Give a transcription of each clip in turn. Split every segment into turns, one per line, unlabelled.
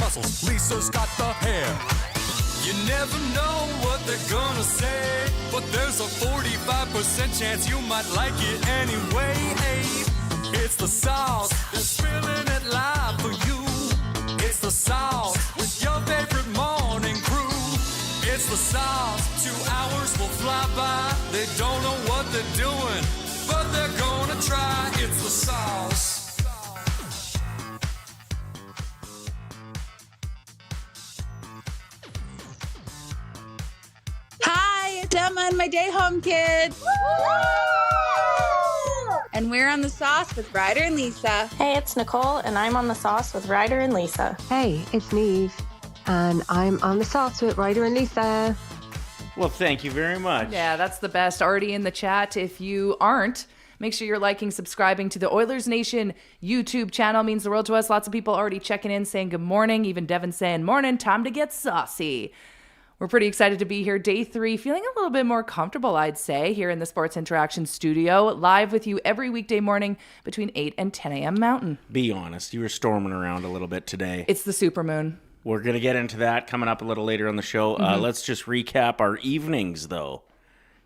muscles, Lisa's got the hair. You never know what they're gonna say, but there's a 45% chance you might like it anyway. It's the sauce, they're spilling it live for you. It's the sauce with your favorite morning crew. It's the sauce, 2 hours will fly by. They don't know what they're doing, but they're gonna try. It's the sauce.
Hi, it's Emma and my day home kids. And we're on the sauce with Ryder and Lisa.
Hey, it's Nicole, and I'm on the sauce with Ryder and Lisa.
Hey, it's Neve, and I'm on the sauce with Ryder and Lisa.
Well, thank you very much.
Yeah, that's the best. Already in the chat. If you aren't, make sure you're liking, subscribing to the Oilersnation YouTube channel. Means the world to us. Lots of people already checking in, saying good morning. Even Devan saying morning, time to get saucy. We're pretty excited to be here. Day 3, feeling a little bit more comfortable, I'd say, here in the Sports Interaction studio, live with you every weekday morning between 8 and 10 a.m. Mountain.
Be honest, you were storming around a little bit today.
It's the supermoon.
We're going to get into that coming up a little later on the show. Let's just recap our evenings, though.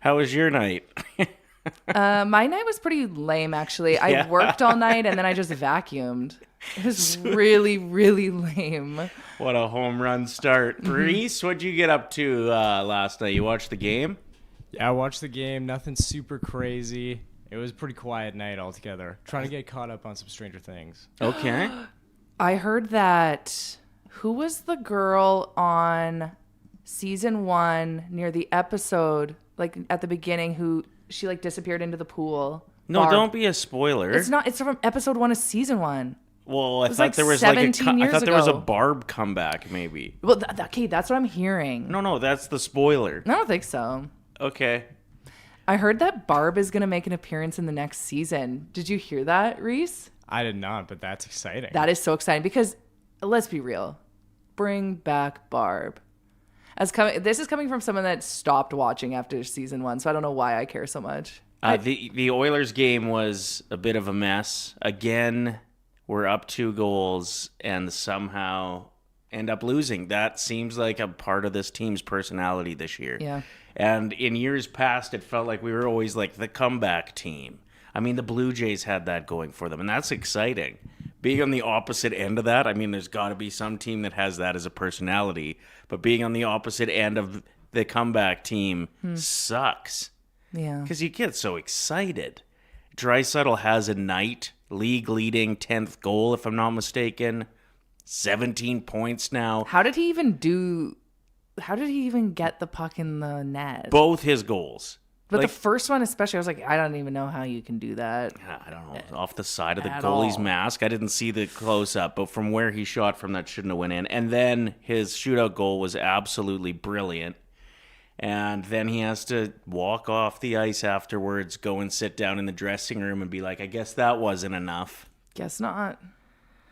How was your night?
My night was pretty lame, actually. I worked all night and then I just vacuumed. It was really, really lame.
What a home run start. Reese, what'd you get up to last night? You watched the game?
Yeah, I watched the game. Nothing super crazy. It was a pretty quiet night altogether. Trying to get caught up on some Stranger Things.
Okay.
I heard that... Who was the girl on season 1 near the episode, like at the beginning, who she like disappeared into the pool?
No,
Barb.
don't be a spoiler.
It's not. It's from episode 1 of season 1.
Well, I
was
thought
like
there was
17 years
I thought there was a
ago.
Barb comeback, maybe.
Well, okay, that's what I'm hearing.
No, that's the spoiler.
I don't think so.
Okay.
I heard that Barb is going to make an appearance in the next season. Did you hear that, Reese?
I did not, but that's exciting.
That is so exciting because, let's be real, bring back Barb. This is coming from someone that stopped watching after season 1, so I don't know why I care so much.
The Oilers game was a bit of a mess. Again, we're up 2 goals and somehow end up losing. That seems like a part of this team's personality this year.
Yeah.
And in years past, it felt like we were always like the comeback team. I mean, the Blue Jays had that going for them, and that's exciting. Being on the opposite end of that, I mean, there's got to be some team that has that as a personality, but being on the opposite end of the comeback team sucks.
Yeah.
Because you get so excited. Draisaitl has a night, league-leading 10th goal, if I'm not mistaken. 17 points now.
How did he even get the puck in the net?
Both his goals.
But the first one especially, I was like, I don't even know how you can do that.
I don't know, off the side of the
At
goalie's
all.
mask. I didn't see the close-up, but from where he shot from, that shouldn't have went in. And then his shootout goal was absolutely brilliant. And then he has to walk off the ice afterwards, go and sit down in the dressing room and be like, I guess that wasn't enough.
Guess not.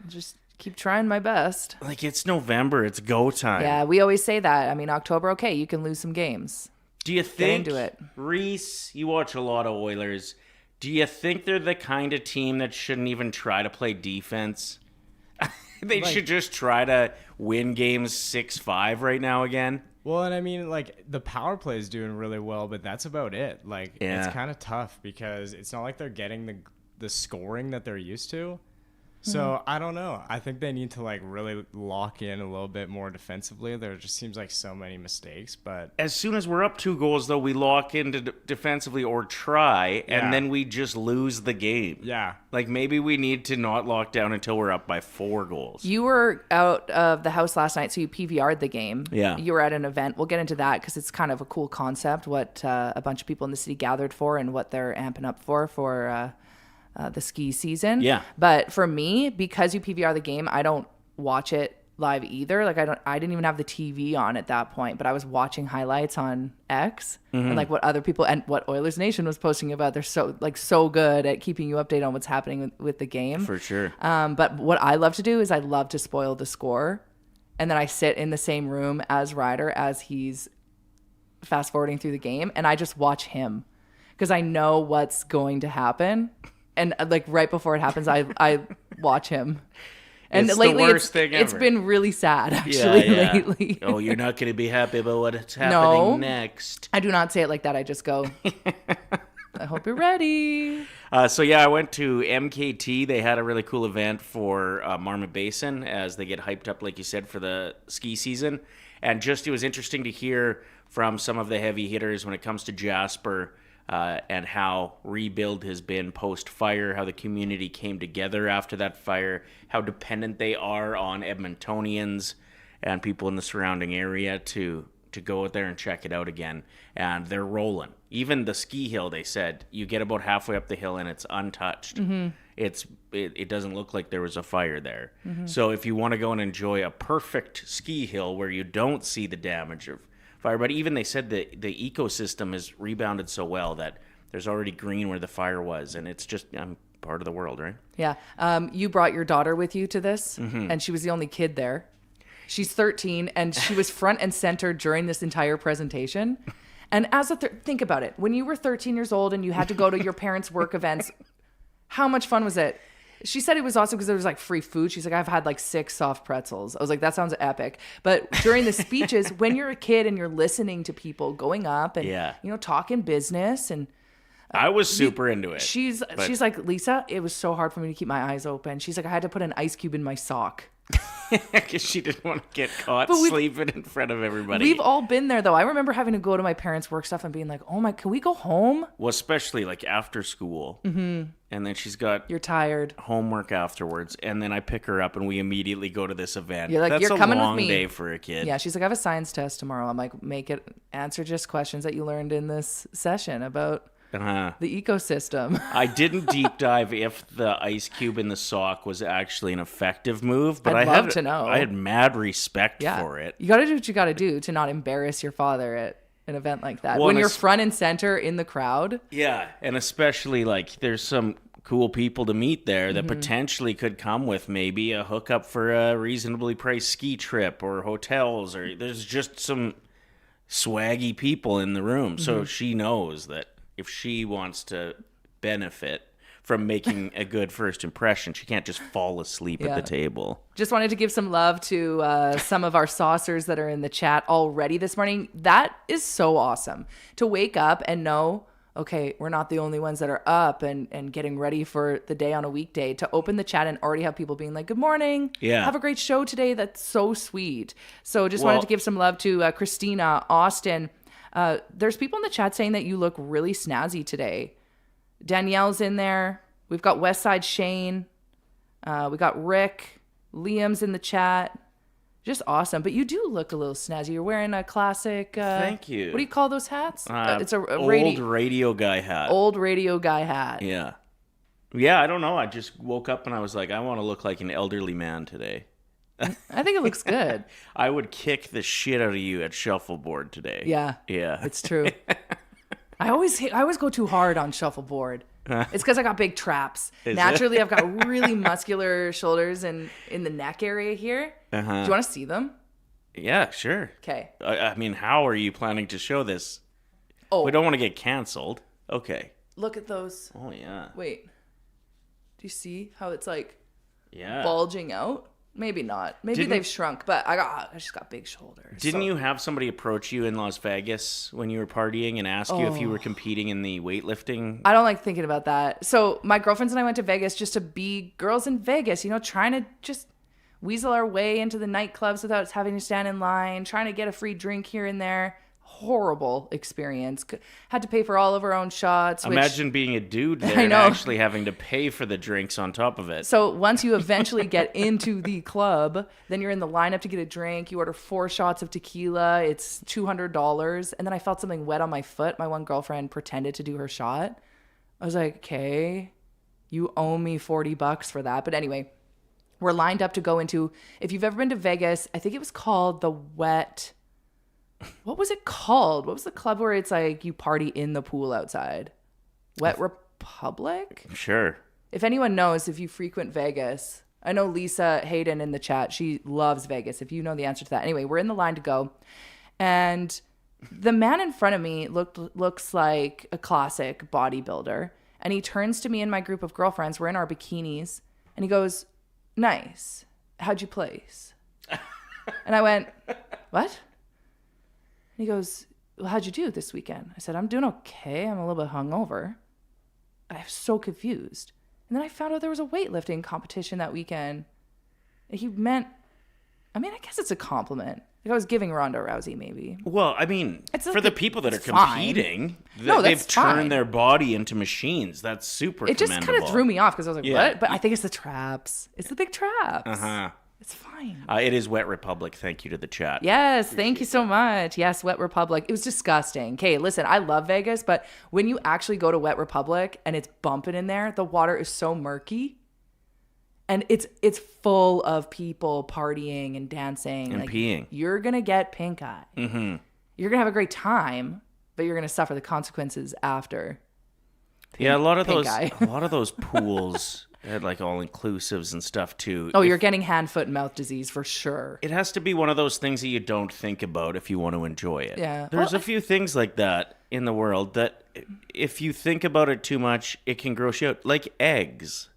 Just keep trying my best.
Like, it's November. It's go time.
Yeah, we always say that. I mean, October, okay, you can lose some games.
Do you think,
into it.
Reese, you watch a lot of Oilers, do you think they're the kind of team that shouldn't even try to play defense? They should just try to win games 6-5 right now again?
Well, and I mean, like, the power play is doing really well, but that's about it. Like,
Yeah.
It's kind of tough because it's not like they're getting the scoring that they're used to. So, I don't know. I think they need to, like, really lock in a little bit more defensively. There just seems like so many mistakes, but...
As soon as we're up 2 goals, though, we lock into defensively or try, and
Yeah.
then we just lose the game.
Yeah.
Like, maybe we need to not lock down until we're up by 4 goals.
You were out of the house last night, so you PVR'd the game.
Yeah.
You were at an event. We'll get into that because it's kind of a cool concept, what a bunch of people in the city gathered for and what they're amping up for the ski season.
Yeah.
But for me, because you PVR the game, I don't watch it live either. Like I didn't even have the TV on at that point, but I was watching highlights on X and like what other people and what Oilersnation was posting about. They're so good at keeping you updated on what's happening with the game.
For sure.
But what I love to do is I love to spoil the score, and then I sit in the same room as Ryder as he's fast forwarding through the game, and I just watch him because I know what's going to happen. And like right before it happens, I watch him. And
It's the
lately,
worst thing
it's
ever.
been really sad, actually, lately.
Oh, you're not going to be happy about what's happening
No.
next.
I do not say it like that. I just go, I hope you're ready.
So I went to MKT. They had a really cool event for Marmot Basin as they get hyped up, like you said, for the ski season. And just it was interesting to hear from some of the heavy hitters when it comes to Jasper and how rebuild has been post-fire, how the community came together after that fire, how dependent they are on Edmontonians and people in the surrounding area to go out there and check it out again. And they're rolling. Even the ski hill, they said, you get about halfway up the hill and it's untouched. Mm-hmm. It doesn't look like there was a fire there. Mm-hmm. So if you want to go and enjoy a perfect ski hill where you don't see the damage of fire, but even they said that the ecosystem has rebounded so well that there's already green where the fire was, and it's just part of the world, right?
Yeah. You brought your daughter with you to this, and she was the only kid there. She's 13, and she was front and center during this entire presentation. And as think about it. When you were 13 years old and you had to go to your parents' work events, how much fun was it? She said it was awesome because there was like free food. She's like, I've had like 6 soft pretzels. I was like, that sounds epic. But during the speeches, when you're a kid and you're listening to people going up and, talking business and
I was super into it.
She's like, Lisa, it was so hard for me to keep my eyes open. She's like, I had to put an ice cube in my sock.
Because she didn't want to get caught sleeping in front of everybody.
We've all been there, though. I remember having to go to my parents' work stuff and being like, oh my, can we go home?
Well, especially like after school. Mm-hmm. And then she's got
You're tired.
Homework afterwards. And then I pick her up and we immediately go to this event.
You're like,
That's
you're coming
a long
with me.
day for a kid.
Yeah, she's like, I have a science test tomorrow. I'm like, answer just questions that you learned in this session about the ecosystem.
I didn't deep dive if the ice cube in the sock was actually an effective move, but
I'd love to know.
I had mad respect for it.
You got to do what you got to do to not embarrass your father at an event like that.
Well,
when you're front and center in the crowd.
Yeah, and especially like there's some cool people to meet there that potentially could come with maybe a hookup for a reasonably priced ski trip or hotels, or there's just some swaggy people in the room. So she knows that if she wants to benefit from making a good first impression, she can't just fall asleep at the table.
Just wanted to give some love to some of our saucers that are in the chat already this morning. That is so awesome to wake up and know, okay, we're not the only ones that are up and getting ready for the day on a weekday, to open the chat and already have people being like, good morning.
Yeah.
Have a great show today. That's so sweet. So just wanted to give some love to Christina, Austin. There's people in the chat saying that you look really snazzy today. Danielle's in there. We've got Westside Shane. We got Rick. Liam's in the chat. Just awesome. But you do look a little snazzy. You're wearing a classic.
Thank you.
What do you call those hats? It's a
old radio guy hat.
Old radio guy hat.
Yeah. Yeah, I don't know. I just woke up and I was like, I want to look like an elderly man today.
I think it looks good.
I would kick the shit out of you at shuffleboard today.
Yeah.
Yeah.
It's true. I always go too hard on shuffleboard. It's because I got big traps. Naturally, I've got really muscular shoulders and in the neck area here. Do you want to see them?
Yeah, sure.
Okay.
I mean, how are you planning to show this?
Oh.
We don't want to get canceled. Okay.
Look at those.
Oh, yeah.
Wait. Do you see how it's like bulging out? Maybe not. Maybe they've shrunk, but I just got big shoulders.
Didn't you have somebody approach you in Las Vegas when you were partying and ask you if you were competing in the weightlifting?
I don't like thinking about that. So my girlfriends and I went to Vegas just to be girls in Vegas, trying to just weasel our way into the nightclubs without having to stand in line, trying to get a free drink here and there. Horrible experience. Had to pay for all of our own shots.
Imagine being a dude there and actually having to pay for the drinks on top of it.
So once you eventually get into the club, then you're in the lineup to get a drink. You order 4 shots of tequila. It's $200. And then I felt something wet on my foot. My one girlfriend pretended to do her shot. I was like, okay, you owe me $40 for that. But anyway, we're lined up to go into, if you've ever been to Vegas, I think it was called the Wet... What was it called? What was the club where it's like you party in the pool outside? Wet Republic?
Sure.
If anyone knows, if you frequent Vegas, I know Lisa Hayden in the chat, she loves Vegas. If you know the answer to that. Anyway, we're in the line to go. And the man in front of me looks like a classic bodybuilder. And he turns to me and my group of girlfriends. We're in our bikinis. And he goes, nice. how'd you place? And I went, what? And he goes, well, how'd you do this weekend? I said, I'm doing okay. I'm a little bit hungover. I was so confused. And then I found out there was a weightlifting competition that weekend. And he meant, I mean, I guess it's a compliment. Like I was giving Ronda Rousey, maybe.
Well, I mean, for the people that are competing,
No,
they've
that's
turned
fine.
their body into machines. That's super
It just
commendable.
kind of threw me off because I was like,
Yeah.
what? But I think it's the traps. It's the big traps.
Uh-huh.
It's fine.
It is Wet Republic. Thank you to the chat.
Yes, thank you so much. Yes, Wet Republic. It was disgusting. Okay, listen, I love Vegas, but when you actually go to Wet Republic and it's bumping in there, the water is so murky. And it's full of people partying and dancing.
And peeing.
You're going to get pink eye. Mm-hmm. You're going to have a great time, but you're going to suffer the consequences after.
Yeah, a lot of
pink
those pools had like all inclusives and stuff too.
Oh, you're getting hand, foot, and mouth disease for sure.
It has to be one of those things that you don't think about if you want to enjoy it.
Yeah.
There's
Well,
a few things like that in the world that if you think about it too much, it can gross you out. Like eggs.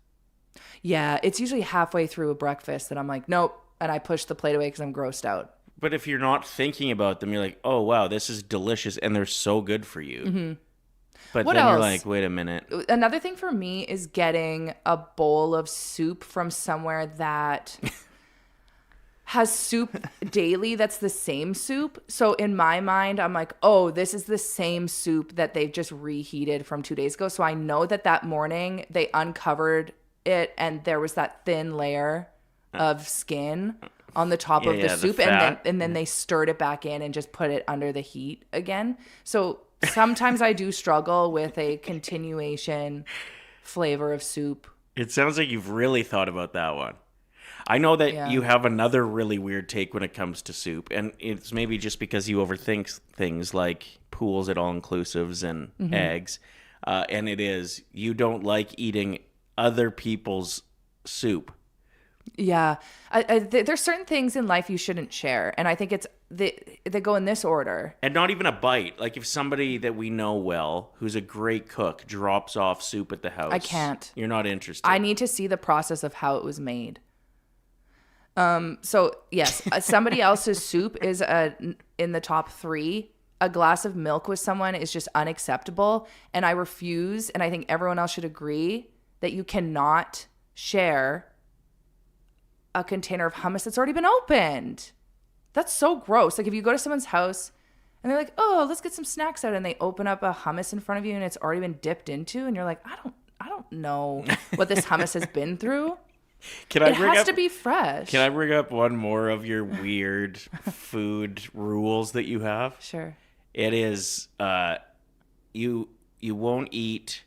Yeah, it's usually halfway through a breakfast that I'm like, nope. And I push the plate away because I'm grossed out.
But if you're not thinking about them, you're like, oh, wow, this is delicious. And they're so good for you. Mm-hmm. But
What
then you're
else?
like, wait a minute.
Another thing for me is getting a bowl of soup from somewhere that has soup daily that's the same soup. So in my mind, I'm like, oh, this is the same soup that they've just reheated from 2 days ago. So I know that morning they uncovered it and there was that thin layer of skin on the top of the
the
soup,
fat.
and then they stirred it back in and just put it under the heat again. So sometimes I do struggle with a continuation flavor of soup.
It sounds like you've really thought about that one. I know that
Yeah.
you have another really weird take when it comes to soup, and it's maybe just because you overthink things like pools at all-inclusives and eggs, and it is you don't like eating other people's soup.
Yeah, there's certain things in life you shouldn't share, and I think they go in this order.
And not even a bite. Like if somebody that we know well, who's a great cook, drops off soup at the house.
I can't.
You're not interested.
I need to see the process of how it was made. So yes, somebody else's soup is in the top 3. A glass of milk with someone is just unacceptable, and I refuse. And I think everyone else should agree that you cannot share a container of hummus that's already been opened. That's so gross. Like if you go to someone's house and they're like, "Oh, let's get some snacks out," and they open up a hummus in front of you and it's already been dipped into, and you're like, I don't know what this hummus has been through. It has to be fresh.
Can I bring up one more of your weird food rules that you have?
Sure.
It is you won't eat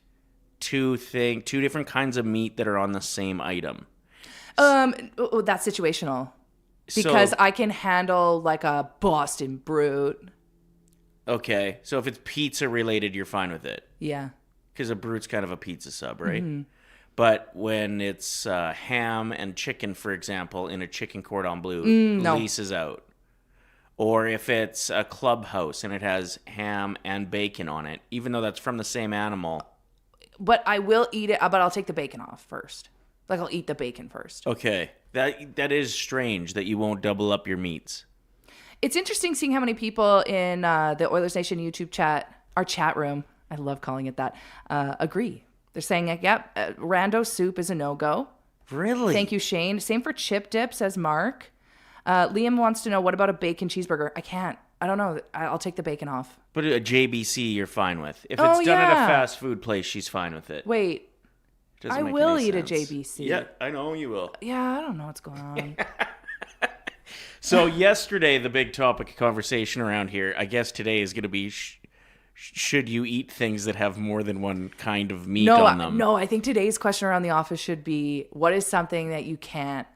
two different kinds of meat that are on the same item.
That's situational. Because I can handle like a Boston Brute.
Okay, so if it's pizza related, you're fine with it.
Yeah.
Because a Brute's kind of a pizza sub, right? Mm-hmm. But when it's ham and chicken, for example, in a chicken cordon bleu,
no.
Lisa's out. Or if it's a clubhouse and it has ham and bacon on it, even though that's from the same animal.
But I will eat it, but I'll take the bacon off first. Like I'll eat the bacon first.
Okay. That is strange that you won't double up your meats.
It's interesting seeing how many people in the Oilersnation YouTube chat, our chat room, I love calling it that, agree. They're saying, like, yep, rando soup is a no-go.
Really?
Thank you, Shane. Same for chip dip, says Mark. Liam wants to know, what about a bacon cheeseburger? I can't. I don't know. I'll take the bacon off.
But a JBC you're fine with. If it's done at a fast food place, she's fine with it.
Wait.
Doesn't
I
make
will
any
eat a
sense.
JBC.
Yeah, I know you will.
Yeah, I don't know what's going on.
So yesterday, the big topic of conversation around here, I guess today is going to be, should you eat things that have more than one kind of meat on them?
No, I think today's question around the office should be, what is something that you can't,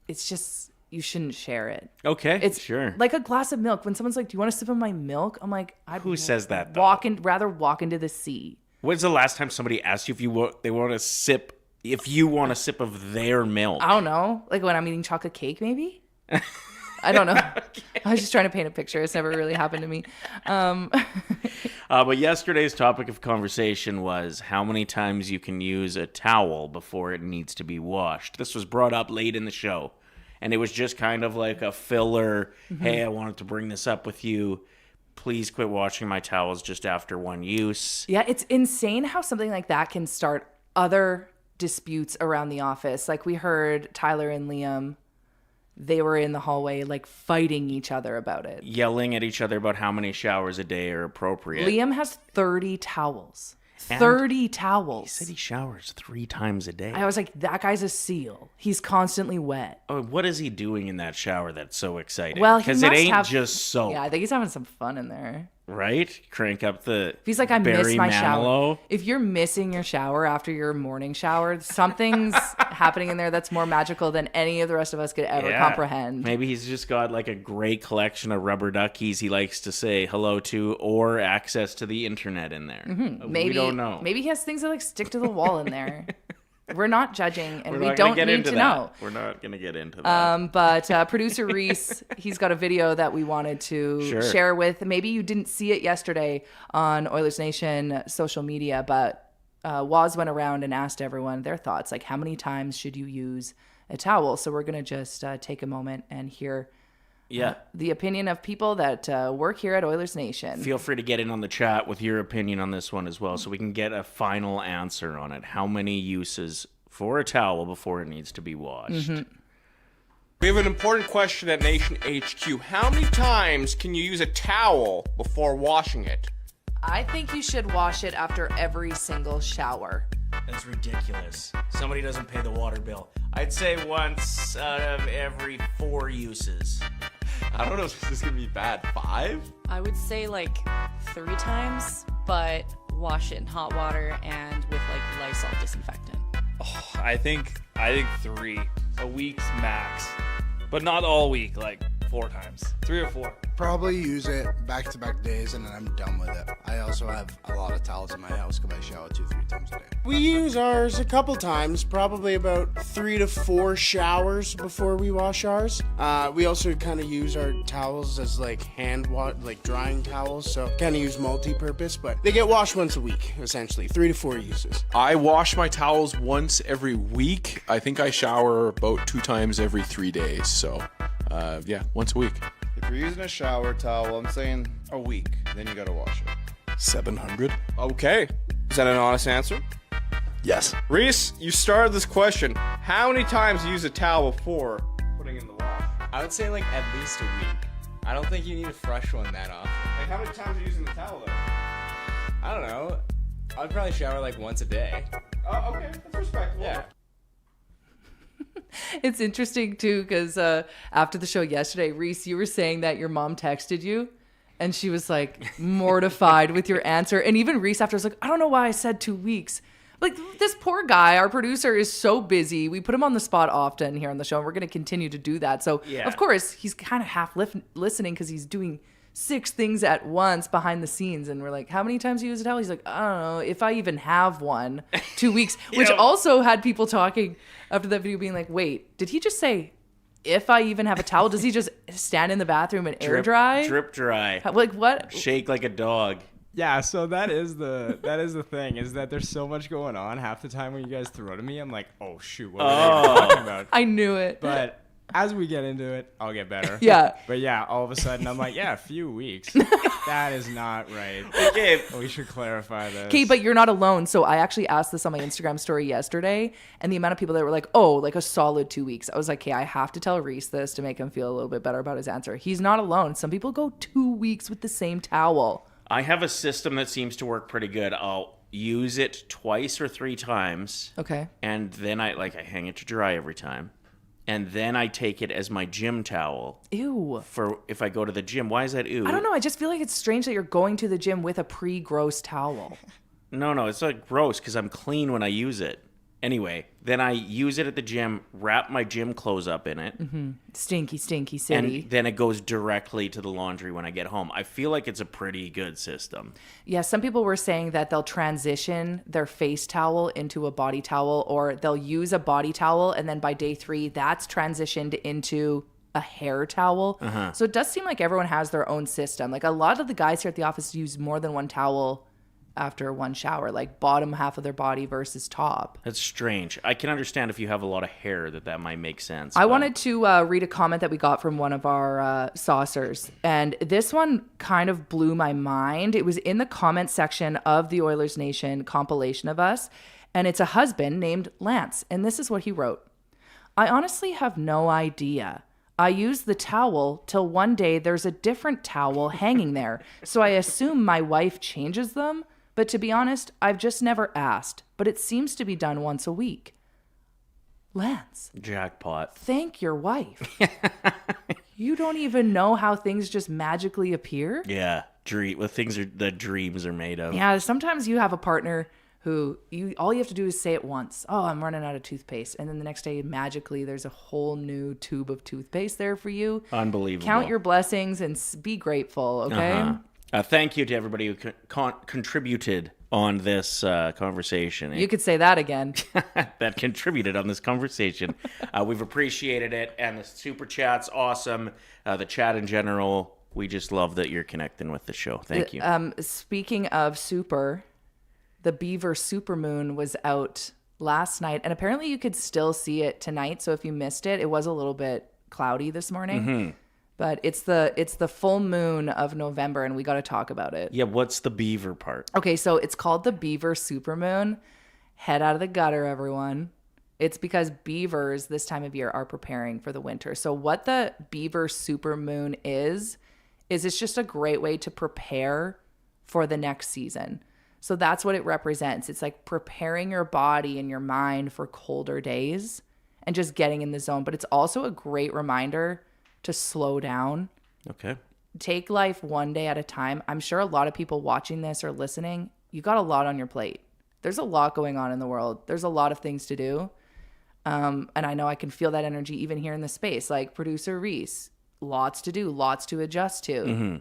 it's just, you shouldn't share it.
Okay,
It's
sure.
like a glass of milk. When someone's like, do you want a sip of my milk? I'm like,
Who says that, though?
Rather walk into the sea.
When's the last time somebody asked you if you want a sip of their milk?
I don't know. Like when I'm eating chocolate cake, maybe? I don't know. Okay. I was just trying to paint a picture. It's never really happened to me.
But yesterday's topic of conversation was how many times you can use a towel before it needs to be washed. This was brought up late in the show. And it was just kind of like a filler, hey, I wanted to bring this up with you. Please quit washing my towels just after one use.
Yeah, it's insane how something like that can start other disputes around the office. Like we heard Tyler and Liam, they were in the hallway like fighting each other about it.
Yelling at each other about how many showers a day are appropriate.
Liam has 30 towels.
And
30 towels.
He said he showers 3 times a day.
I was like, that guy's a seal. He's constantly wet.
Oh, what is he doing in that shower that's so exciting?
Well,
because it ain't just soap.
Yeah, I think he's having some fun in there.
Right? Crank up the
If he's like, I miss
Barry
my
Manilow.
shower. If you're missing your shower after your morning shower, something's happening in there that's more magical than any of the rest of us could ever comprehend.
Maybe he's just got like a great collection of rubber duckies he likes to say hello to, or access to the internet in there.
Maybe,
we don't know.
Maybe he has things that like stick to the wall in there. We're not judging, and
We're
we
not
don't
gonna get
need
into
to
that.
know.
We're not going to get into that.
But producer Reese, he's got a video that we wanted to share with. Maybe you didn't see it yesterday on Oilers Nation social media, but Waz went around and asked everyone their thoughts, like how many times should you use a towel? So we're going to just take a moment and hear the opinion of people that work here at Oilers Nation.
Feel free to get in on the chat with your opinion on this one as well, so we can get a final answer on it. How many uses for a towel before it needs to be washed?
We have an important question at Nation HQ. How many times can you use a towel before washing it?
I think you should wash it after every single shower.
That's ridiculous. Somebody doesn't pay the water bill. I'd say once out of every 4 uses.
I don't know if this is going to be bad. 5?
I would say like 3 times, but wash it in hot water and with like Lysol disinfectant.
Oh, I think 3. A week's max. But not all week, like 4 times. 3 or 4.
Probably use it back-to-back days and then I'm done with it. I also have a lot of towels in my house because I shower 2-3 times a day. We use ours a couple times, probably about 3 to 4 showers before we wash ours. We also kind of use our towels as like like drying towels, so kind of use multi-purpose, but they get washed once a week, essentially, 3 to 4 uses.
I wash my towels once every week. I think I shower about 2 times every 3 days, so once a week.
If you're using a shower towel, I'm saying a week, then you gotta wash it.
700. Okay. Is that an honest answer?
Yes.
Reese, you started this question. How many times do you use a towel before putting in the wash?
I would say like at least a week. I don't think you need a fresh one that often.
Like how many times are you using the towel though?
I don't know. I'd probably shower like once a day.
Oh, okay. That's respectable.
Yeah.
It's interesting too because after the show yesterday, Reese, you were saying that your mom texted you and she was like mortified with your answer. And even Reese after was like, I don't know why I said 2 weeks. Like this poor guy, our producer is so busy. We put him on the spot often here on the show and we're going to continue to do that. So of course he's kind of half listening because he's doing 6 things at once behind the scenes. And we're like, how many times do you use a towel? He's like, I don't know if I even have one. 2 weeks, which also had people talking after that video being like, wait, did he just say, if I even have a towel? Does he just stand in the bathroom and air dry?
Drip dry.
Like what?
Shake like a dog.
Yeah, so that is the thing, is that there's so much going on. Half the time when you guys throw to me, I'm like, oh shoot, what were they talking about?
I knew it.
But as we get into it, I'll get better.
Yeah.
But yeah, all of a sudden I'm like, yeah, a few weeks. That is not right.
Okay.
We should clarify this.
Okay, but you're not alone. So I actually asked this on my Instagram story yesterday, and the amount of people that were like, oh, like a solid 2 weeks. I was like, okay, I have to tell Reese this to make him feel a little bit better about his answer. He's not alone. Some people go 2 weeks with the same towel.
I have a system that seems to work pretty good. I'll use it 2 or 3 times.
Okay.
And then I hang it to dry every time. And then I take it as my gym towel.
Ew.
For if I go to the gym. Why is that ew?
I don't know. I just feel like it's strange that you're going to the gym with a pre-gross towel.
No, it's like gross because I'm clean when I use it. Anyway, then I use it at the gym, wrap my gym clothes up in it.
Mm-hmm. Stinky city.
And then it goes directly to the laundry when I get home. I feel like it's a pretty good system.
Yeah, some people were saying that they'll transition their face towel into a body towel, or they'll use a body towel, and then by day 3, that's transitioned into a hair towel.
Uh-huh.
So it does seem like everyone has their own system. Like a lot of the guys here at the office use more than one towel after one shower, like bottom half of their body versus top.
That's strange. I can understand if you have a lot of hair that might make sense.
I wanted to read a comment that we got from one of our saucers, and this one kind of blew my mind. It was in the comment section of the Oilers Nation compilation of us, and it's a husband named Lance, and this is what he wrote. I honestly have no idea. I use the towel till one day there's a different towel hanging there, so I assume my wife changes them, but to be honest, I've just never asked, but it seems to be done once a week. Lance.
Jackpot.
Thank your wife. You don't even know how things just magically appear?
Yeah. The dreams are made of.
Yeah, sometimes you have a partner who all you have to do is say it once. Oh, I'm running out of toothpaste. And then the next day, magically, there's a whole new tube of toothpaste there for you.
Unbelievable.
Count your blessings and be grateful, okay?
Thank you to everybody who contributed on this conversation.
You could say that again.
That contributed on this conversation. We've appreciated it. And the super chat's awesome. The chat in general, we just love that you're connecting with the show. Thank you.
Speaking of super... The Beaver supermoon was out last night, and apparently you could still see it tonight. So if you missed it, it was a little bit cloudy this morning. Mm-hmm. But it's the full moon of November, and we got to talk about it.
Yeah, what's the beaver part?
Okay, so it's called the Beaver supermoon. Head out of the gutter, everyone. It's because beavers this time of year are preparing for the winter. So what the Beaver supermoon is it's just a great way to prepare for the next season. So that's what it represents. It's like preparing your body and your mind for colder days and just getting in the zone. But it's also a great reminder to slow down.
Okay.
Take life one day at a time. I'm sure a lot of people watching this or listening, you got a lot on your plate. There's a lot going on in the world. There's a lot of things to do. And I know I can feel that energy even here in the space. Like producer Reese, lots to do, lots to adjust to. Mm-hmm.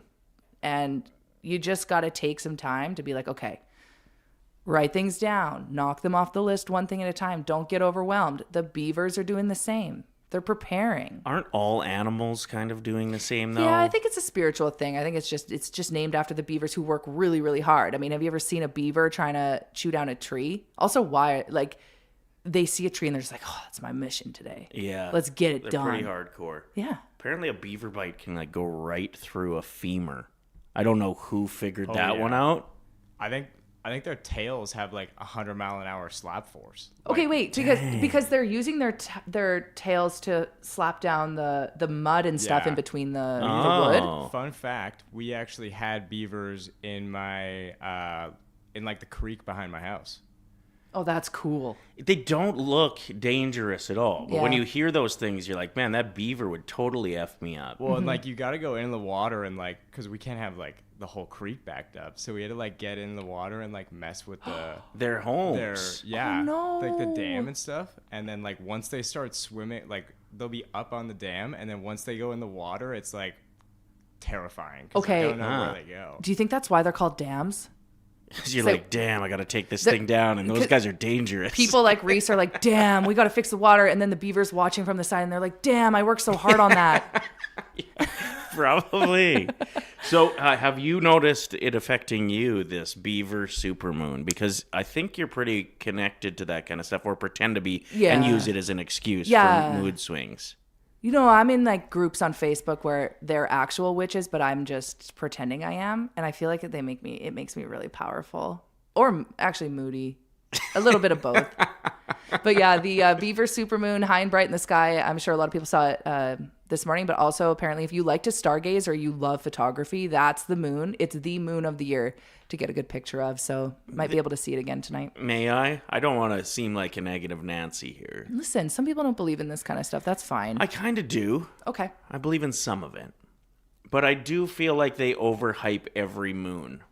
And you just got to take some time to be like, okay, write things down, knock them off the list one thing at a time. Don't get overwhelmed. The beavers are doing the same. They're preparing.
Aren't all animals kind of doing the same though?
Yeah, I think it's a spiritual thing. I think it's just named after the beavers who work really, really hard. I mean, have you ever seen a beaver trying to chew down a tree? Also, why, like, they see a tree and they're just like, oh, that's my mission today.
Yeah.
Let's get it done.
Pretty hardcore.
Yeah.
Apparently a beaver bite can like go right through a femur. I don't know who figured that one out.
I think their tails have like 100-mile-an-hour slap force.
Okay, wait, because they're using their tails to slap down the mud and stuff in between the wood.
Fun fact: we actually had beavers in my in like the creek behind my house.
Oh, that's cool.
They don't look dangerous at all. But when you hear those things, you're like, man, that beaver would totally F me up.
Well, and like you got to go in the water and like, because we can't have like the whole creek backed up. So we had to like get in the water and like mess with
their homes.
Yeah.
Oh, no.
Like the dam and stuff. And then like once they start swimming, like they'll be up on the dam. And then once they go in the water, it's like terrifying.
Okay.
I don't know where they go.
Do you think that's why they're called dams?
You're like, damn, I got to take this thing down. And those guys are dangerous.
People like Reese are like, damn, we got to fix the water. And then the beaver's watching from the side and they're like, damn, I worked so hard on that.
Probably. So have you noticed it affecting you, this beaver supermoon? Because I think you're pretty connected to that kind of stuff, or pretend to be and use it as an excuse for mood swings.
You know, I'm in like groups on Facebook where they're actual witches, but I'm just pretending I am. And I feel like it makes me really powerful, or actually moody, a little bit of both. But yeah, the beaver supermoon, high and bright in the sky. I'm sure a lot of people saw it this morning, but also apparently if you like to stargaze or you love photography, that's the moon. It's the moon of the year to get a good picture of. So might be able to see it again tonight.
May I? I don't want to seem like a negative Nancy here.
Listen, some people don't believe in this kind of stuff. That's fine.
I kind of do.
Okay.
I believe in some of it. But I do feel like they overhype every moon.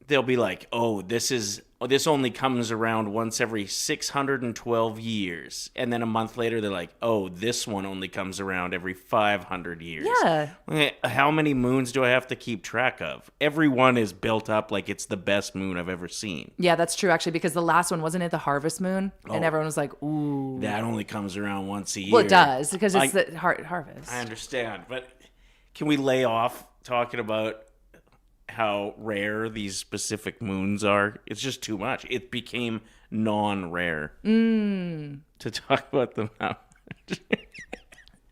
They'll be like, oh, this only comes around once every 612 years. And then a month later, they're like, oh, this one only comes around every 500 years.
Yeah.
How many moons do I have to keep track of? Every one is built up like it's the best moon I've ever seen.
Yeah, that's true, actually, because the last one, wasn't it the harvest moon? And everyone was like, ooh.
That only comes around once a year.
Well, it does, because it's the harvest.
I understand. But can we lay off talking about how rare these specific moons are. It's just too much. It became non-rare to talk about them now.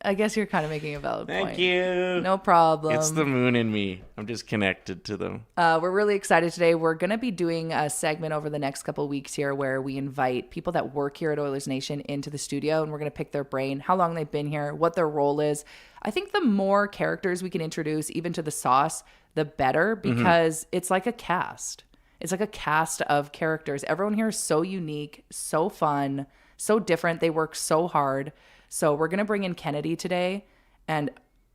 I guess you're kind of making a valid point.
Thank you.
No problem.
It's the moon in me. I'm just connected to them.
We're really excited today. We're going to be doing a segment over the next couple of weeks here where we invite people that work here at Oilers Nation into the studio, and we're going to pick their brain, how long they've been here, what their role is. I think the more characters we can introduce, even to the sauce, the better, because it's like a cast. It's like a cast of characters. Everyone here is so unique, so fun, so different. They work so hard. So we're going to bring in Kennedy today. And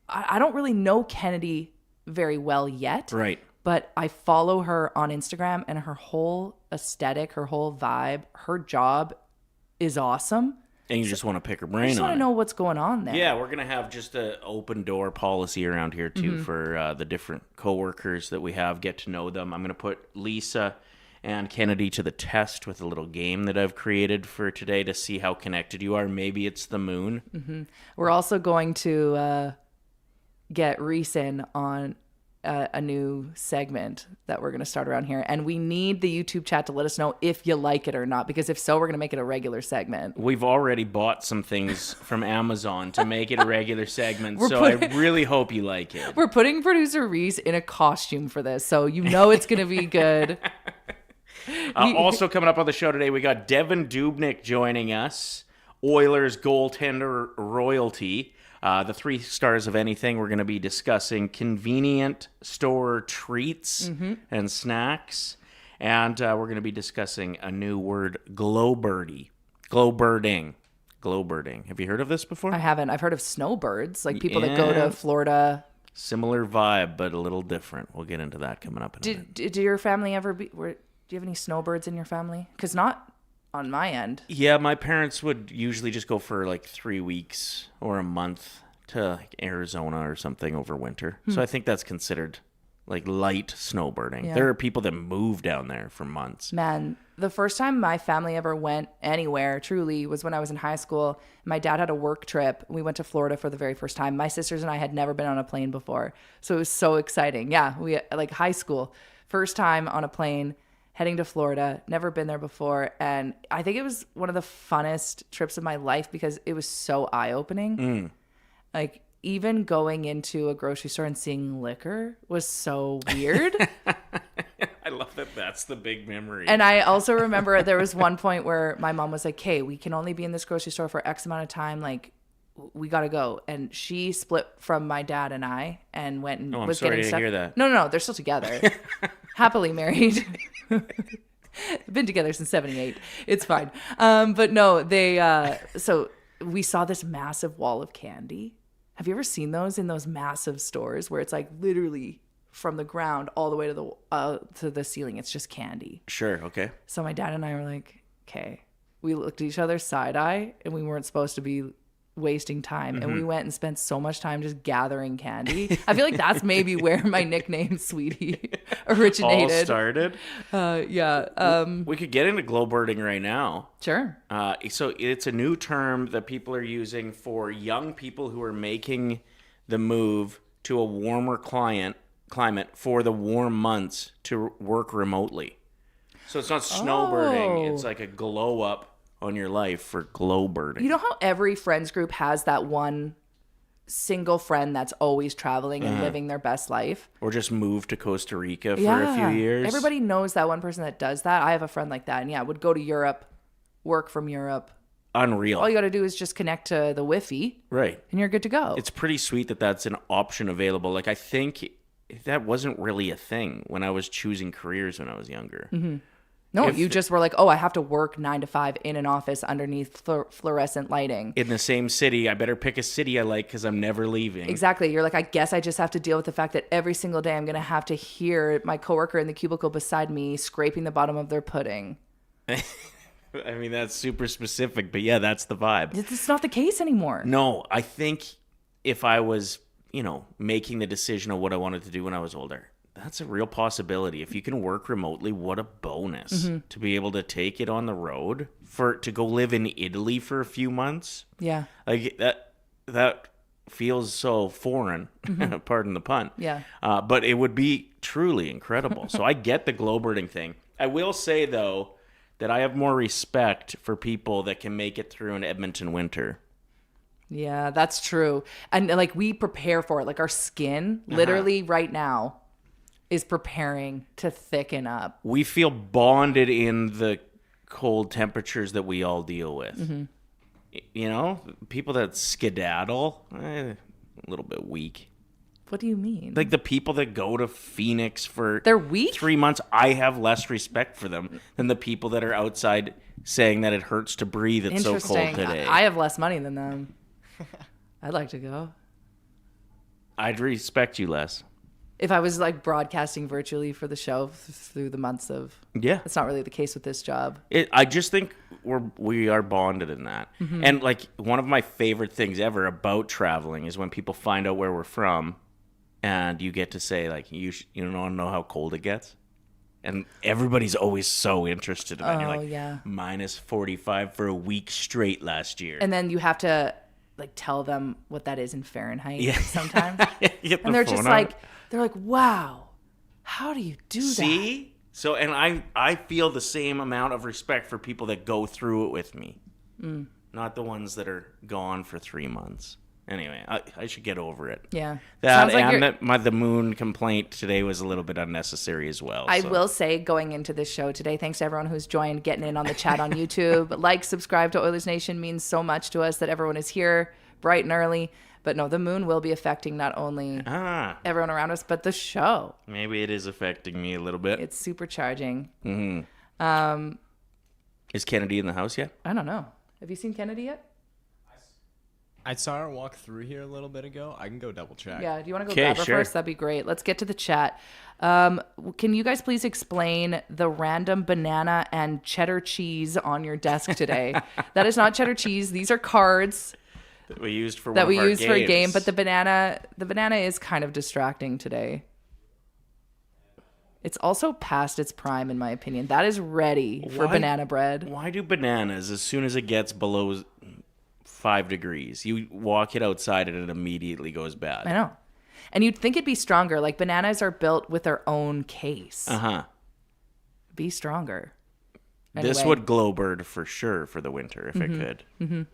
I don't really know Kennedy very well yet.
Right.
But I follow her on Instagram, and her whole aesthetic, her whole vibe, her job is awesome.
And you just want to pick her brain
I just
on
want to
it.
know what's going on there.
Yeah, we're going to have just an open door policy around here, too, for the different coworkers that we have. Get to know them. I'm going to put Lisa and Kennedy to the test with a little game that I've created for today to see how connected you are. Maybe it's the moon.
We're also going to get Reese in on a new segment that we're going to start around here. And we need the YouTube chat to let us know if you like it or not, because if so, we're going to make it a regular segment.
We've already bought some things from Amazon to make it a regular segment, I really hope you like it.
We're putting producer Reese in a costume for this, so you know it's going to be good.
Also coming up on the show today, we got Devan Dubnyk joining us, Oilers goaltender royalty. The 3 stars of anything. We're going to be discussing convenient store treats and snacks. And we're going to be discussing a new word, glowbirding. Glowbirding. Have you heard of this before?
I haven't. I've heard of snowbirds, like people that go to Florida.
Similar vibe, but a little different. We'll get into that coming up in a minute.
Did your family ever do you have any snowbirds in your family? Because not on my end.
Yeah, my parents would usually just go for like 3 weeks or a month to like Arizona or something over winter. So I think that's considered like light snowbirding.
Yeah.
There are people that move down there for months.
Man, the first time my family ever went anywhere, truly, was when I was in high school. My dad had a work trip. We went to Florida for the very first time. My sisters and I had never been on a plane before. So it was so exciting. Yeah, we like high school. First time on a plane, heading to Florida, never been there before. And I think it was one of the funnest trips of my life because it was so eye-opening. Like, even going into a grocery store and seeing liquor was so weird.
I love that that's the big memory.
And I also remember there was one point where my mom was like, hey, we can only be in this grocery store for X amount of time. Like, we got to go. And she split from my dad and I and went and was
sorry
getting
to
stuff.
hear that.
No, they're still together. Happily married. Been together since 78. It's fine. But no, they, so we saw this massive wall of candy. Have you ever seen those in those massive stores where it's like literally from the ground all the way to the ceiling? It's just candy.
Sure, okay.
So my dad and I were like, okay. We looked at each other side eye, and we weren't supposed to be wasting time. And we went and spent so much time just gathering candy. I feel like that's maybe where my nickname Sweetie originated.
All started.
Yeah.
We could get into glowbirding right now.
Sure.
So it's a new term that people are using for young people who are making the move to a warmer climate for the warm months to work remotely. So it's not snowbirding. It's like a glow up on your life for glowbirding.
You know how every friends group has that one single friend that's always traveling and living their best life?
Or just move to Costa Rica for a few years.
Everybody knows that one person that does that. I have a friend like that, and would go to Europe, work from Europe.
Unreal.
All you got to do is just connect to the Wi-Fi.
Right.
And you're good to go.
It's pretty sweet that that's an option available. Like, I think that wasn't really a thing when I was choosing careers when I was younger.
No, you just were like, oh, I have to work 9 to 5 in an office underneath fluorescent lighting.
In the same city, I better pick a city I like because I'm never leaving.
Exactly. You're like, I guess I just have to deal with the fact that every single day I'm going to have to hear my coworker in the cubicle beside me scraping the bottom of their pudding.
I mean, that's super specific, but yeah, that's the vibe.
It's not the case anymore.
No, I think if I was, making the decision of what I wanted to do when I was older, that's a real possibility. If you can work remotely, what a bonus to be able to take it on the road to go live in Italy for a few months.
Yeah.
Like that feels so foreign, pardon the pun.
Yeah.
But it would be truly incredible. So I get the glow-birding thing. I will say, though, that I have more respect for people that can make it through an Edmonton winter.
Yeah, that's true. And like we prepare for it. Like our skin literally right now is preparing to thicken up.
We feel bonded in the cold temperatures that we all deal with. You know, people that skedaddle, a little bit weak.
What do you mean?
Like the people that go to Phoenix for
They're weak?
3 months, I have less respect for them than the people that are outside saying that it hurts to breathe. It's so cold
Interesting.
today.
I have less money than them. I'd like to go.
I'd respect you less.
If I was like broadcasting virtually for the show through the months of...
Yeah.
That's not really the case with this job.
I just think we are bonded in that. And like one of my favorite things ever about traveling is when people find out where we're from and you get to say like, you don't want to know how cold it gets? And everybody's always so interested in that. You're like,
yeah.
minus 45 for a week straight last year.
And then you have to like tell them what that is in Fahrenheit sometimes.
Get
And
the
they're
phone
just
out.
like, wow, how do you do that?
See? So, and I feel the same amount of respect for people that go through it with me. Not the ones that are gone for 3 months. Anyway, I should get over it.
Yeah.
That
Sounds like
and the moon complaint today was a little bit unnecessary as well.
I
so.
will say, going into this show today, thanks to everyone who's joined, getting in on the chat on YouTube. Like, subscribe to Oilers Nation means so much to us that everyone is here bright and early. But no, the moon will be affecting not only everyone around us, but the show.
Maybe it is affecting me a little bit.
It's supercharging.
Is Kennedy in the house yet?
I don't know. Have you seen Kennedy yet?
I saw her walk through here a little bit ago. I can go double check.
Yeah, do you want to go
'Kay,
grab her
sure.
first? That'd be great. Let's get to the chat. Can you guys please explain the random banana and cheddar cheese on your desk today? That is not cheddar cheese. These are cards
That we used for
that
one
we
of our
used for a game,
games.
but the banana is kind of distracting today. It's also past its prime, in my opinion. That is ready for banana bread.
Why do bananas, as soon as it gets below 5 degrees, you walk it outside and it immediately goes bad?
I know. And you'd think it'd be stronger. Like bananas are built with their own case. Be stronger.
This
Anyway.
would glow bird for sure for the winter if it could.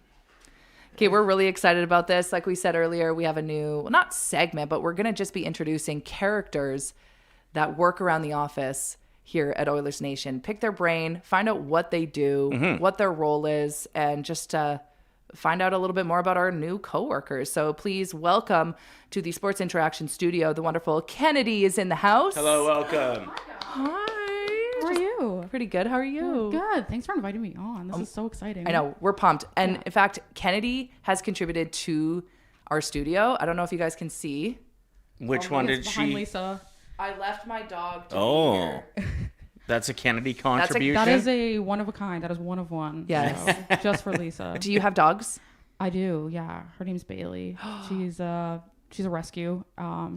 Okay, we're really excited about this. Like we said earlier, we have a new, well, not segment, but we're going to just be introducing characters that work around the office here at Oilers Nation. Pick their brain, find out what they do, what their role is, and just find out a little bit more about our new coworkers. So please welcome to the Sports Interaction Studio, the wonderful Kennedy is in the house.
Hello, welcome.
Hi.
How are you?
Pretty good. How are you?
Good. Thanks for inviting me on. This is so exciting.
I know. We're pumped. And in fact, Kennedy has contributed to our studio. I don't know if you guys can see.
Which one did
Behind
she?
Lisa.
I left my dog to
Oh,
be here.
that's a Kennedy contribution.
That is a one of a kind. That is one of one.
Yes.
So, just for Lisa.
Do you have dogs?
I do. Yeah. Her name's Bailey. She's a rescue.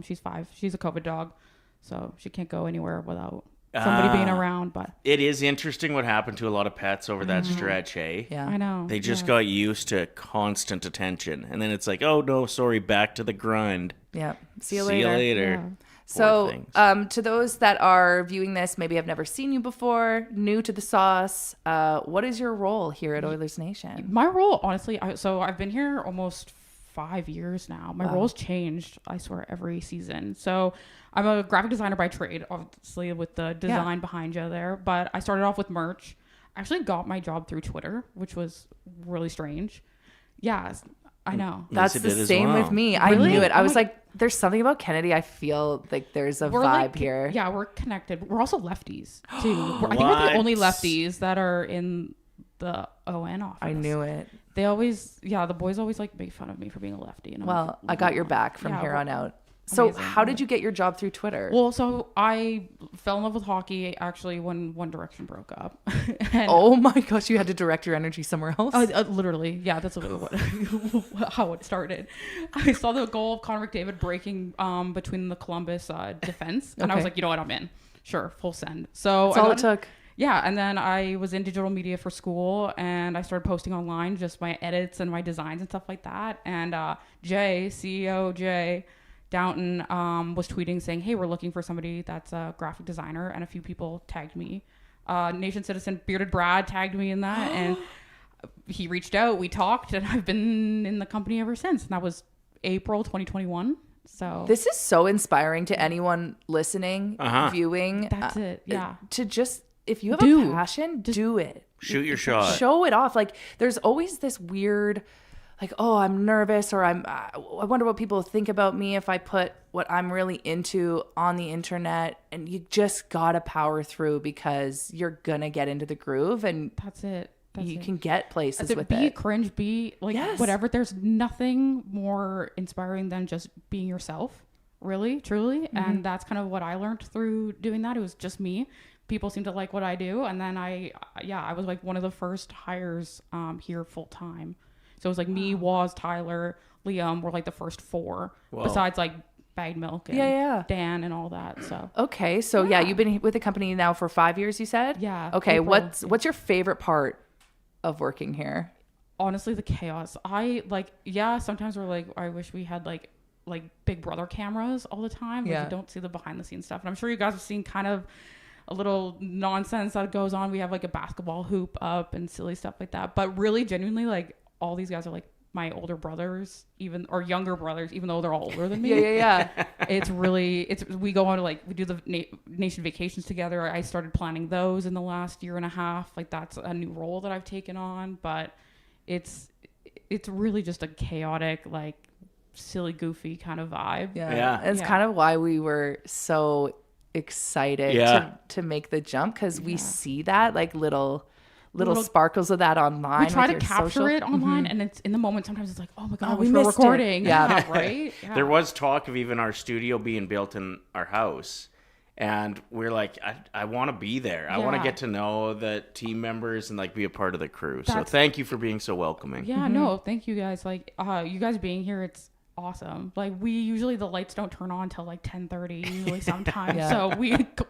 She's 5. She's a COVID dog, so she can't go anywhere without somebody being around. But
It is interesting what happened to a lot of pets over that stretch, eh?
Yeah.
I know.
They just got used to constant attention. And then it's like, oh, no, sorry, back to the grind.
Yeah. See you
See
later.
you later.
Yeah.
So, to those that are viewing this, maybe have never seen you before, new to the sauce, what is your role here at Oilers Nation?
My role, honestly, so I've been here almost 5 years now. My role's changed, I swear, every season. So I'm a graphic designer by trade, obviously, with the design behind you there. But I started off with merch. I actually got my job through Twitter, which was really strange. Yeah, I know.
That's
Lisa
the
did as
same
well.
with me. I
Really?
knew it. I
Oh
was
my-
like, there's something about Kennedy. I feel like there's a
We're
vibe here.
Yeah, we're connected. We're also lefties, too. I think we're the only
What?
lefties that are in the ON office.
I knew it.
They always, the boys always like make fun of me for being a lefty. And I'm
Well,
like,
I got your back from
Yeah,
here
well,
on out. So
amazing.
how did you get your job through Twitter?
Well, so I fell in love with hockey actually when One Direction broke up. And
oh my gosh, you had to direct your energy somewhere else?
literally, yeah, that's literally what how it started. I saw the goal of Connor McDavid breaking between the Columbus defense, and I was
Okay.
like, you know what, I'm in. Sure, full send. So
That's
I
all
got
it took.
yeah, and then I was in digital media for school, and I started posting online just my edits and my designs and stuff like that. And CEO Jay Downton was tweeting saying, hey, we're looking for somebody that's a graphic designer, and a few people tagged me. Nation Citizen Bearded Brad tagged me in that, and he reached out, we talked, and I've been in the company ever since. And that was April 2021. So
this is so inspiring to anyone listening, viewing.
That's it. Yeah.
To just, if you have a passion, do it.
Shoot your shot.
Show it off. Like, there's always this weird, like, oh, I'm nervous, or I wonder what people think about me if I put what I'm really into on the internet. And you just gotta power through, because you're gonna get into the groove, and
that's it.
You can get places with
be
it.
Cringe, be like whatever. There's nothing more inspiring than just being yourself, really, truly. And that's kind of what I learned through doing that. It was just me. People seem to like what I do. And then I was like one of the first hires here full time. So it was like me, Waz, Tyler, Liam were like the first 4, besides like Bagged Milk and Dan and all that. So
okay, so you've been with the company now for 5 years, you said?
Yeah.
Okay, what's your favorite part of working here?
Honestly, the chaos. Sometimes we're like, I wish we had like Big Brother cameras all the time. Like, you don't see the behind the scenes stuff. And I'm sure you guys have seen kind of a little nonsense that goes on. We have like a basketball hoop up and silly stuff like that. But really, genuinely, like, all these guys are like my older brothers, or younger brothers, even though they're all older than me.
Yeah.
We go on to we do the nation vacations together. I started planning those in the last year and a half. Like, that's a new role that I've taken on, but it's really just a chaotic, like, silly, goofy kind of vibe.
Yeah. It's kind of why we were so excited to make the jump, because we see that like little sparkles of that online.
We try to capture it online, and it's in the moment. Sometimes it's like, oh my god, we were recording. Yeah, right. Yeah.
There was talk of even our studio being built in our house, and we're like, I want to be there. I want to get to know the team members and like be a part of the crew. So thank you for being so welcoming.
Yeah, no, thank you guys. Like, you guys being here, it's awesome. Like, we usually, the lights don't turn on till like 10:30 usually sometimes. So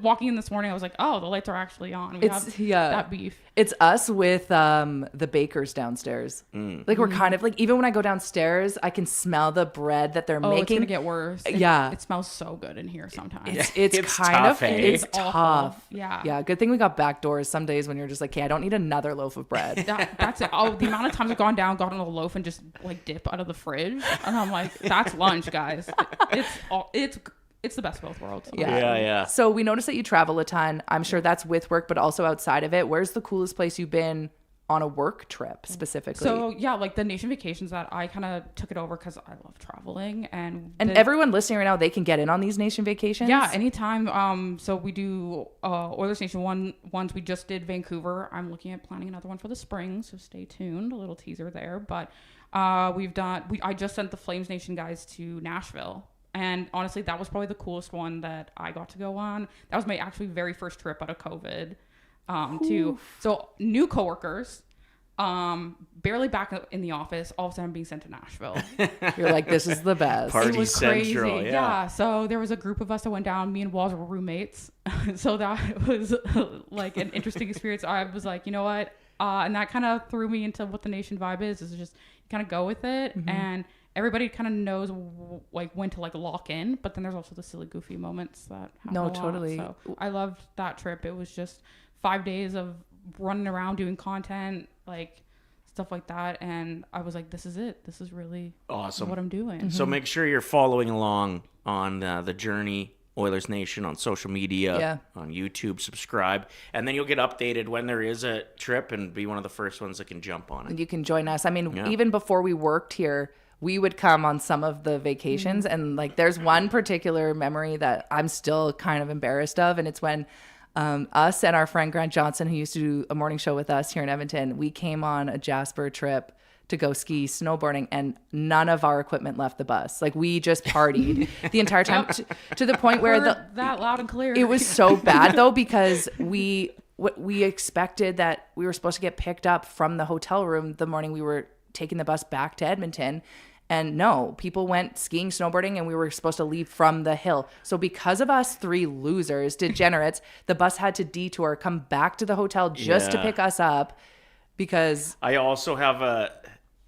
walking in this morning, I was like, oh, the lights are actually on. We have that beef.
It's us with the bakers downstairs. Like, we're kind of like, even when I go downstairs, I can smell the bread that they're making.
It's gonna get worse.
It
smells so good in here sometimes.
It's kind
tough,
of it's
awful.
tough.
Yeah.
Good thing we got back doors. Some days when you're just like, okay, I don't need another loaf of bread.
That's it. Oh, the amount of times I've gone down, gotten a loaf, and just like dip out of the fridge, and I'm like, that's lunch, guys. It's the best of both worlds.
Yeah. So we noticed that you travel a ton. I'm sure that's with work, but also outside of it. Where's the coolest place you've been on a work trip specifically?
So like the Nation vacations, that I kind of took it over because I love traveling, and
everyone listening right now, they can get in on these Nation vacations.
Yeah, anytime. So we do Oilersnation ones. We just did Vancouver. I'm looking at planning another one for the spring, so stay tuned. A little teaser there, but I just sent the Flames Nation guys to Nashville. And honestly, that was probably the coolest one that I got to go on. That was my actually very first trip out of COVID. Too. So new coworkers, barely back in the office. All of a sudden, I'm being sent to Nashville.
You're like, this is the best.
Party
it was
central.
Crazy. Yeah. So there was a group of us that went down. Me and Waz were roommates. So that was like an interesting experience. I was like, you know what? And that kind of threw me into what the Nation vibe is just you kind of go with it, and everybody kind of knows like when to like lock in, but then there's also the silly goofy moments that happen a lot.
Totally.
So I loved that trip. It was just 5 days of running around doing content, like stuff like that, and I was like, this is it. This is really
awesome
what I'm doing.
So make sure you're following along on the journey, Oilers Nation, on social media, on YouTube. Subscribe, and then you'll get updated when there is a trip and be one of the first ones that can jump on it.
You can join us. I mean, even before we worked here, we would come on some of the vacations, and like there's one particular memory that I'm still kind of embarrassed of, and it's when us and our friend Grant Johnson, who used to do a morning show with us here in Edmonton, we came on a Jasper trip to go ski snowboarding, and none of our equipment left the bus. Like, we just partied the entire time to the point where
that loud and clear.
It was so bad though, because we expected that we were supposed to get picked up from the hotel room the morning we were taking the bus back to Edmonton. And no, people went skiing, snowboarding, and we were supposed to leave from the hill. So because of us 3 losers, degenerates, the bus had to detour, come back to the hotel just to pick us up because...
I also have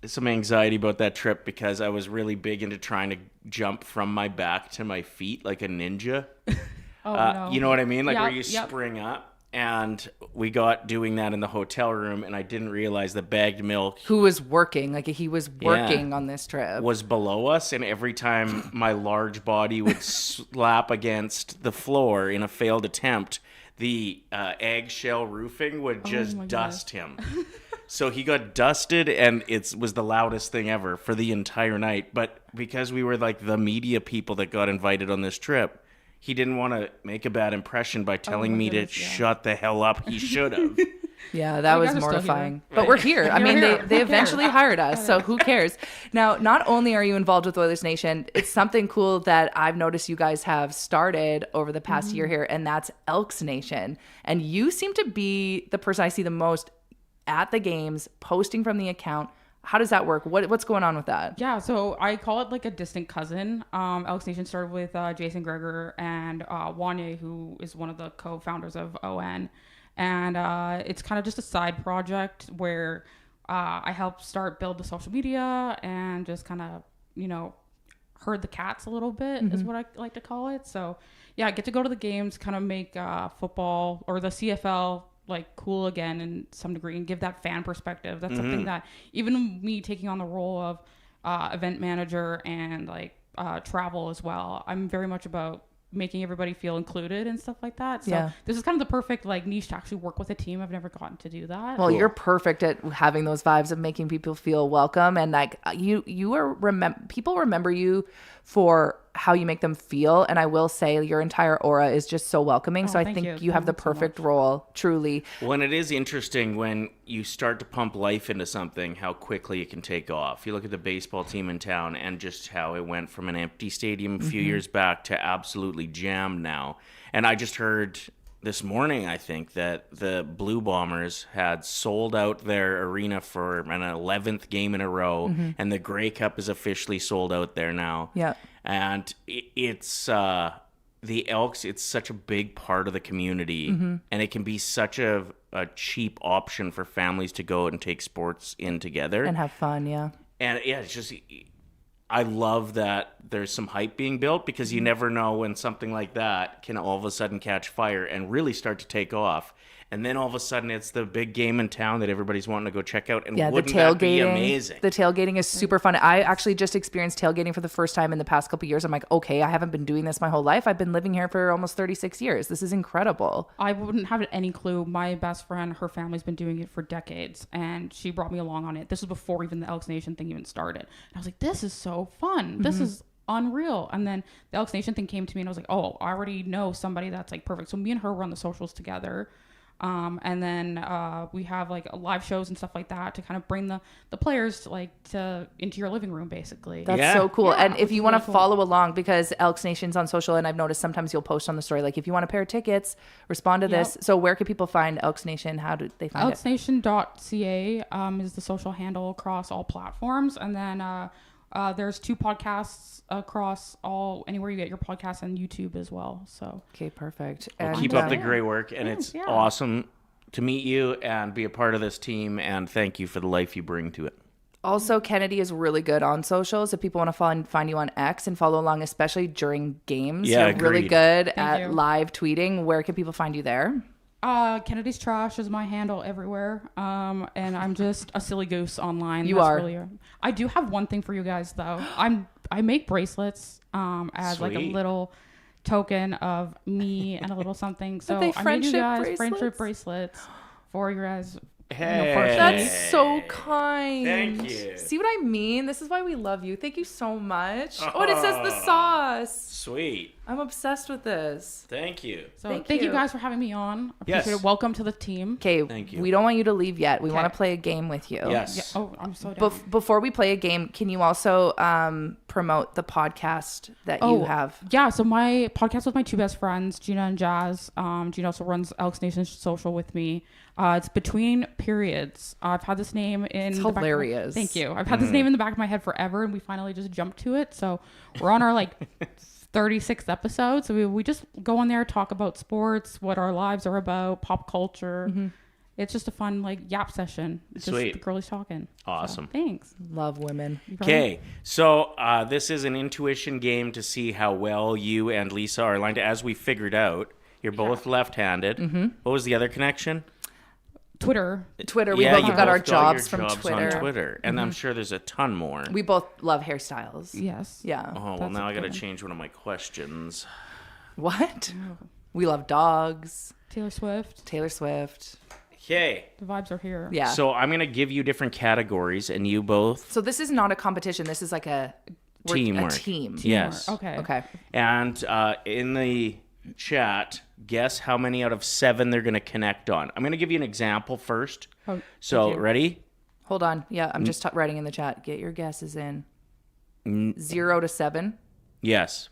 some anxiety about that trip because I was really big into trying to jump from my back to my feet like a ninja.
No.
You know what I mean? Like where you
Yep.
spring up. And we got doing that in the hotel room, and I didn't realize the bagged milk...
Who was working? Like, he was working on this trip.
Was below us, and every time my large body would slap against the floor in a failed attempt, the eggshell roofing would just dust him. So he got dusted, and it was the loudest thing ever for the entire night. But because we were like the media people that got invited on this trip, he didn't want to make a bad impression by telling me to shut the hell up. He should have.
Yeah, that was mortifying. But we're here. I mean, they eventually hired us, so who cares? Now, not only are you involved with Oilers Nation, it's something cool that I've noticed you guys have started over the past year here, and that's Elks Nation. And you seem to be the person I see the most at the games, posting from the account. How does that work? What's going on with that?
Yeah, so I call it like a distant cousin. Elks Nation started with Jason Greger and Wanye, who is one of the co-founders of ON. And it's kind of just a side project where I help build the social media and just kind of, herd the cats a little bit is what I like to call it. So yeah, I get to go to the games, kind of make football or the CFL like cool again in some degree and give that fan perspective. That's something that even me taking on the role of event manager and like travel as well, I'm very much about making everybody feel included and stuff like that. So this is kind of the perfect like niche to actually work with a team. I've never gotten to do that.
Well, you're perfect at having those vibes of making people feel welcome, and like people remember you for how you make them feel. And I will say your entire aura is just so welcoming. So I think you have the perfect role, truly.
Well, and it is interesting when you start to pump life into something, how quickly it can take off. You look at the baseball team in town and just how it went from an empty stadium a few years back to absolutely jammed now. And I just heard this morning, I think, that the Blue Bombers had sold out their arena for an 11th game in a row, and the Grey Cup is officially sold out there now.
Yeah.
And it's the Elks, it's such a big part of the community, and it can be such a cheap option for families to go and take sports in together.
And have fun, yeah.
And yeah, it's just... I love that there's some hype being built because you never know when something like that can all of a sudden catch fire and really start to take off. And then all of a sudden it's the big game in town that everybody's wanting to go check out. And wouldn't that be amazing?
The tailgating is super fun. I actually just experienced tailgating for the first time in the past couple of years. I'm like, okay, I haven't been doing this my whole life. I've been living here for almost 36 years. This is incredible.
I wouldn't have any clue. My best friend, her family's been doing it for decades, and she brought me along on it. This was before even the Elks Nation thing even started. And I was like, this is so fun. This is unreal. And then the Elks Nation thing came to me and I was like, oh, I already know somebody that's like perfect. So me and her run the socials together. And then we have like live shows and stuff like that to kind of bring the players to into your living room, basically.
That's so cool. Yeah, and if you want to follow along, because Elks Nation's on social, and I've noticed sometimes you'll post on the story, like if you want a pair of tickets, respond to this. So where can people find Elks Nation? How do they find it?
Elksnation.ca is the social handle across all platforms. And then there's 2 podcasts across anywhere you get your podcasts, and YouTube as well. So
okay, perfect.
Well, keep up the great work, and it's awesome to meet you and be a part of this team, and thank you for the life you bring to it.
Also, Kennedy is really good on socials. If people want to find you on X and follow along, especially during games, you're really good at live tweeting. Where can people find you there?
Kennedy's Trash is my handle everywhere. And I'm just a silly goose online. I do have one thing for you guys though. I make bracelets as like a little token of me and a little something. So I made you guys friendship bracelets for you guys.
Hey,
that's so kind.
Thank you.
See what I mean? This is why we love you. Thank you so much. Oh, and it says the sauce.
Sweet.
I'm obsessed with this.
Thank you.
So thank you guys for having me on.
Yes.
Welcome to the team.
Okay.
Thank you.
We don't want you to leave yet. We want to play a game with you.
Yes.
Yeah. Oh, I'm so down.
Before we play a game, can you also promote the podcast that you have.
Yeah, so my podcast with my two best friends, Gina and Jazz. Gina also runs Oilersnation social with me. It's Between Periods. I've had this name in
It's
the back
hilarious.
Thank you. I've had this name in the back of my head forever, and we finally just jumped to it. So we're on our 36th episode. So we just go on there, talk about sports, what our lives are about, pop culture. It's just a fun yap session. Just
Sweet.
the girlies talking.
Awesome.
So, thanks.
Love women.
Okay, so this is an intuition game to see how well you and Lisa are aligned. As we figured out, you're both left-handed. What was the other connection?
Twitter.
We
Yeah,
both
you
got our
both got
jobs
your
from
jobs
Twitter.
on Twitter, and I'm sure there's a ton more.
We both love hairstyles.
Yes.
Yeah.
Oh, well,
That's
now
a
I got to
good one.
change one of my questions.
What? We love dogs.
Taylor Swift.
Taylor Swift.
Okay.
The vibes are here.
Yeah.
So I'm going to give you different categories, and you both
So this is not a competition. This is like a
teamwork.
A team.
Yes.
Okay.
Okay.
And in the chat, guess how many out of 7 they're going to connect on. I'm going to give you an example first.
Oh,
So,
thank you.
ready?
Hold on. Yeah, I'm just writing in the chat. Get your guesses in. 0 to 7.
Yes.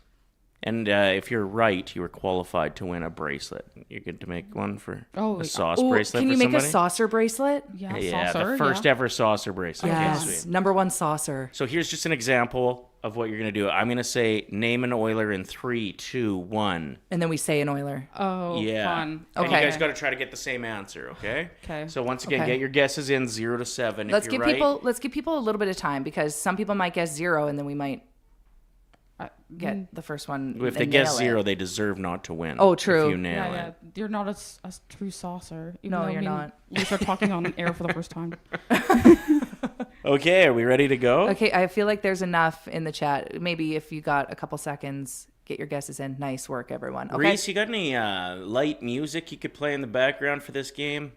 And if you're right, you are qualified to win a bracelet. You're good to make one for a sauce
Ooh,
bracelet
can
for
you make
somebody?
a saucer bracelet?
Yeah,
Yeah,
saucer,
the first ever saucer bracelet. Okay,
Yes.
sweet.
Number 1 saucer.
So here's just an example of what you're going to do. I'm going to say, name an Oiler in 3, 2, 1.
And then we say an Oiler.
Oh,
Yeah.
fun.
And
Okay.
you guys got to try to get the same answer, okay?
Okay.
So once again,
Okay.
get your guesses in 0 to 7.
Let's
if you're
give
right,
people a little bit of time because some people might guess 0 and then we might get the first one.
if they
and
guess
nail
0,
it.
they deserve not to win.
Oh, true.
If you nail
Yeah,
it.
You're not a true saucer. Even
No,
though
you're
me and
not.
Lisa are talking on air for the first time.
Okay, are we ready to go?
Okay, I feel like there's enough in the chat. Maybe if you got a couple seconds, get your guesses in. Nice work, everyone. Okay.
Reese, you got any light music you could play in the background for this game?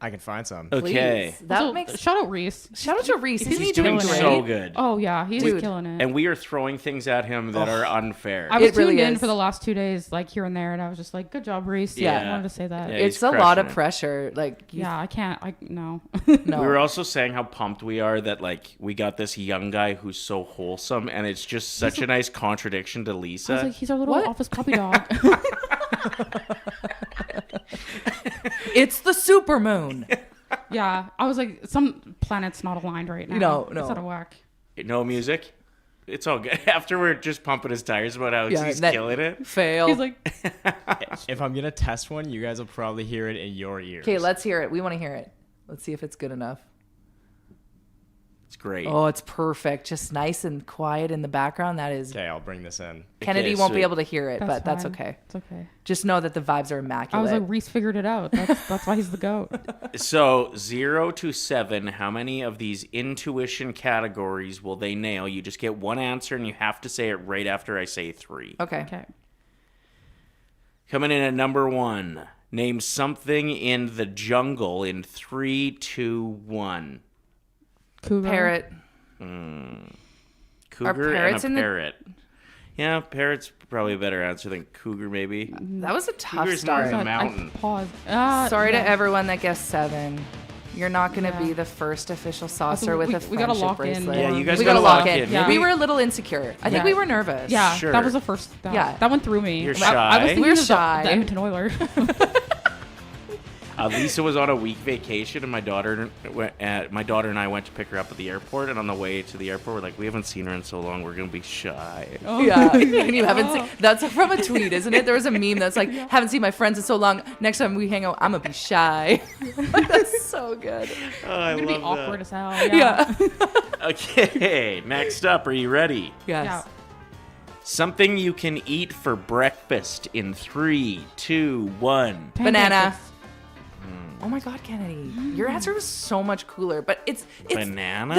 I can find some.
Okay.
Please. That
So,
makes
shout out Reese.
shout out to Reese. Isn't
He's
he
doing
great?
so good.
Oh yeah, he's
Dude.
killing it.
And we are throwing things at him that are unfair.
I was
It really
tuned in
is.
for the last 2 days, here and there, and I was just like, "Good job, Reese."
Yeah.
I wanted to say that.
Yeah.
It's
he's
a lot of
crushing it.
pressure.
Yeah, I can't. No.
No.
We were also saying how pumped we are that we got this young guy who's so wholesome, and it's just such a nice contradiction to
I was
Lisa.
like, he's our little
What?
office puppy dog.
It's the supermoon.
Yeah, I was like, some planet's not aligned right now.
No.
It's out of whack.
No music. It's all good. After we're just pumping his tires about how
Yeah,
he's
that-
killing it.
Fail.
He's like,
If I'm gonna test one, you guys will probably hear it in your ears.
Okay, let's hear it. We want to hear it. Let's see if it's good enough.
It's great.
Oh, it's perfect. Just nice and quiet in the background. That is.
Okay, I'll bring this in.
Kennedy
Okay,
won't
sweet.
be able to hear it, but that's
fine.
okay.
It's okay.
Just know that the vibes are
I
immaculate.
was like, Reese figured it out. That's why he's the GOAT.
So 0 to 7, how many of these intuition categories will they nail? You just get one answer, and you have to say it right after I say 3.
okay.
Okay.
Coming in at number 1, name something in the jungle in 3, 2, 1.
Cougar.
Parrot.
Cougar
parrots in
and
the-
a parrot. Yeah, parrot's probably a better answer than cougar, maybe.
That was a tough
Cougar's more
start.
in the
I
mountain.
paused.
Sorry
yeah.
to everyone that guessed 7. You're not going to
Yeah.
be the first official saucer
we-
with a
we gotta
friendship
lock in.
bracelet.
Yeah, you guys
we
gotta
gotta lock
lock
in.
in.
Yeah.
We were a little insecure. I think
Yeah.
we were nervous.
Yeah,
Sure.
that was the first.
Yeah.
That one threw me.
You're
I was
shy.
thinking
We're
of the
shy.
Edmonton Oilers.
Lisa was on a week vacation, and my daughter and I went to pick her up at the airport. And on the way to the airport, we're like, we haven't seen her in so long. We're gonna be shy.
Yeah, and you haven't seen. That's from a tweet, isn't it? There was a meme that's like, "Haven't seen my friends in so long. Next time we hang out, I'm gonna be shy." That's so good.
Oh, I
It's gonna be
love
awkward
that.
as hell. Yeah.
Okay, next up, are you ready?
Yes.
Yeah.
Something you can eat for breakfast in 3, 2, 1.
Banana.
Pancakes.
Oh my God, Kennedy, your answer was so much cooler. But it's
Bananas?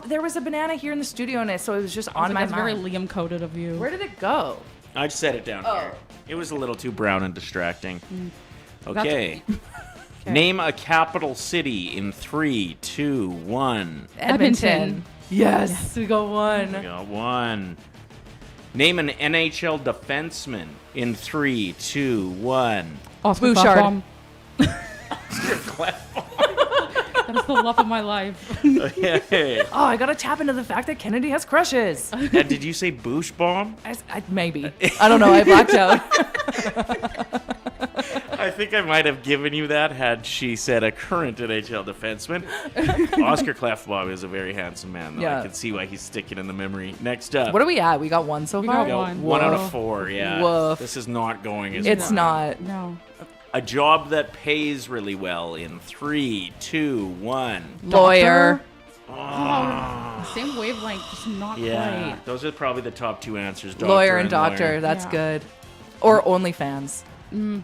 There was a banana here in the studio, and so it was just on my
That's very
mind.
Liam coded of you.
Where did it go?
I just set it down here. It was a little too brown and distracting. Okay. Name a capital city in 3, 2, 1.
Edmonton. Yes, we got one.
We got 1. Name an NHL defenseman in 3, 2, 1.
Oscar
Bouchard.
Klefbom. That is the love of my life.
Okay.
Oh, I gotta tap into the fact that Kennedy has crushes.
And did you say Boosh Bomb?
Maybe. I don't know. I blacked out.
I think I might have given you that had she said a current NHL defenseman. Oscar Klefbom is a very handsome man, though.
Yeah.
I can see why he's sticking in the memory. Next up.
What are we at? We got one so
We
far?
got one.
One out of 4, yeah.
Woof.
This is not going as
It's
planned.
not.
No.
A job that pays really well in 3, 2, 1.
Lawyer.
Oh, same wavelength, just not
Yeah,
quite.
those are probably the top 2 answers. Doctor
Lawyer and doctor.
lawyer.
That's
Yeah.
good. Or OnlyFans.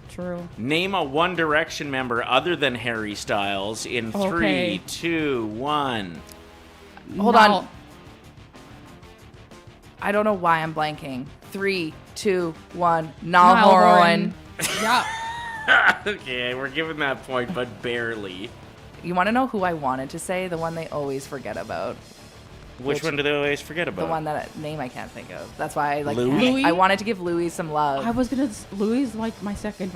True.
Name a One Direction member other than Harry Styles in 3,
Okay.
2, 1.
Hold
Niall-
on. I don't know why I'm blanking. 3, 2, 1. Niall
Niall
Horan.
Yeah.
Okay, we're giving that point, but barely.
You want to know who I wanted to say? The one they always forget about.
Which one do they always forget about?
The one that name I can't think of. That's why I
Louis?
I wanted to give Louis some love.
I was gonna. Louis is like my second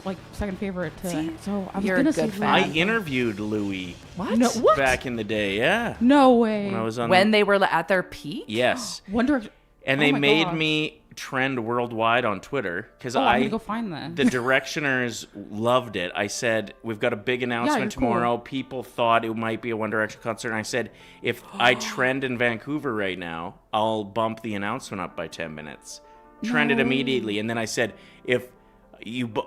favorite.
See?
So I was
You're a
gonna
good
say
fan.
I
Louis.
interviewed Louis
What?
No, what?
back in the day, yeah.
No way.
When I was on
When they were at their peak?
Yes.
One Direction.
And
Oh
they
my
made
gosh.
me trend worldwide on Twitter because
Oh, I'm gonna go find that.
the Directioners loved it. I said, we've got a big announcement
you're
tomorrow.
cool.
People thought it might be a One Direction concert. And I said, if I trend in Vancouver right now, I'll bump the announcement up by 10 minutes. Trended immediately. And then I said,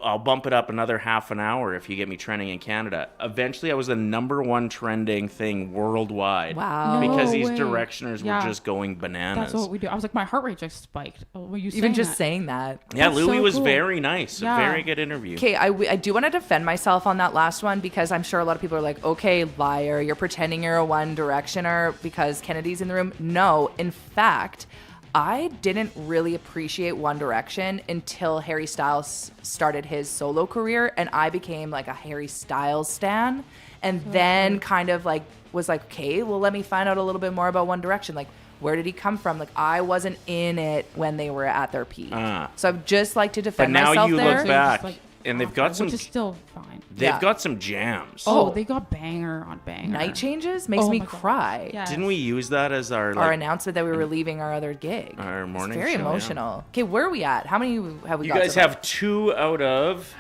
I'll bump it up another half an hour if you get me trending in Canada. Eventually, I was the #1 trending thing worldwide.
Wow.
Because
No
these
way.
Directioners
Yeah.
were just going bananas.
That's what we do. I was like, my heart rate just spiked. Were you
Even just
that?
saying that.
Yeah,
That's
Louis
so
was
cool.
very nice.
Yeah.
A very good interview.
Okay, I do want to defend myself on that last one because I'm sure a lot of people are like, okay, liar, you're pretending you're a One Directioner because Kennedy's in the room. No, in fact, I didn't really appreciate One Direction until Harry Styles started his solo career and I became like a Harry Styles stan and then kind of like was like, okay, well, let me find out a little bit more about One Direction. Like, where did he come from? Like, I wasn't in it when they were at their peak. So I'd just like to
But
defend
now
myself
you
there.
look back,
like,
and they've
awful,
got some.
which is still fine.
They've
Yeah.
got some jams.
Oh, they got banger on banger.
Night Changes makes
Oh
me
my God.
cry.
Yes.
Didn't we use that as our
Our
like,
announcement that we were leaving our other gig.
our morning
It's very
show, yeah.
emotional. Okay, where are we at? How many have we
You
got?
guys
so far?
have 2 out of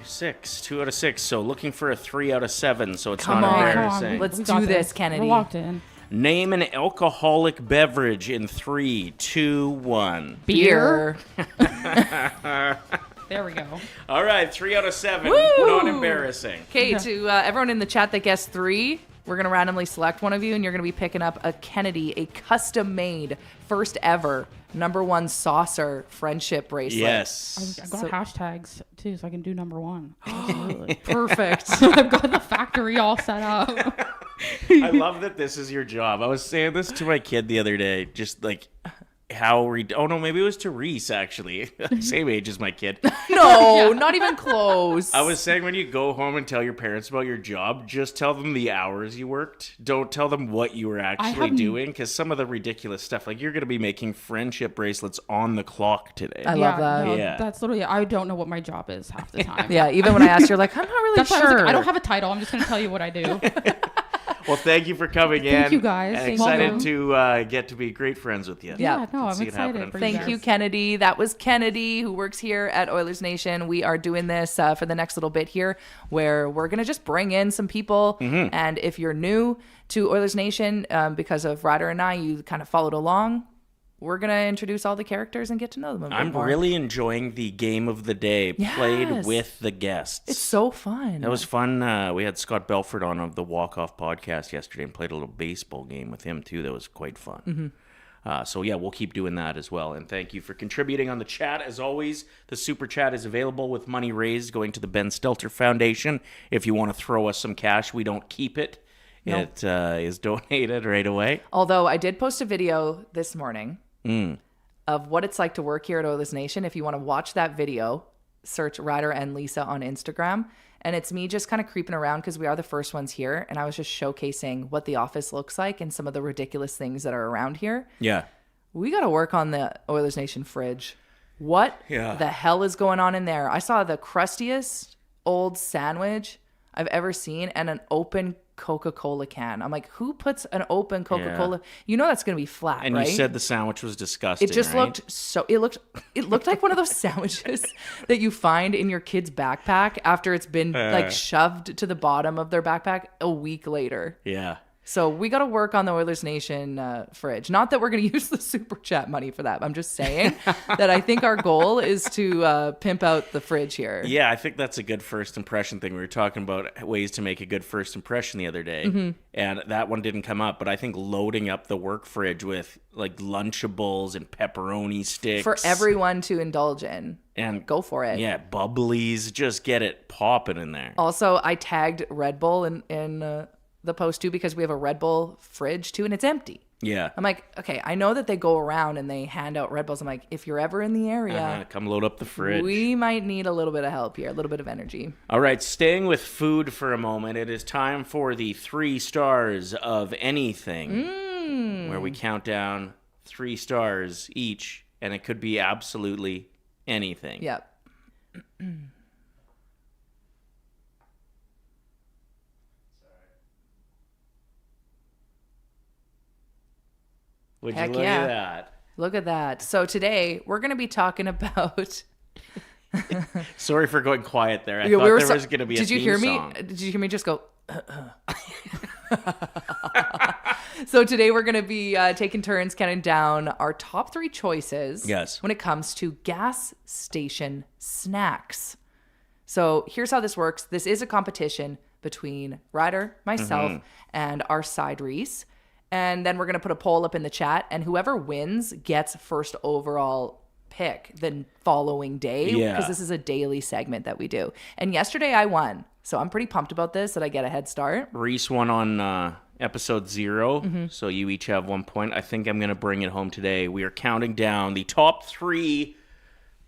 6. 2 out of 6. So looking for a 3 out of 7. So it's
Come
not
on.
embarrassing.
Let's
We
do
got
this, Kennedy.
We're locked in.
Name an alcoholic beverage in 3, 2, 1.
Beer.
There we go.
All right, 3 out of 7.
Woo!
Not embarrassing.
Okay, to everyone in the chat that guessed 3, we're going to randomly select one of you, and you're going to be picking up a Kennedy, a custom-made, first ever, #1 saucer friendship bracelet.
Yes.
I got
So-
hashtags too, so I can do #1. Absolutely.
Perfect.
I've got the factory all set up.
I love that this is your job. I was saying this to my kid the other day, just like how oh no, maybe it was to Reese actually. Same age as my kid.
No, not even close.
I was saying when you go home and tell your parents about your job, just tell them the hours you worked. Don't tell them what you were actually doing, because some of the ridiculous stuff, like you're going to be making friendship bracelets on the clock today.
I love that.
No,
Yeah.
That's literally, I don't know what my job is half the time.
Yeah, even when I asked, you're like, I'm not really
That's why I was
sure.
like, I don't have a title. I'm just going to tell you what I do.
Well, thank you for coming in.
Thank you, guys.
And
Thank
excited
you.
to get to be great friends with you.
Yeah.
No, I'm
See it happen
excited
in
for
Thank
guys.
you, Kennedy. That was Kennedy, who works here at Oilers Nation. We are doing this for the next little bit here, where we're going to just bring in some people.
Mm-hmm.
And if you're new to Oilers Nation, because of Ryder and I, you kind of followed along. We're going to introduce all the characters and get to know them a bit
I'm
more.
really enjoying the game of the day played
Yes.
with the guests.
It's so fun.
That was fun. We had Scott Belford on of the Walk Off podcast yesterday and played a little baseball game with him too. That was quite fun. So yeah, we'll keep doing that as well. And thank you for contributing on the chat. As always, the super chat is available with money raised going to the Ben Stelter Foundation. If you want to throw us some cash, we don't keep it.
Nope.
It is donated right away.
Although I did post a video this morning of what it's like to work here at Oilers Nation. If you want to watch that video, search Ryder and Lisa on Instagram. And it's me just kind of creeping around because we are the first ones here. And I was just showcasing what the office looks like and some of the ridiculous things that are around here.
Yeah.
We got to work on the Oilers Nation fridge. What the hell is going on in there? I saw the crustiest old sandwich I've ever seen and an open Coca-Cola can. I'm like, who puts an open Coca-Cola? You know that's going to be flat,
And
right?
you said the sandwich was disgusting,
It just
right?
it looked like one of those sandwiches that you find in your kid's backpack after it's been like shoved to the bottom of their backpack a week later.
Yeah.
So we got to work on the Oilers Nation fridge. Not that we're going to use the super chat money for that. I'm just saying that I think our goal is to pimp out the fridge here.
Yeah, I think that's a good first impression thing. We were talking about ways to make a good first impression the other day, and that one didn't come up. But I think loading up the work fridge with like Lunchables and pepperoni sticks
for everyone to indulge in.
And
go for it.
Yeah, bubblies. Just get it popping in there.
Also, I tagged Red Bull in the post too because we have a Red Bull fridge too and it's empty.
Yeah.
I'm like, okay, I know that they go around and they hand out Red Bulls. I'm like, if you're ever in the area,
come load up the fridge.
We might need a little bit of help here, a little bit of energy.
All right, staying with food for a moment, it is time for the 3 stars of anything, where we count down 3 stars each, and it could be absolutely anything.
Yep.
Would
Heck
you look
yeah.
at that?
Look at that. So today we're going to be talking about.
Sorry for going quiet there. I thought there was going to be a
Did you
theme
hear
song.
me? Did you hear me just go? So today we're going to be taking turns counting down our top 3 choices.
Yes.
When it comes to gas station snacks. So here's how this works. This is a competition between Ryder, myself, and our side Reese. And then we're going to put a poll up in the chat, and whoever wins gets first overall pick the following day.
Yeah.
Because this is a daily segment that we do. And yesterday I won. So I'm pretty pumped about this that I get a head start.
Reese won on episode 0, so you each have 1 point. I think I'm going to bring it home today. We are counting down the top 3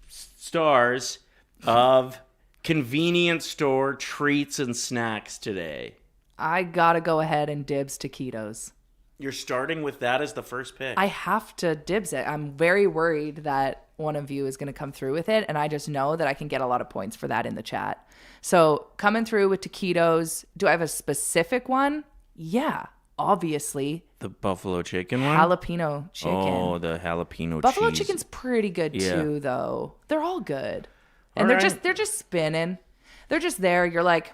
stars of convenience store treats and snacks today.
I got to go ahead and dibs taquitos.
You're starting with that as the first pick.
I have to dibs it. I'm very worried that one of you is going to come through with it, and I just know that I can get a lot of points for that in the chat. So coming through with taquitos, do I have a specific one? Yeah, obviously.
The buffalo chicken one?
Jalapeno chicken.
Oh, the jalapeno
Buffalo
cheese.
chicken's pretty good too, though. They're all good. And
All
they're
right.
just spinning. They're just there. You're like,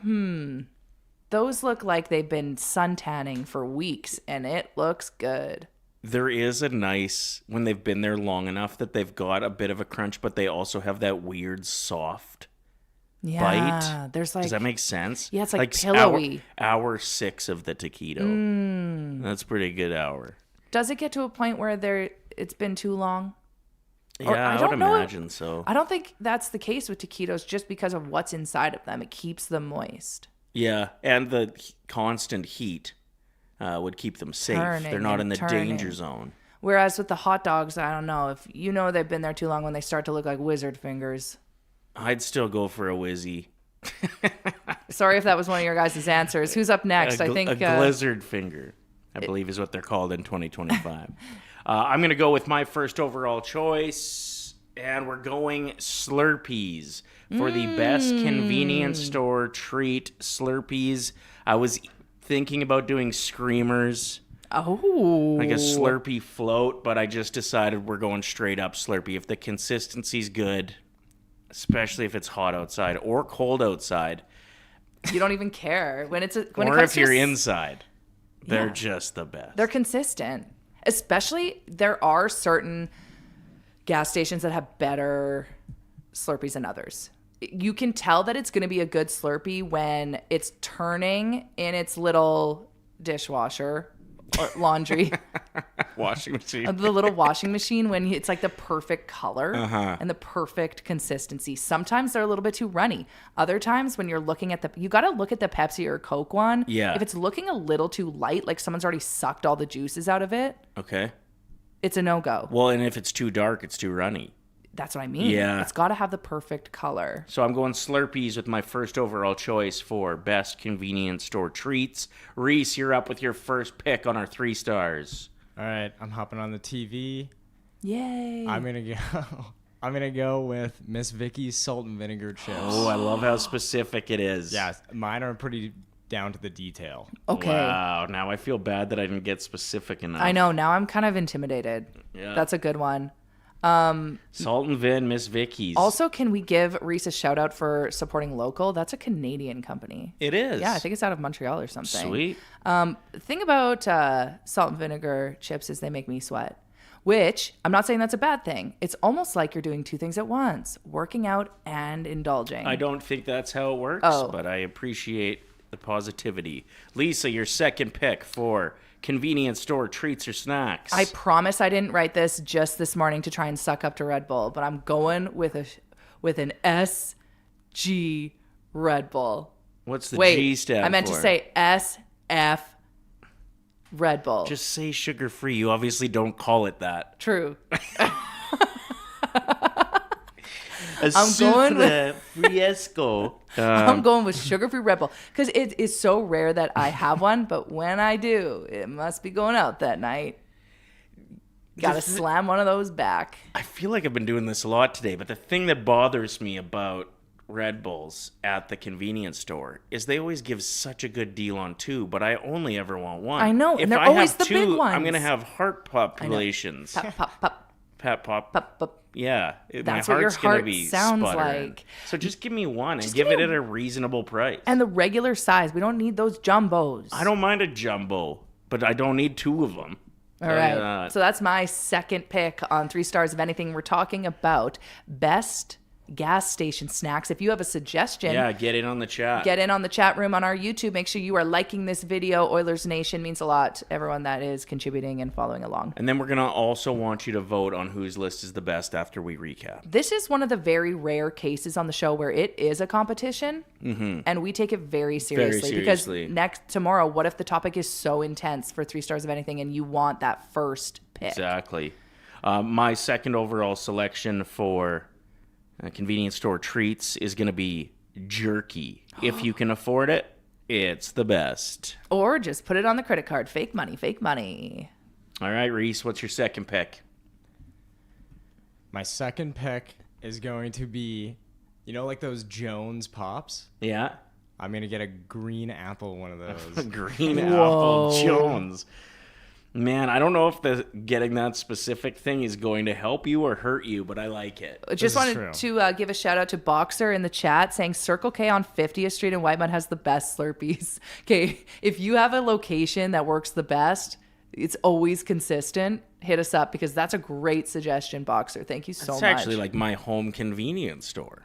those look like they've been sun tanning for weeks, and it looks good.
There is a nice, when they've been there long enough that they've got a bit of a crunch, but they also have that weird soft bite.
There's like,
does that make sense?
Yeah, it's like pillowy.
Hour 6 of the taquito. That's pretty good hour.
Does it get to a point where it's been too long?
Yeah,
Or,
I would imagine so.
I don't think that's the case with taquitos just because of what's inside of them. It keeps them moist.
Yeah, and the constant heat would keep them safe.
Turning
They're not in
and
the
turning.
danger zone.
Whereas with the hot dogs, I don't know. If you know they've been there too long when they start to look like wizard fingers.
I'd still go for a Wizzy.
Sorry if that was one of your guys' answers. Who's up next? I think
a blizzard finger, I believe is what they're called in 2025. I'm going to go with my first overall choice, and we're going Slurpees for the best convenience store treat. Slurpees. I was thinking about doing Screamers.
Oh.
Like a Slurpee float, but I just decided we're going straight up Slurpee. If the consistency's good, especially if it's hot outside or cold outside.
You don't even care. When it
or
comes
if
to
you're inside, they're just the best.
They're consistent. Especially, there are certain gas stations that have better Slurpees than others. You can tell that it's going to be a good Slurpee when it's turning in its little dishwasher or laundry.
Washing machine.
The little washing machine when it's like the perfect color and the perfect consistency. Sometimes they're a little bit too runny. Other times when you're looking at you got to look at the Pepsi or Coke one.
Yeah.
If it's looking a little too light, like someone's already sucked all the juices out of it,
Okay.
it's a no-go.
Well, and if it's too dark, it's too runny.
That's what I mean.
Yeah.
It's got to have the perfect color.
So I'm going Slurpees with my first overall choice for best convenience store treats. Reese, you're up with your first pick on our 3 stars.
All right, I'm hopping on the TV.
Yay.
I'm gonna go with Miss Vicky's salt and vinegar chips.
Oh, I love how specific it is.
Yeah, mine are pretty down to the detail.
Okay.
Wow. Now I feel bad that I didn't get specific enough.
I know. Now I'm kind of intimidated.
Yeah.
That's a good one.
Salt and Vin, Miss Vicky's.
Also, can we give Reese a shout out for supporting local? That's a Canadian company.
It is.
Yeah, I think it's out of Montreal or something.
Sweet.
The thing about salt and vinegar chips is they make me sweat, which I'm not saying that's a bad thing. It's almost like you're doing two things at once, working out and indulging.
I don't think that's how it works, but I appreciate the positivity. Lisa, your second pick for convenience store treats or snacks.
I promise I didn't write this just this morning to try and suck up to Red Bull, but I'm going with an SG Red Bull.
What's the
Wait,
G stand for?
I meant to say SF Red Bull.
Just say sugar-free. You obviously don't call it that.
True.
I'm going with Friesco.
I'm going with sugar-free Red Bull because it is so rare that I have one, but when I do, it must be going out that night. Got to slam one of those back.
I feel like I've been doing this a lot today, but the thing that bothers me about Red Bulls at the convenience store is they always give such a good deal on two, but I only ever want one.
I know,
if
and they're
I
always
have
the
two,
big ones.
I'm going to have heart palpitations.
Pop, pop, pop.
Pat pop.
Pop, pop.
Yeah,
That's
my
what your
heart's gonna
heart
be
sounds
sputtering.
like.
So just give me one and
Just
give
give
it
me
at a reasonable price.
And the regular size. We don't need those jumbos.
I don't mind a jumbo, but I don't need two of them.
All right. So that's my second pick on 3 stars of anything. We're talking about best gas station snacks. If you have a suggestion,
Yeah, get in on the chat.
get in on the chat room on our YouTube. Make sure you are liking this video. Oilers Nation means a lot. Everyone that is contributing and following along.
And then we're going to also want you to vote on whose list is the best after we recap.
This is one of the very rare cases on the show where it is a competition, and we take it very seriously. Because tomorrow, what if the topic is so intense for 3 stars of anything and you want that first pick?
Exactly. My second overall selection for convenience store treats is going to be jerky. If you can afford it, it's the best.
Or just put it on the credit card. Fake money, fake money.
All right, Reese, what's your second pick?
My second pick is going to be, like those Jones Pops?
Yeah.
I'm going to get a green apple one of those.
Green apple Jones. Man, I don't know if getting that specific thing is going to help you or hurt you, but I like it.
Just wanted to give a shout out to Boxer in the chat saying Circle K on 50th Street in Whitemud has the best Slurpees. Okay, if you have a location that works the best, it's always consistent, hit us up because that's a great suggestion, Boxer. Thank you so much.
It's actually like my home convenience store.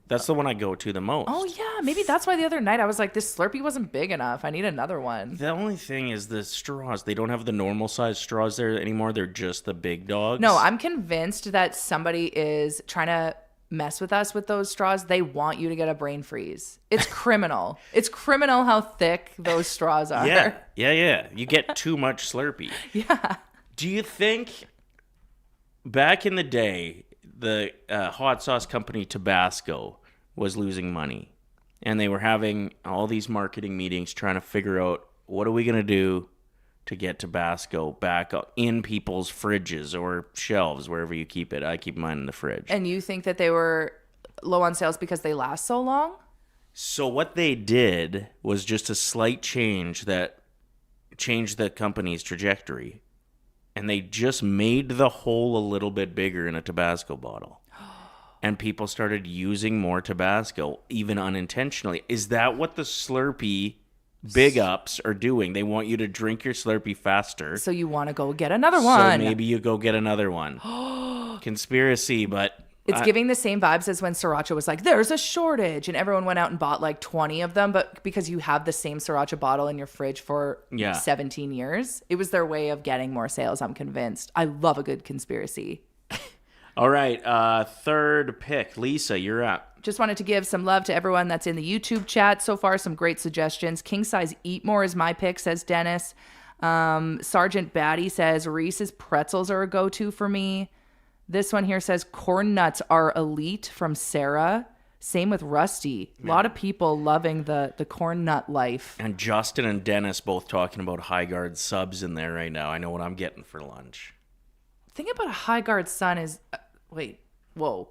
That's the one I go to the most.
Oh, yeah. Maybe that's why the other night I was like, this Slurpee wasn't big enough. I need another one.
The only thing is the straws. They don't have the normal size straws there anymore. They're just the big dogs.
No, I'm convinced that somebody is trying to mess with us with those straws. They want you to get a brain freeze. It's criminal. It's criminal how thick those straws are.
Yeah. You get too much Slurpee.
Yeah.
Do you think back in the day, the hot sauce company Tabasco was losing money, and they were having all these marketing meetings trying to figure out what are we going to do to get Tabasco back in people's fridges or shelves, wherever you keep it. I keep mine in the fridge.
And you think that they were low on sales because they last so long?
So what they did was just a slight change that changed the company's trajectory. And they just made the hole a little bit bigger in a Tabasco bottle. And people started using more Tabasco, even unintentionally. Is that what the Slurpee big ups are doing? They want you to drink your Slurpee faster.
So you want to go get another one.
So maybe you go get another one. Conspiracy, but...
It's giving the same vibes as when Sriracha was like, there's a shortage. And everyone went out and bought like 20 of them. But because you have the same Sriracha bottle in your fridge for 17 years, it was their way of getting more sales, I'm convinced. I love a good conspiracy.
All right, third pick. Lisa, you're up.
Just wanted to give some love to everyone that's in the YouTube chat. So far, some great suggestions. King Size Eat More is my pick, says Dennis. Sergeant Batty says Reese's pretzels are a go-to for me. This one here says corn nuts are elite from Sarah. Same with Rusty. A lot of people loving the corn nut life.
And Justin and Dennis both talking about high guard subs in there right now. I know what I'm getting for lunch.
The thing about a high guard sun is... whoa.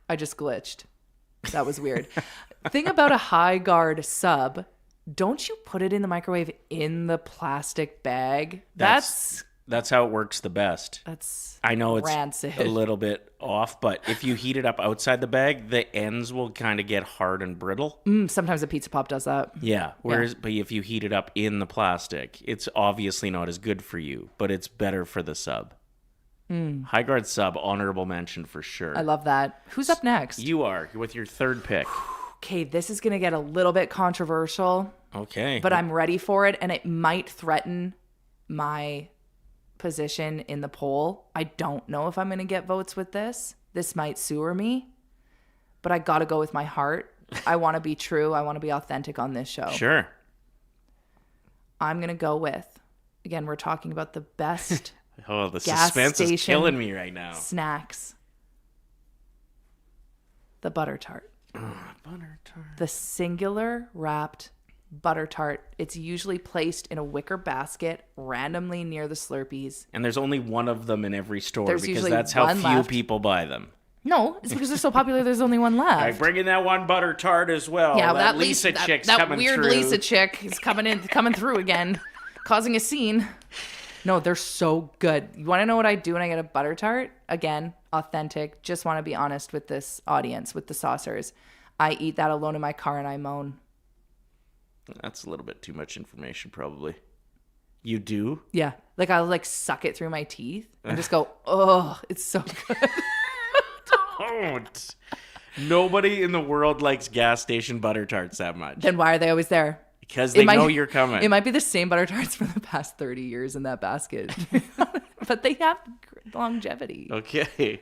I just glitched. That was weird. Thing about a high guard sub, don't you put it in the microwave in the plastic bag?
That's how it works the best. I know it's
rancid.
A little bit off, but if you heat it up outside the bag, the ends will kind of get hard and brittle.
Sometimes a pizza pop does that.
Yeah. But if you heat it up in the plastic, it's obviously not as good for you, but it's better for the sub. High guard sub, honorable mention for sure.
I love that. Who's up next?
You are with your third pick.
Okay, this is going to get a little bit controversial.
Okay.
But I'm ready for it, and it might threaten my position in the poll. I don't know if I'm going to get votes with this. This might sewer me, but I got to go with my heart. I want to be true. I want to be authentic on this show.
Sure.
I'm going to go with, again, we're talking about the best
the
gas
suspense
station
is killing me right now.
snacks. The butter tart.
Butter tart.
The singular wrapped butter tart. It's usually placed in a wicker basket randomly near the Slurpees.
And there's only one of them in every store
There's
because
usually
that's how
one
few
left.
people buy them.
No, it's because they're so popular there's only one left.
All right, bring in that one butter tart as well.
Yeah,
that Lisa chick's
that
coming
weird
through.
Lisa chick is coming through again, causing a scene. No, they're so good. You want to know what I do when I get a butter tart? Again, authentic. Just want to be honest with this audience, with the saucers. I eat that alone in my car and I moan.
That's a little bit too much information, probably. You do?
Yeah, like I'll like suck it through my teeth and just go, oh, it's so good.
Don't. Nobody in the world likes gas station butter tarts that much.
Then why are they always there?
Because they know you're coming.
It might be the same butter tarts for the past 30 years in that basket. But they have longevity.
Okay.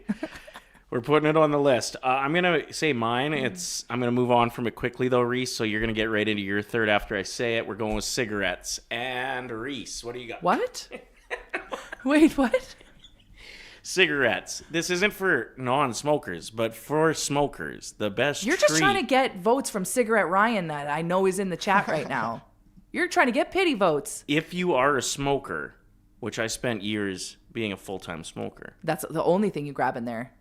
We're putting it on the list. I'm going to say mine. I'm going to move on from it quickly, though, Reese. So you're going to get right into your third after I say it. We're going with cigarettes. And Reese, what do you got?
What? Wait, what?
Cigarettes. This isn't for non-smokers, but for smokers. The best
You're just
treat.
trying to get votes from Cigarette Ryan that I know is in the chat right now. You're trying to get pity votes.
If you are a smoker, which I spent years being a full-time smoker.
That's the only thing you grab in there.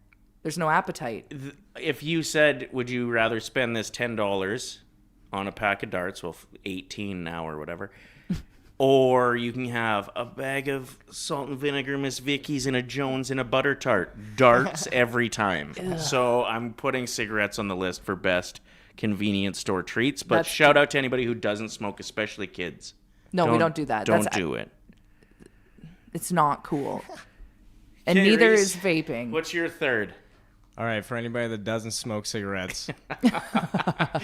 There's no appetite.
If you said, would you rather spend this $10 on a pack of darts, well, 18 now or whatever, or you can have a bag of salt and vinegar Miss Vicky's and a Jones and a butter tart. Darts every time. So I'm putting cigarettes on the list for best convenience store treats. But shout out to anybody who doesn't smoke, especially kids.
No, we don't do that.
Don't do it.
It's not cool. And
Okay,
neither
Reese,
is vaping.
What's your third?
All right, for anybody that doesn't smoke cigarettes.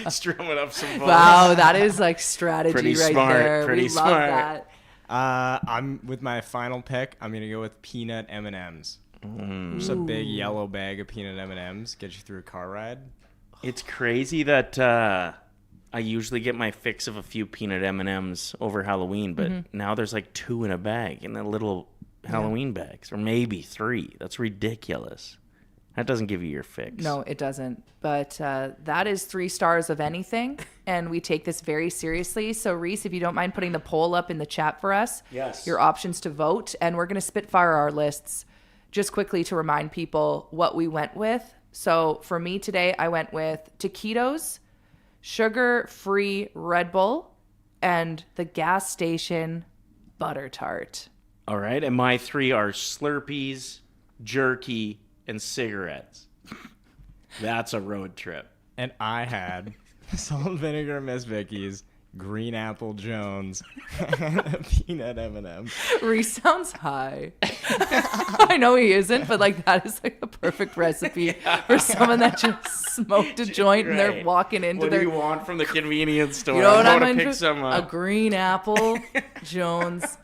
Strumming up some votes.
Wow, that is like strategy
Pretty
right
smart,
there.
pretty
We
smart.
love that.
I'm with my final pick. I'm gonna go with peanut M&Ms. Just a big yellow bag of peanut M&Ms get you through a car ride.
It's crazy that I usually get my fix of a few peanut M&Ms over Halloween, but now there's like 2 in a bag in the little Halloween bags, or maybe 3. That's ridiculous. That doesn't give you your fix.
No, it doesn't. But that is 3 stars of anything, and we take this very seriously. So, Reese, if you don't mind putting the poll up in the chat for us,
yes,
your options to vote, and we're going to spitfire our lists just quickly to remind people what we went with. So, for me today, I went with taquitos, sugar-free Red Bull, and the gas station butter tart.
All right, and my 3 are Slurpees, jerky, and cigarettes. That's a road trip.
And I had salt and vinegar Miss Vicky's, green apple Jones, and peanut M&M.
Reese sounds high. I know he isn't, but like that is like a perfect recipe for someone that just smoked a joint and they're walking into
What
their.
do you want from the convenience store?
You know what
I
I'm
want to pick
into?
some
A
up.
green apple, Jones,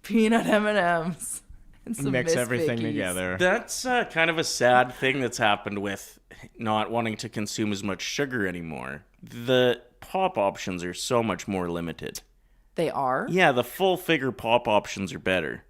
peanut M&Ms, and some
Mix
Miss
everything
Vicky's.
together.
That's kind of a sad thing that's happened with not wanting to consume as much sugar anymore. The pop options are so much more limited.
They are?
Yeah, the full figure pop options are better.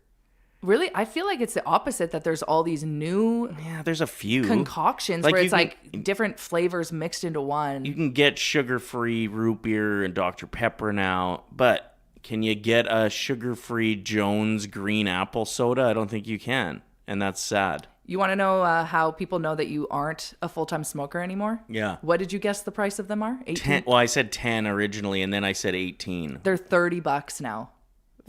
Really? I feel like it's the opposite, that there's all these new
There's a few
concoctions
Like
where
you
it's
can-
like different flavors mixed into one.
You can get sugar-free root beer and Dr. Pepper now, but can you get a sugar-free Jones green apple soda? I don't think you can, and that's sad.
You want to know how people know that you aren't a full-time smoker anymore?
Yeah.
What did you guess the price of them are? 18?
Well, I said 10 originally, and then I said 18.
They're $30 now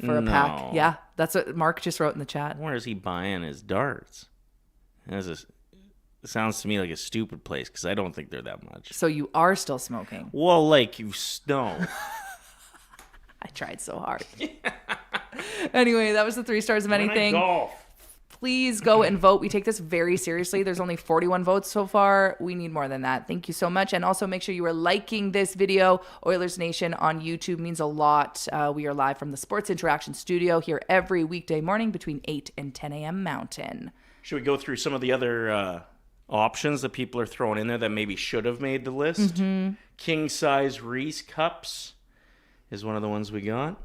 for a pack. Yeah, that's what Mark just wrote in the chat.
Where is he buying his darts? It sounds to me like a stupid place because I don't think they're that much.
So you are still smoking?
Well, like no.
I tried so hard. Anyway, that was the 3 stars of anything.
Golf.
Please go and vote. We take this very seriously. There's only 41 votes so far. We need more than that. Thank you so much. And also make sure you are liking this video. Oilers Nation on YouTube means a lot. We are live from the Sports Interaction Studio here every weekday morning between 8 and 10 a.m. Mountain.
Should we go through some of the other options that people are throwing in there that maybe should have made the list?
Mm-hmm.
King size Reese cups is one of the ones we got.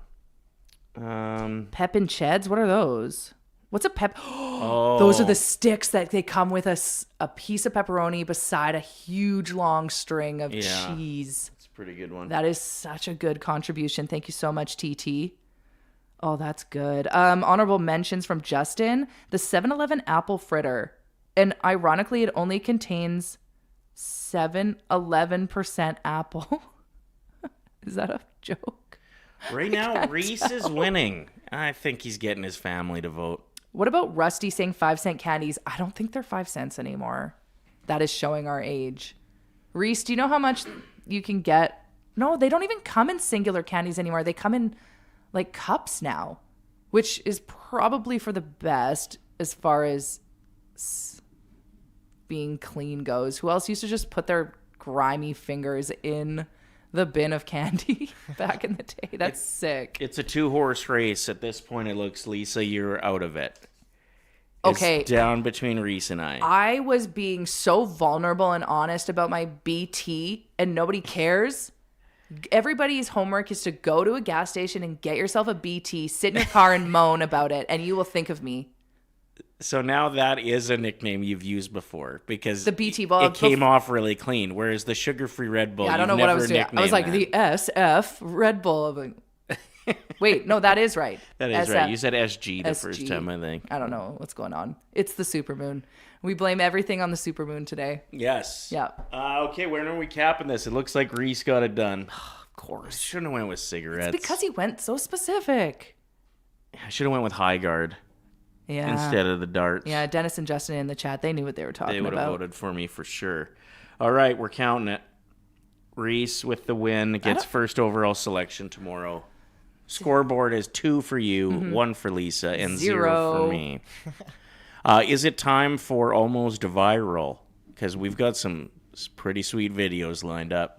Pep and Cheds? What are those? What's a pep? Oh. Those are the sticks that they come with a piece of pepperoni beside a huge long string of cheese.
It's a pretty good one.
That is such a good contribution. Thank you so much, TT. Oh, that's good. Honorable mentions from Justin. The 7-Eleven apple fritter. And ironically, it only contains 11% apple. Is that a joke?
Right now, Reese is winning. I think he's getting his family to vote.
What about Rusty saying 5-cent candies? I don't think they're 5 cents anymore. That is showing our age. Reese, do you know how much you can get? No, they don't even come in singular candies anymore. They come in like cups now, which is probably for the best as far as being clean goes. Who else used to just put their grimy fingers in the bin of candy back in the day? That's sick.
It's a 2-horse race. At this point, it looks, Lisa, you're out of it. It's
okay.
Down between Reese and I.
I was being so vulnerable and honest about my BT, and nobody cares. Everybody's homework is to go to a gas station and get yourself a BT, sit in your car and moan about it, and you will think of me.
So now that is a nickname you've used before because
the BT ball
it came off really clean. Whereas the sugar-free Red Bull,
I don't know what I was doing. I was like the SF Red Bull. Wait, no, that is right.
That is
SF.
right. You said SG the first time, I think.
I don't know what's going on. It's the supermoon. We blame everything on the supermoon today.
Yes.
Yeah.
Okay, where are we capping this? It looks like Reese got it done.
Of course.
Shouldn't have went with cigarettes.
It's because he went so specific.
I should have went with High Guard.
Yeah.
Instead of the darts.
Yeah, Dennis and Justin in the chat, they knew what they were talking about.
They would have voted for me for sure. All right, we're counting it. Reese with the win gets first overall selection tomorrow. Scoreboard is 2 for you, 1 for Lisa, and 0 for me. Is it time for Almost Viral? Because we've got some pretty sweet videos lined up.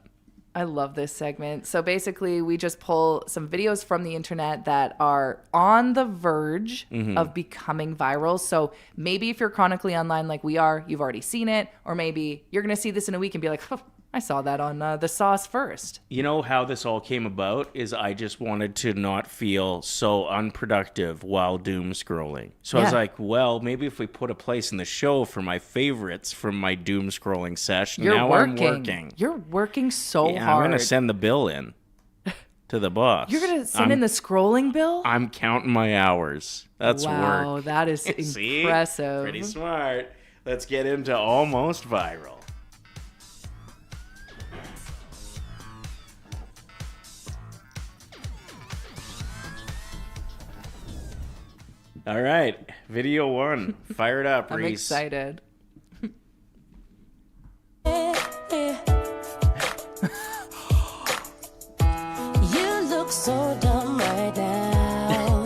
I love this segment. So basically, we just pull some videos from the internet that are on the verge of becoming viral. So maybe if you're chronically online like we are, you've already seen it. Or maybe you're going to see this in a week and be like, oh, I saw that on The Sauce first.
You know how this all came about is I just wanted to not feel so unproductive while doom scrolling. So I was like, well, maybe if we put a place in the show for my favorites from my doom scrolling session. I'm working.
You're working so hard.
I'm going to send the bill in to the boss.
You're going to send in the scrolling bill?
I'm counting my hours. That's work.
Wow, that is impressive.
Pretty smart. Let's get into Almost Viral. All right, video 1. Fire it up,
I'm
Reese.
excited.
You look so dumb right now.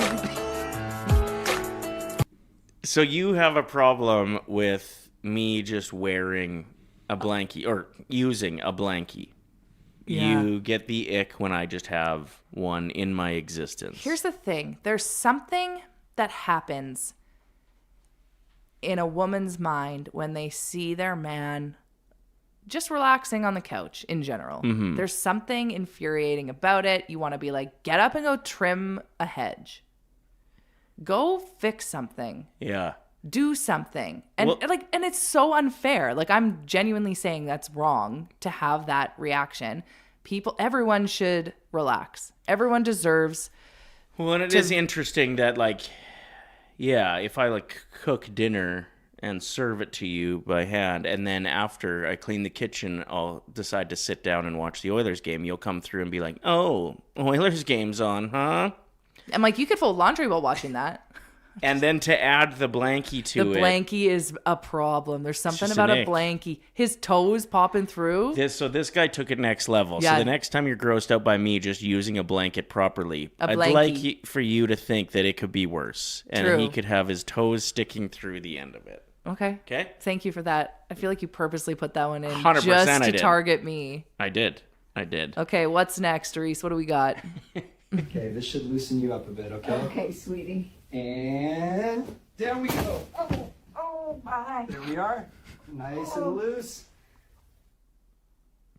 So you have a problem with me just wearing a blankie or using a blankie.
Yeah.
You get the ick when I just have one in my existence.
Here's the thing. There's something that happens in a woman's mind when they see their man just relaxing on the couch in general. There's something infuriating about it. You want to be like, get up and go trim a hedge. Go fix something.
Yeah.
Do something. And and it's so unfair. Like, I'm genuinely saying that's wrong to have that reaction. Everyone should relax. Everyone deserves.
Well, and it is interesting that, like, yeah, if I, like, cook dinner and serve it to you by hand. And then after I clean the kitchen, I'll decide to sit down and watch the Oilers game. You'll come through and be like, oh, Oilers game's on, huh?
I'm like, you could fold laundry while watching that.
And then to add the blankie to it.
The blankie is a problem. There's something about a
ick.
blankie. His toes popping through.
This guy took it next level.
Yeah.
So the next time you're grossed out by me just using a blanket properly, I'd
blankie.
like for you to think that it could be worse. And
True.
he could have his toes sticking through the end of it.
Okay.
Okay.
Thank you for that. I feel like you purposely put that one in
100%
just
I
to
did.
target me.
I did.
Okay, what's next, Reese? What do we got?
Okay, this should loosen you up a bit, okay?
Okay, sweetie.
And down we go.
Oh, bye.
There we are. Nice and loose.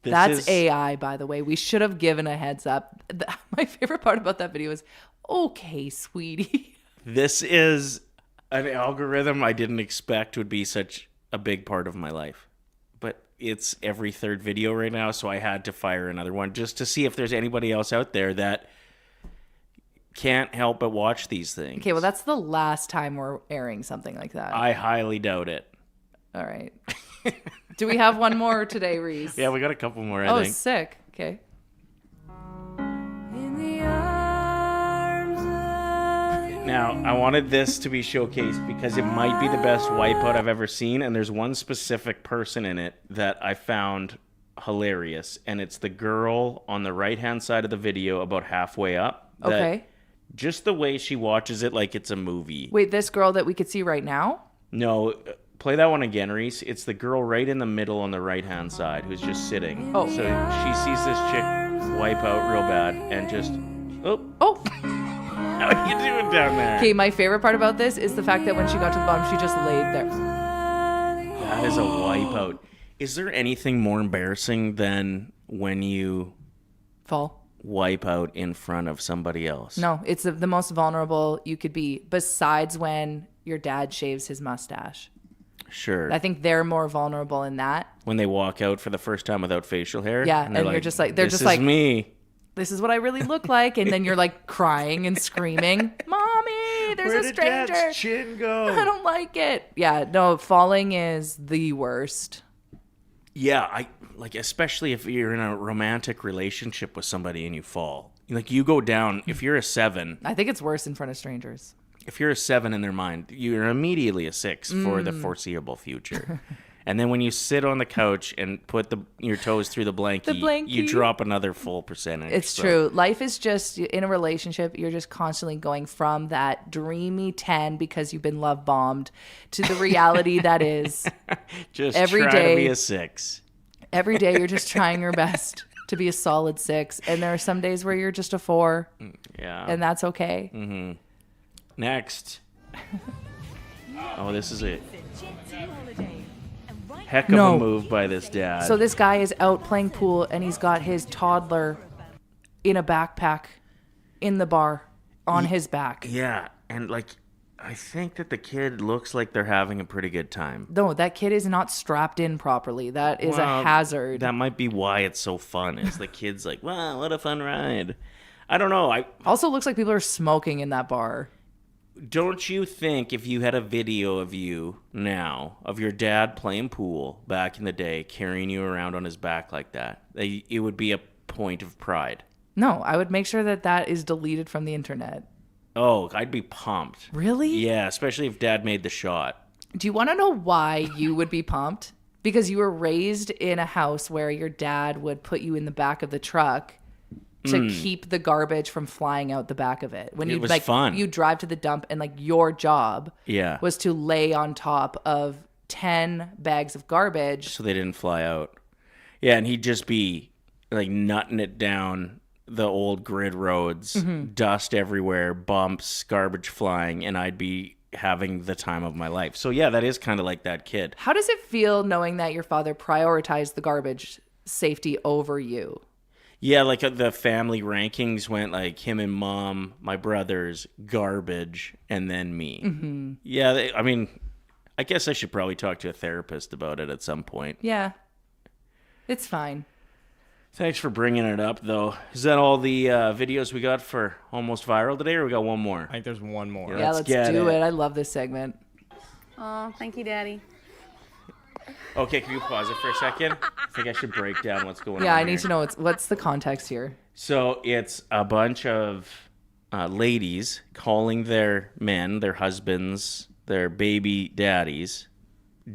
That's AI, by the way. We should have given a heads up. My favorite part about that video is, okay, sweetie.
This is an algorithm I didn't expect would be such a big part of my life. But it's every third video right now, so I had to fire another one just to see if there's anybody else out there that can't help but watch these things.
Okay, well, that's the last time we're airing something like that.
I highly doubt it.
All right. Do we have one more today, Reese?
Yeah, we got a couple more, I think.
Oh, sick. Okay.
Now, I wanted this to be showcased because it might be the best wipeout I've ever seen, and there's one specific person in it that I found hilarious, and it's the girl on the right-hand side of the video about halfway up.
Okay.
Just the way she watches it like it's a movie.
Wait, this girl that we could see right now?
No, play that one again, Reese. It's the girl right in the middle on the right-hand side who's just sitting.
Oh.
So she sees this chick wipe out real bad and just...
Oh.
How are you doing down there?
Okay, my favorite part about this is the fact that when she got to the bottom, she just laid there.
That is a wipeout. Is there anything more embarrassing than when you
fall
wipe out in front of somebody else?
No, it's the most vulnerable you could be, besides when your dad shaves his mustache.
Sure.
I think they're more vulnerable in that.
When they walk out for the first time without facial hair?
Yeah,
they're
and you're just like, they're
this
just
is
like,
me.
This is what I really look like. And then you're like crying and screaming, Mommy, there's
Where
a
did
stranger.
Dad's chin go?
I don't like it. Yeah, no, falling is the worst.
Yeah, I like, especially if you're in a romantic relationship with somebody and you fall. Like, you go down, if you're a 7.
I think it's worse in front of strangers.
If you're a 7 in their mind, you're immediately a 6 for the foreseeable future. And then when you sit on the couch and put your toes through the blankie, you drop another full percentage.
It's true. Life is just, in a relationship, you're just constantly going from that dreamy 10 because you've been love bombed to the reality that is
just
every
try
day,
to be a 6.
Every day you're just trying your best to be a solid 6. And there are some days where you're just a 4.
Yeah.
And that's okay.
Mm-hmm. Next. Oh, this is it. Heck of a move by this dad.
So this guy is out playing pool and he's got his toddler in a backpack in the bar on his back.
Yeah, and like, I think that the kid looks like they're having a pretty good time.
No, that kid is not strapped in properly. That is a hazard.
That might be why it's so fun. Is the kid's like, wow, what a fun ride. I don't know.
Also looks like people are smoking in that bar.
Don't you think if you had a video of you now, of your dad playing pool back in the day, carrying you around on his back like that, it would be a point of pride?
No, I would make sure that that is deleted from the internet.
Oh, I'd be pumped.
Really?
Yeah, especially if dad made the shot.
Do you want to know why you would be pumped? Because you were raised in a house where your dad would put you in the back of the truck to keep the garbage from flying out the back of it. When
it was fun.
You drive to the dump and like your job
Yeah.
was to lay on top of 10 bags of garbage.
So they didn't fly out. Yeah, and he'd just be like nutting it down the old grid roads, dust everywhere, bumps, garbage flying, and I'd be having the time of my life. So yeah, that is kind of like that kid.
How does it feel knowing that your father prioritized the garbage safety over you?
Yeah, like the family rankings went like him and mom, my brothers, garbage, and then me.
Mm-hmm.
Yeah, I mean, I guess I should probably talk to a therapist about it at some point.
Yeah, it's fine.
Thanks for bringing it up, though. Is that all the videos we got for Almost Viral today, or we got one more?
I think there's one more.
Yeah, let's do it. I love this segment.
Oh, thank you, Daddy.
Okay, can you pause it for a second? I think I should break down what's going on.
Yeah, I
here.
need to know what's the context here.
So it's a bunch of ladies calling their men, their husbands, their baby daddies,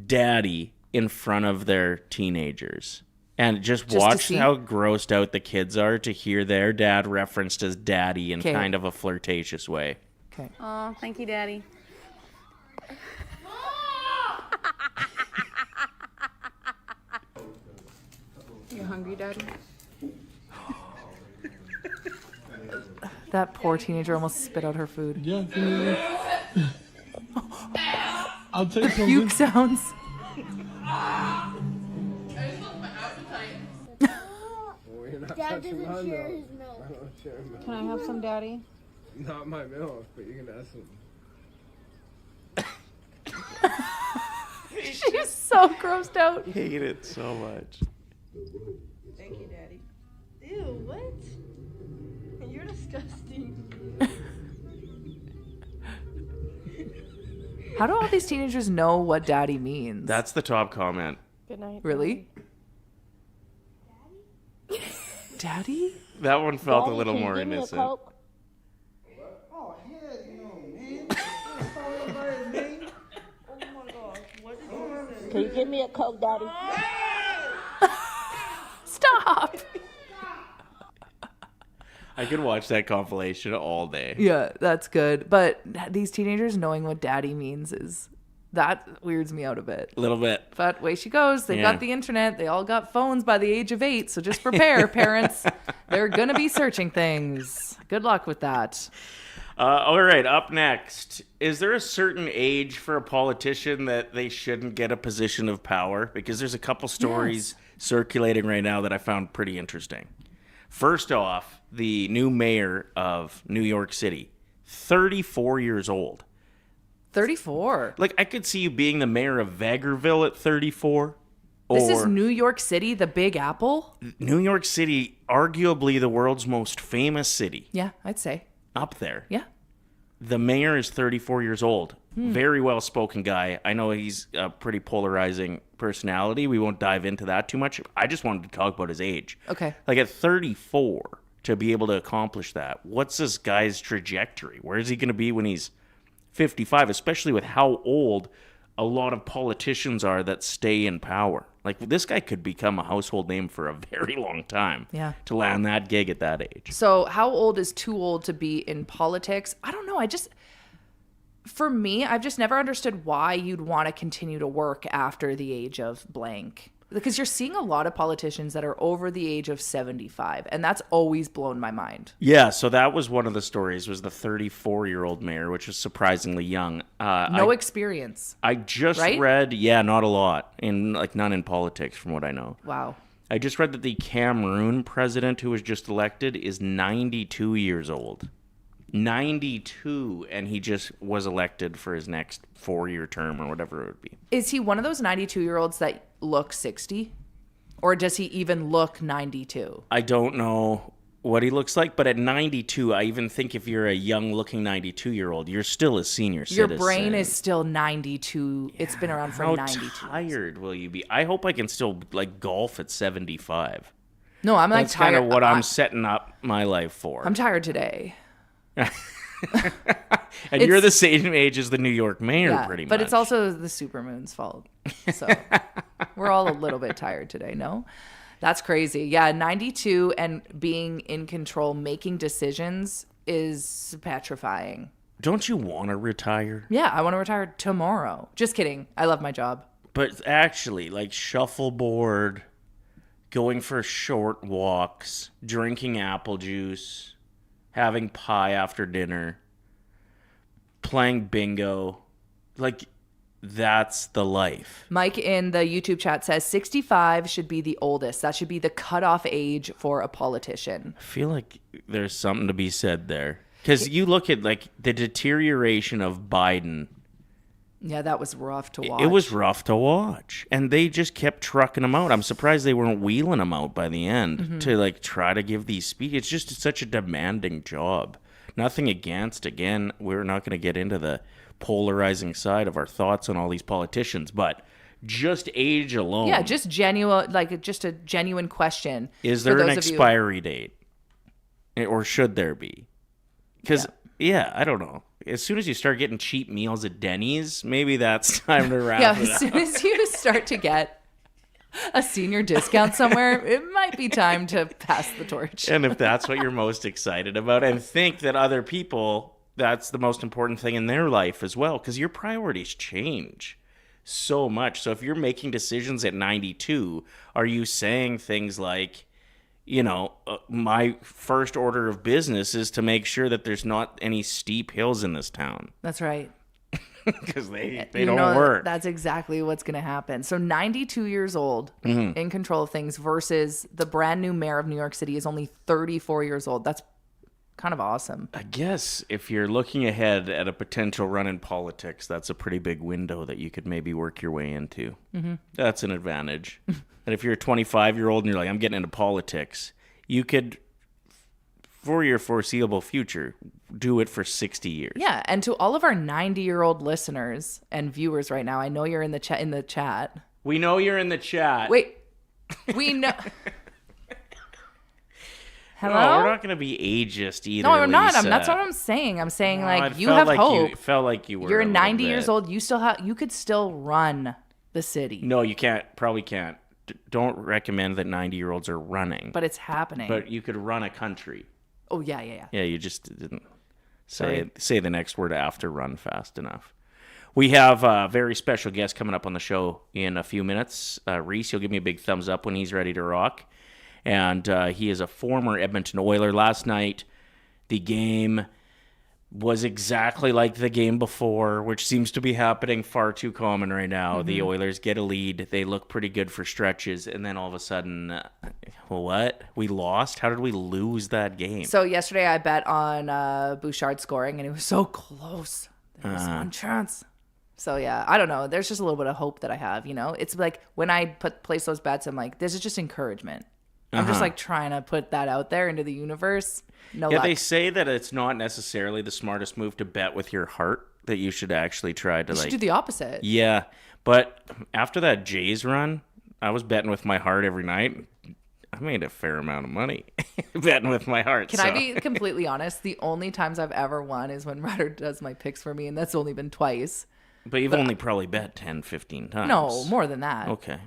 daddy in front of their teenagers. And just watch how grossed out the kids are to hear their dad referenced as daddy in kind of a flirtatious way.
Okay.
Oh, thank you, Daddy.
You hungry, Daddy?
That poor teenager almost spit out her food.
Yeah. I'll take
the
something.
puke sounds.
Dad doesn't share his milk. Can I have some, Daddy?
Not my milk, but you can have some.
She's so grossed out.
I hate it so much.
Thank you, Daddy. Ew, what? You're disgusting.
How do all these teenagers know what daddy means?
That's the top comment.
Good night.
Really? Daddy?
That one felt
Daddy,
a little
can you
more
give me a
innocent.
Coke?
Oh, hell no, man. That's all everybody's name. Oh my gosh, what did you say?
Can you give me a Coke, Daddy?
Stop!
I could watch that compilation all day.
Yeah, that's good. But these teenagers knowing what daddy means that weirds me out a bit.
A little bit.
But way she goes. They've got the internet. They all got phones by the age of 8. So just prepare, parents. They're going to be searching things. Good luck with that.
All right, up next. Is there a certain age for a politician that they shouldn't get a position of power? Because there's a couple stories circulating right now that I found pretty interesting. First off, the new mayor of New York City, 34 years old.
34?
Like, I could see you being the mayor of Vegreville at 34.
This is New York City, the Big Apple?
New York City, arguably the world's most famous city.
Yeah, I'd say.
Up there.
Yeah.
The mayor is 34 years old. Very well-spoken guy. I know he's a pretty polarizing personality. We won't dive into that too much. I just wanted to talk about his age.
Okay.
Like at 34, to be able to accomplish that, what's this guy's trajectory? Where is he going to be when he's 55, especially with how old a lot of politicians are that stay in power? Like, this guy could become a household name for a very long time.
Yeah.
To land that gig at that age.
So how old is too old to be in politics? I don't know. For me, I've just never understood why you'd want to continue to work after the age of blank. Because you're seeing a lot of politicians that are over the age of 75, and that's always blown my mind.
Yeah, so that was one of the stories, was the 34-year-old mayor, which was surprisingly young.
No experience.
I just read, not a lot, none in politics from what I know.
Wow.
I just read that the Cameroon president who was just elected is 92 years old. 92, and he just was elected for his next 4-year term or whatever it would be.
Is he one of those 92-year-olds that look 60? Or does he even look 92?
I don't know what he looks like, but at 92, I even think if you're a young-looking 92-year-old, you're still a senior citizen.
Your brain is still 92. It's been around for 92.
How tired will you be? I hope I can still, golf at 75.
No, I'm
That's
tired.
That's kind of what I'm setting up my life for.
I'm tired today.
And you're the same age as the New York mayor, pretty much.
But it's also the supermoon's fault. So we're all a little bit tired today, no? That's crazy. Yeah, 92 and being in control, making decisions is petrifying.
Don't you want to retire?
Yeah, I want to retire tomorrow. Just kidding. I love my job.
But actually, shuffleboard, going for short walks, drinking apple juice, having pie after dinner, playing bingo, that's the life.
Mike in the YouTube chat says 65 should be the oldest. That should be the cutoff age for a politician.
I feel like there's something to be said there. Because you look at the deterioration of Biden.
Yeah, that was rough to watch.
It was rough to watch. And they just kept trucking him out. I'm surprised they weren't wheeling him out by the end to try to give these speeches. It's just such a demanding job. Nothing against, again, we're not going to get into the polarizing side of our thoughts on all these politicians, but just age alone.
Yeah, just a genuine question.
Is there an expiry date? Or should there be? Because, I don't know. As soon as you start getting cheap meals at Denny's, maybe that's time to wrap it up.
As soon as you start to get a senior discount somewhere, it might be time to pass the torch.
And if that's what you're most excited about, and think that other people, that's the most important thing in their life as well, because your priorities change so much. So if you're making decisions at 92, are you saying things like, my first order of business is to make sure that there's not any steep hills in this town?
That's right.
Because they don't work.
That's exactly what's going to happen. So 92 years old, in control of things, versus the brand new mayor of New York City is only 34 years old. That's kind of awesome.
I guess if you're looking ahead at a potential run in politics, that's a pretty big window that you could maybe work your way into. That's an advantage. And if you're a 25-year-old and you're like, I'm getting into politics, you could, for your foreseeable future, do it for 60 years.
Yeah, and to all of our 90-year-old listeners and viewers right now, I know you're in the chat.
We know you're in the chat.
Wait, we know. Hello?
No, we're not going to be ageist either.
No, I'm not.
Lisa.
That's what I'm saying. I'm saying you
felt
have
like
hope.
It felt like you were.
You're 90 years old. You could still run the city.
No, you can't. Probably can't. Don't recommend that 90-year-olds are running.
But it's happening.
But you could run a country.
Oh, yeah.
Yeah, you just didn't say the next word after run fast enough. We have a very special guest coming up on the show in a few minutes. Reese, he'll give me a big thumbs up when he's ready to rock. And he is a former Edmonton Oiler. Last night, the game was exactly like the game before, which seems to be happening far too common right now. The Oilers get a lead. They look pretty good for stretches. And then all of a sudden, what? We lost? How did we lose that game?
So yesterday I bet on Bouchard scoring, and it was so close. There was one chance. So, yeah, I don't know. There's just a little bit of hope that I have, It's like when I place those bets, I'm like, this is just encouragement. I'm just like trying to put that out there into the universe. No luck.
They say that it's not necessarily the smartest move to bet with your heart, that you should actually try to
you should do the opposite.
Yeah, but after that Jays run, I was betting with my heart every night. I made a fair amount of money betting with my heart.
Can I be completely honest? The only times I've ever won is when Ryder does my picks for me, and that's only been twice.
But you've only probably bet 10, 15 times.
No, more than that.
Okay.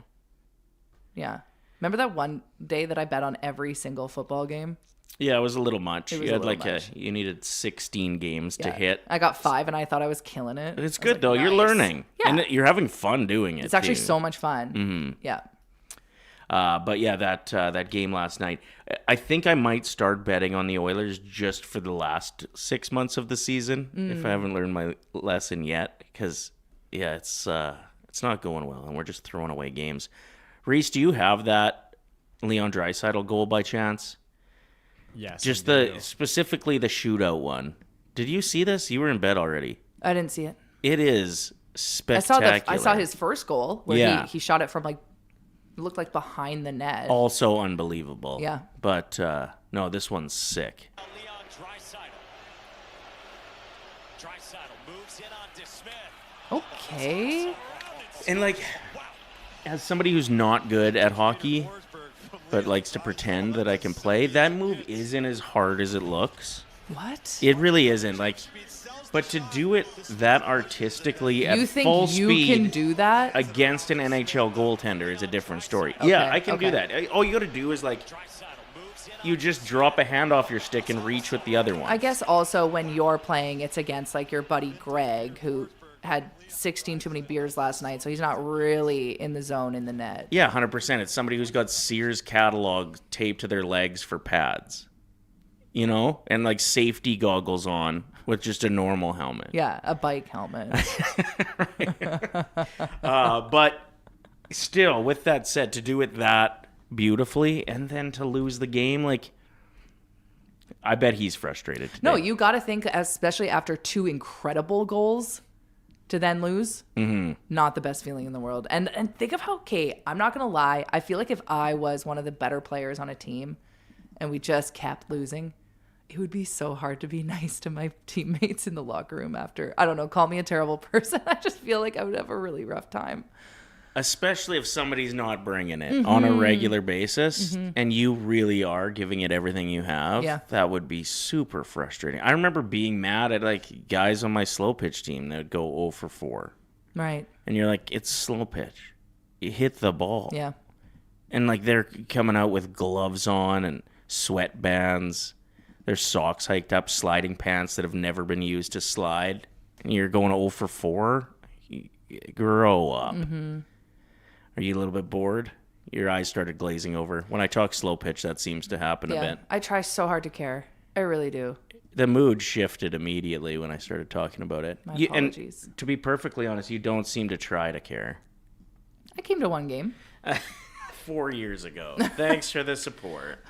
Yeah. Remember that one day that I bet on every single football game?
Yeah, it was a little much.
You had
you needed 16 games to hit.
I got 5 and I thought I was killing it.
It's good though. Nice. You're learning.
Yeah.
And you're having fun doing it.
It's actually so much fun.
Mm-hmm.
Yeah.
But yeah, that game last night, I think I might start betting on the Oilers just for the last 6 months of the season, if I haven't learned my lesson yet, because it's not going well, and we're just throwing away games. Reese, do you have that Leon Draisaitl goal by chance?
Yes.
Just specifically the shootout one. Did you see this? You were in bed already.
I didn't see it.
It is spectacular.
I saw his first goal where he shot it from it looked like behind the net.
Also unbelievable.
Yeah.
But no, this one's sick.
Leon Draisaitl moves in on DeSmith.
Okay.
And as somebody who's not good at hockey, but likes to pretend that I can play, that move isn't as hard as it looks.
What?
It really isn't. But to do it that artistically at full speed,
you can do that
against an NHL goaltender is a different story. Okay, yeah, I can do that. All you got to do is you just drop a hand off your stick and reach with the other one.
I guess also when you're playing, it's against your buddy Greg, who had 16 too many beers last night, so he's not really in the zone in the net.
Yeah, 100%. It's somebody who's got Sears catalog taped to their legs for pads, and safety goggles on with just a normal helmet.
Yeah, a bike helmet.
But still, with that said, to do it that beautifully and then to lose the game, I bet he's frustrated today.
No, you got to think, especially after 2 incredible goals, to then lose, not the best feeling in the world. And think of how, I'm not going to lie, I feel like if I was one of the better players on a team and we just kept losing, It would be so hard to be nice to my teammates in the locker room after. I don't know, call me a terrible person. I just feel like I would have a really rough time.
Especially if somebody's not bringing it on a regular basis and you really are giving it everything you have, that would be super frustrating. I remember being mad at like guys on my slow pitch team that would go 0 for 4.
Right.
And you're like, it's slow pitch. You hit the ball.
Yeah.
And like they're coming out with gloves on and sweatbands. Their socks hiked up, sliding pants that have never been used to slide. And you're going 0 for 4? Grow up. Are you a little bit bored? Your eyes started glazing over. When I talk slow pitch, that seems to happen a bit.
I try so hard to care. I really do.
The mood shifted immediately when I started talking about it.
My apologies.
And to be perfectly honest, you don't seem to try to care.
I came to one game.
4 years ago. Thanks for the support.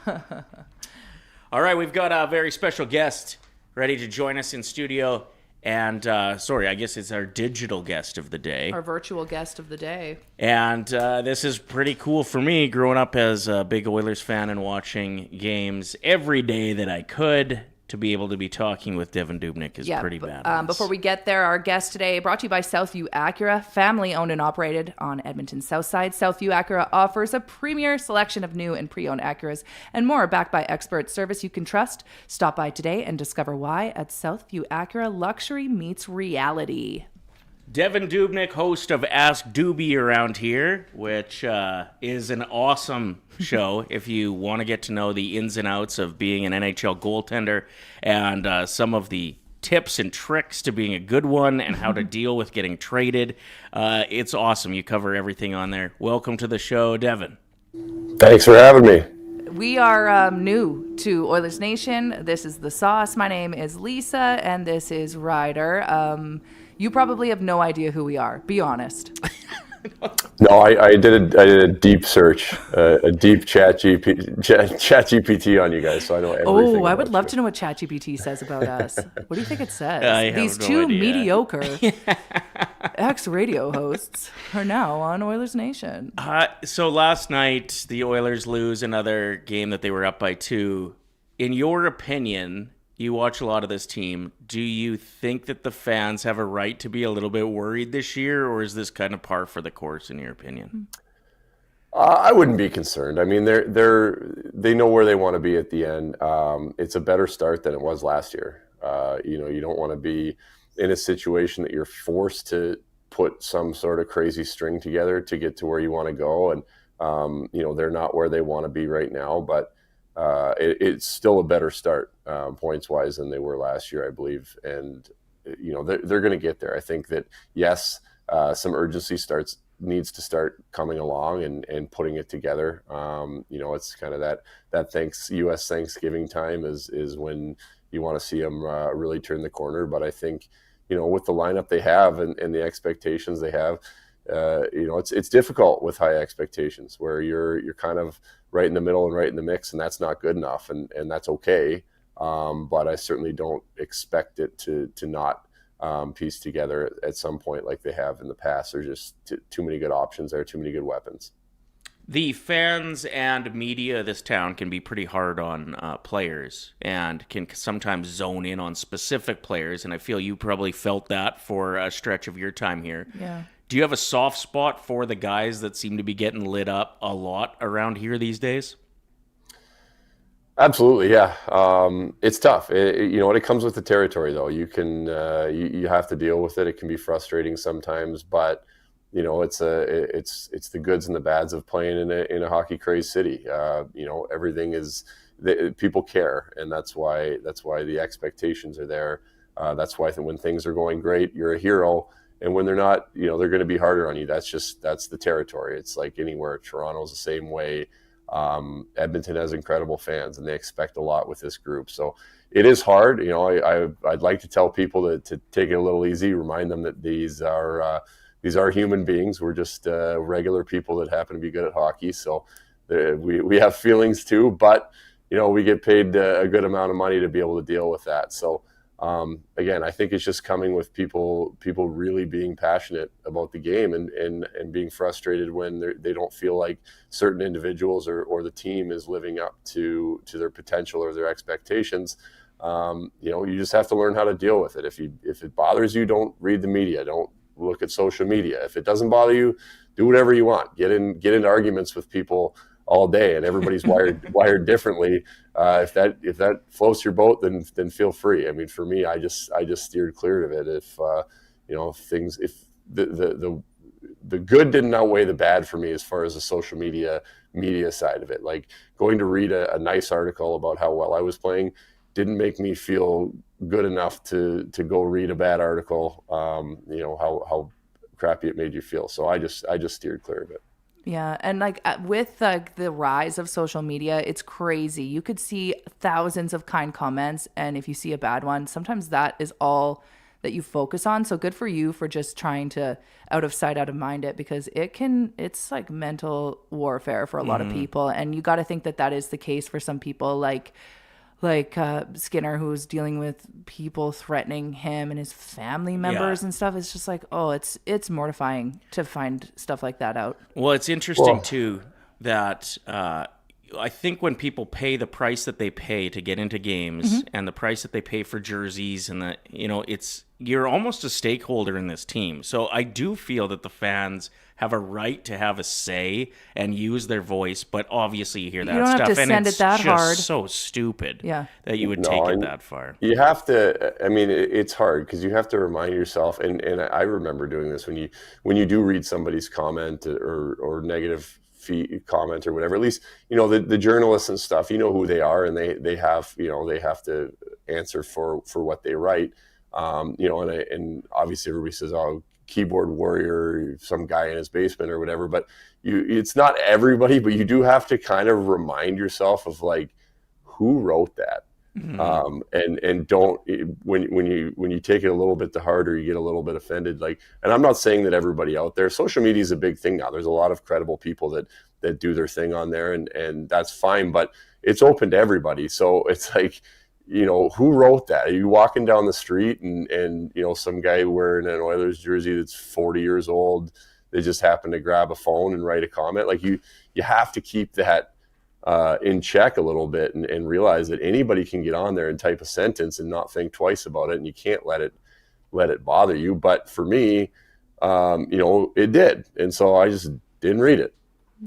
All right, we've got a very special guest ready to join us in studio. And, I guess it's our digital guest of the day.
Our virtual guest of the day.
And this is pretty cool for me, growing up as a big Oilers fan and watching games every day that I could. To be able to be talking with Devan Dubnyk is pretty bad.
Before we get there, our guest today brought to you by Southview Acura, family owned and operated on Edmonton's south side. Southview Acura offers a premier selection of new and pre-owned Acuras and more, backed by expert service you can trust. Stop by today and discover why at Southview Acura. Luxury meets reality.
Devan Dubnyk, host of Ask Doobie around here, which is an awesome show if you want to get to know the ins and outs of being an NHL goaltender and some of the tips and tricks to being a good one and how to deal with getting traded. It's awesome. You cover everything on there. Welcome to the show, Devan.
Thanks for having me.
We are new to Oilers Nation. This is The Sauce. My name is Lisa, and this is Ryder. You probably have no idea who we are. Be honest.
No, I did a deep search, a deep chat GPT on you guys, so I know everything.
Oh, I would love to know what ChatGPT says about us. What do you think it says? These two
idea.
Mediocre ex-radio hosts are now on Oilers Nation.
So last night, the Oilers lose another game that they were up by 2. In your opinion, you watch a lot of this team. Do you think that the fans have a right to be a little bit worried this year, or is this kind of par for the course in your opinion?
I wouldn't be concerned. I mean, they know where they want to be at the end. It's a better start than it was last year. You don't want to be in a situation that you're forced to put some sort of crazy string together to get to where you want to go. And they're not where they want to be right now, but it's still a better start points wise than they were last year, I believe. And they're going to get there. I think that yes, some urgency needs to start coming along and putting it together. It's kind of that U.S. Thanksgiving time is when you want to see them really turn the corner. But I think with the lineup they have and the expectations they have, it's difficult with high expectations where you're kind of right in the middle and right in the mix, and that's not good enough, and that's okay. But I certainly don't expect it to not piece together at some point like they have in the past. There's just too many good options there, too many good weapons.
The fans and media of this town can be pretty hard on players and can sometimes zone in on specific players, and I feel you probably felt that for a stretch of your time here.
Yeah.
Do you have a soft spot for the guys that seem to be getting lit up a lot around here these days?
Absolutely, yeah. It's tough. It comes with the territory, though. You can you have to deal with it. It can be frustrating sometimes, but it's the goods and the bads of playing in a hockey crazed city. Everything is people care, and that's why the expectations are there. That's why when things are going great, you're a hero. And when they're not, they're going to be harder on you. That's the territory. It's like anywhere. Toronto's the same way. Edmonton has incredible fans, and they expect a lot with this group. So it is hard. I'd like to tell people to take it a little easy, remind them that these are human beings. We're just regular people that happen to be good at hockey. So we have feelings too, but we get paid a good amount of money to be able to deal with that. So. Again, I think it's just coming with people really being passionate about the game and being frustrated when they don't feel like certain individuals or the team is living up to their potential or their expectations. You just have to learn how to deal with it. If it bothers you, don't read the media. Don't look at social media. If it doesn't bother you, do whatever you want. Get into arguments with people all day, and everybody's wired differently. If that floats your boat, then feel free. I mean, for me, I just steered clear of it. If the good didn't outweigh the bad for me as far as the social media side of it. Like going to read a nice article about how well I was playing didn't make me feel good enough to go read a bad article. How crappy it made you feel. So I just steered clear of it.
Yeah, and with the rise of social media, it's crazy. You could see thousands of kind comments, and if you see a bad one, sometimes that is all that you focus on. So good for you for just trying to out of sight, out of mind it, because it's like mental warfare for a lot of people, and you got to think that is the case for some people, like Skinner, who's dealing with people threatening him and his family members and stuff. It's just like, it's mortifying to find stuff like that out.
Well, it's interesting too that I think when people pay the price that they pay to get into games and the price that they pay for jerseys and you're almost a stakeholder in this team. So I do feel that the fans have a right to have a say and use their voice, but obviously you hear that
stuff. You don't have to send it that hard.
It's so stupid that you would
No,
take it that far.
You have to, I mean, it's hard because you have to remind yourself, and I remember doing this when you do read somebody's comment or negative comment or whatever, at least, the journalists and stuff, who they are, and they have to answer for what they write. And obviously everybody says, oh, keyboard warrior, some guy in his basement or whatever, but it's not everybody, but you do have to kind of remind yourself of like who wrote that. And don't, when you take it a little bit to heart or you get a little bit offended, and I'm not saying that everybody out there, social media is a big thing now. There's a lot of credible people that do their thing on there, and that's fine, but it's open to everybody. So it's like, who wrote that? Are you walking down the street and some guy wearing an Oilers jersey that's 40 years old, they just happen to grab a phone and write a comment? Like you have to keep that in check a little bit and realize that anybody can get on there and type a sentence and not think twice about it, and you can't let it bother you. But for me, it did, and so I just didn't read it.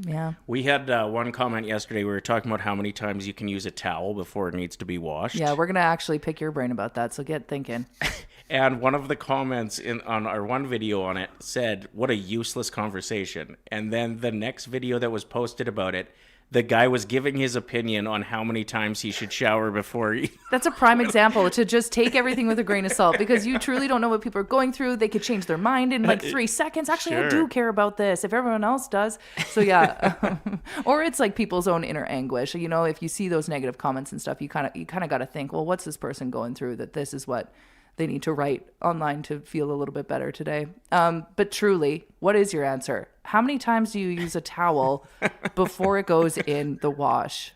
Yeah.
We had one comment yesterday. We were talking about how many times you can use a towel before it needs to be washed.
Yeah, we're going to actually pick your brain about that, so get thinking.
And one of the comments on our one video on it said, what a useless conversation. And then the next video that was posted about it, the guy was giving his opinion on how many times he should shower before he...
That's a prime example to just take everything with a grain of salt, because you truly don't know what people are going through. They could change their mind in 3 seconds. Actually, I do care about this if everyone else does. So yeah. Or it's like people's own inner anguish. If you see those negative comments and stuff, you kind of got to think, well, what's this person going through that this is what they need to write online to feel a little bit better today. But truly, what is your answer? How many times do you use a towel before it goes in the wash?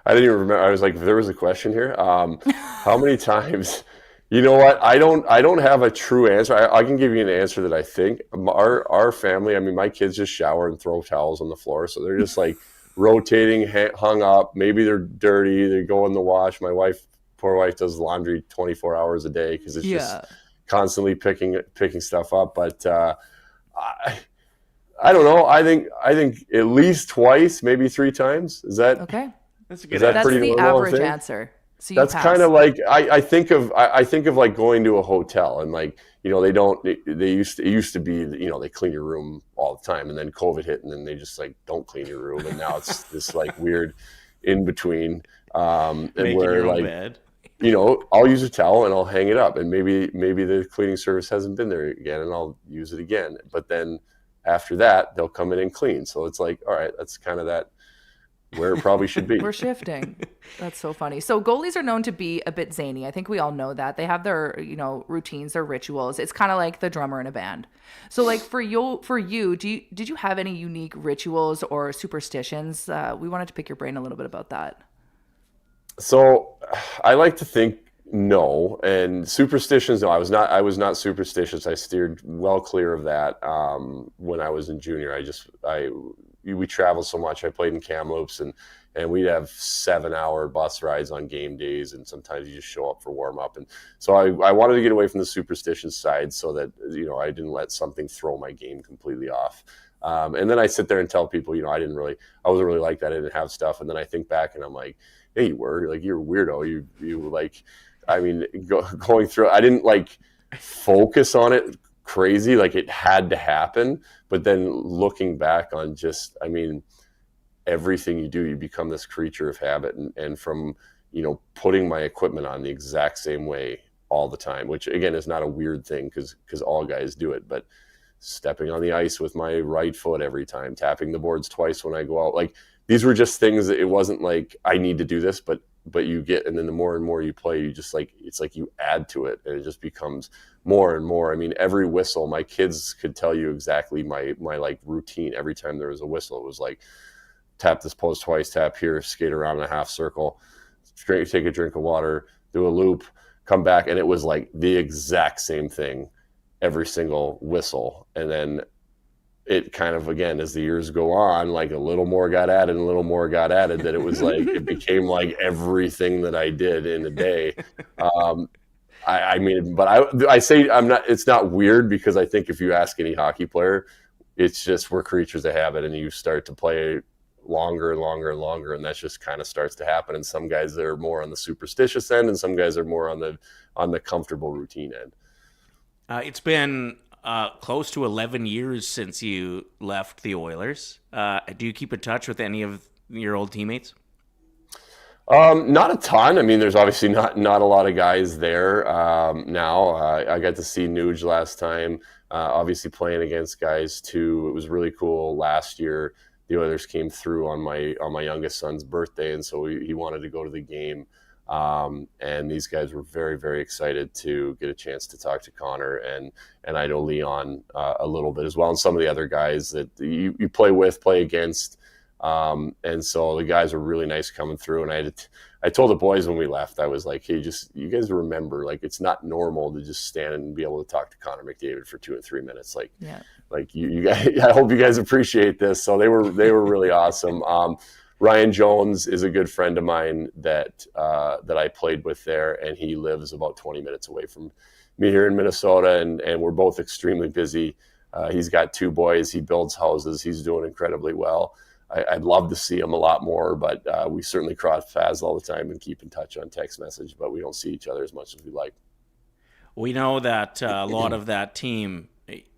I didn't even remember. I was like, there was a question here. How many times? You know what? I don't have a true answer. I can give you an answer that I think. Our family, I mean, my kids just shower and throw towels on the floor. So they're just like rotating, hung up. Maybe they're dirty. They go in the wash. Poor wife does laundry 24 hours a day because it's just constantly picking stuff up. But I don't know. I think at least twice, maybe 3 times. Is that
okay?
That's a good.
That's the average answer. So
that's kind of like I think of like going to a hotel and like they used to be they clean your room all the time, and then COVID hit and then they just like don't clean your room, and now it's this like weird in between and
Making
where
your own
like
bed.
I'll use a towel and I'll hang it up, and maybe the cleaning service hasn't been there again and I'll use it again, but then after that they'll come in and clean. So it's like, all right, that's kind of that where it probably should be.
We're shifting. That's so funny. So goalies are known to be a bit zany. I think we all know that. They have their, routines, their rituals. It's kind of like the drummer in a band. So like for you, did you have any unique rituals or superstitions? We wanted to pick your brain a little bit about that.
So I like to think no, and superstitions, no, I was not superstitious. I steered well clear of that. When I was in junior, we traveled so much. I played in Kamloops, and we'd have 7-hour bus rides on game days, and sometimes you just show up for warm up. And so I wanted to get away from the superstitious side so that, you know, I didn't let something throw my game completely off. And then I sit there and tell people, you know, I wasn't really like that. I didn't have stuff. And then I think back and I'm like, hey, you're a weirdo. You like, I mean, going through, I didn't like focus on it crazy. Like it had to happen. But then looking back on just, I mean, everything you do, you become this creature of habit. And from, you know, putting my equipment on the exact same way all the time, which again is not a weird thing because all guys do it, but stepping on the ice with my right foot every time, tapping the boards twice when I go out. Like these were just things that it wasn't like I need to do this, but you get, and then the more and more you play, you just like, it's like you add to it and it just becomes more and more. I mean, every whistle, my kids could tell you exactly my like routine. Every time there was a whistle, it was like tap this post twice, tap here, skate around in a half circle, take a drink of water, do a loop, come back. And it was like the exact same thing every single whistle. And then it kind of, again, as the years go on, like a little more got added and a little more got added, that it was like, it became like everything that I did in a day. I mean, but I say it's not weird, because I think if you ask any hockey player, it's just we're creatures of habit, and you start to play longer and longer and longer, and that just kind of starts to happen. And some guys are more on the superstitious end, and some guys are more on the comfortable routine end.
It's been close to 11 years since you left the Oilers. Do you keep in touch with any of your old teammates?
Not a ton. I mean, there's obviously not a lot of guys there now. I got to see Nuge last time, obviously playing against guys too. It was really cool. Last year, the Oilers came through on my youngest son's birthday, and so he wanted to go to the game. And these guys were very, very excited to get a chance to talk to Connor, and I know Leon a little bit as well, and some of the other guys that you play against. And so the guys were really nice coming through. And I told the boys when we left, I was like, hey, you guys remember, like, it's not normal to just stand and be able to talk to Connor McDavid for 2 and 3 minutes. Like, yeah. Like you guys, I hope you guys appreciate this. So they were really awesome. Ryan Jones is a good friend of mine that I played with there, and he lives about 20 minutes away from me here in Minnesota, and we're both extremely busy. He's got 2 boys. He builds houses. He's doing incredibly well. I'd love to see him a lot more, but we certainly cross paths all the time and keep in touch on text message, but we don't see each other as much as we like.
We know that a lot of that team,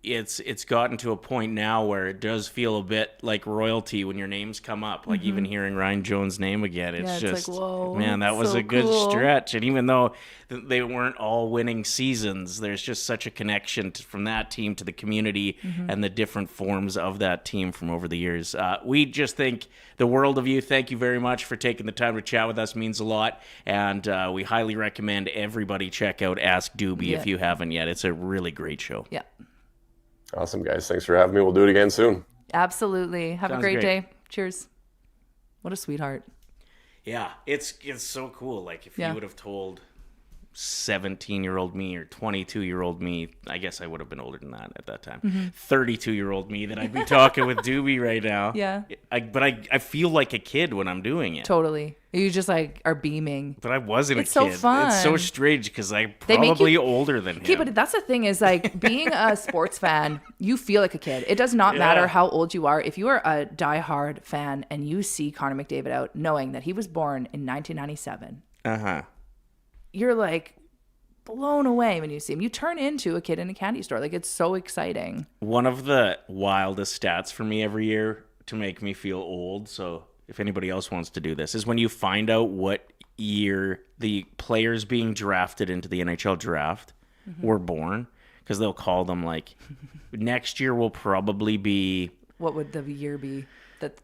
it's gotten to a point now where it does feel a bit like royalty when your names come up. Like even hearing Ryan Jones' name again, it's just like, whoa, man, that was so a good stretch. And even though they weren't all winning seasons, there's just such a connection from that team to the community and the different forms of that team from over the years. We just think the world of you. Thank you very much for taking the time to chat with us. It means a lot. And we highly recommend everybody check out Ask Doobie if you haven't yet. It's a really great show.
Yeah.
Awesome, guys. Thanks for having me. We'll do it again soon.
Absolutely. Have
Sounds
a great
great.
day. Cheers. What a sweetheart.
Yeah, it's so cool. Like if you would have told 17-year-old me or 22-year-old me, I guess I would have been older than that at that time. 32-year-old me that I'd be talking with Doobie right now.
Yeah.
But I feel like a kid when I'm doing it.
Totally. You just like are beaming.
But I wasn't
It's
a kid.
so fun.
It's so strange because I'm
They make
probably
you-
older than him.
Okay, but that's the thing is like being a sports fan, you feel like a kid. It does not matter how old you are. If you are a diehard fan and you see Connor McDavid out knowing that he was born in 1997, you're like blown away when you see him. You turn into a kid in a candy store. Like it's so exciting.
One of the wildest stats for me every year to make me feel old, so if anybody else wants to do this, is when you find out what year the players being drafted into the NHL draft were born, because they'll call them like, next year will probably be...
What would the year be? That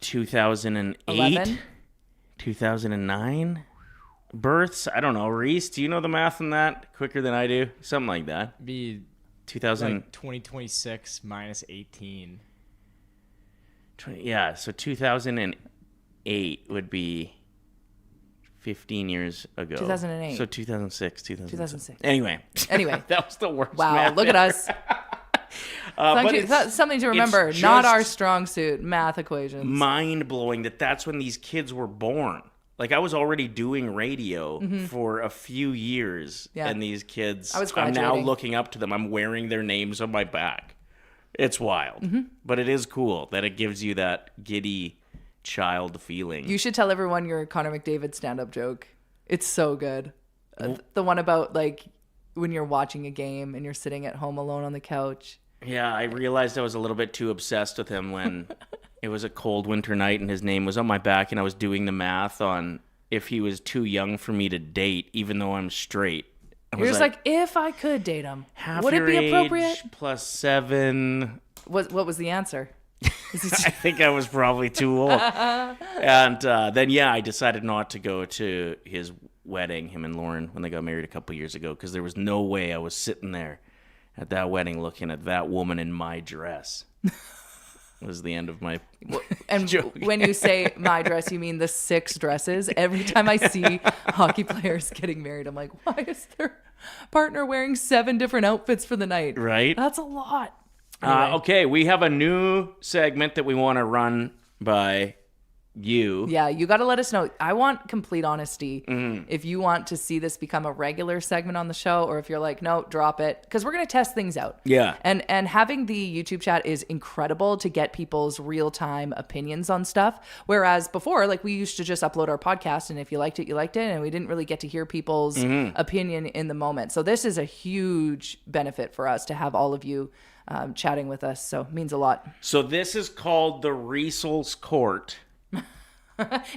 2008?
11?
2009? Births? I don't know. Reese, do you know the math on that quicker than I do? Something like that.
Be
2000.
like 2026 minus 18.
Yeah, so 2008 would be 15 years ago.
2008.
So 2006, 2007.
2006.
Anyway.
Anyway.
That was the worst
Wow,
math
look at
ever.
us. That's something to remember.
it's
Not
just
our strong suit, math equations.
mind-blowing that's when these kids were born. Like, I was already doing radio for a few years, and these kids, I'm now looking up to them. I'm wearing their names on my back. It's wild. But it is cool that it gives you that giddy child feeling.
You should tell everyone your Connor McDavid stand-up joke. It's so good. The one about, like, when you're watching a game and you're sitting at home alone on the couch.
Yeah, I realized I was a little bit too obsessed with him when it was a cold winter night and his name was on my back, and I was doing the math on if he was too young for me to date, even though I'm straight.
You're just like, if I could date him,
half
would it
your
be appropriate?
age plus 7.
What was the answer?
I think I was probably too old. And then, I decided not to go to his wedding, him and Lauren, when they got married a couple years ago, because there was no way I was sitting there at that wedding looking at that woman in my dress. Was the end of my
and
joke.
When you say my dress, you mean the 6 dresses. Every time I see hockey players getting married, I'm like, why is their partner wearing 7 different outfits for the night?
Right?
That's a lot. Anyway.
Okay, we have a new segment that we want to run by you.
Yeah, you got to let us know. I want complete honesty. If you want to see this become a regular segment on the show, or if you're like, no, drop it, because we're going to test things out.
Yeah.
And having the YouTube chat is incredible to get people's real-time opinions on stuff. Whereas before, like, we used to just upload our podcast, and if you liked it, you liked it, and we didn't really get to hear people's opinion in the moment. So this is a huge benefit for us to have all of you chatting with us. So it means a lot.
So this is called the Riesel's Court.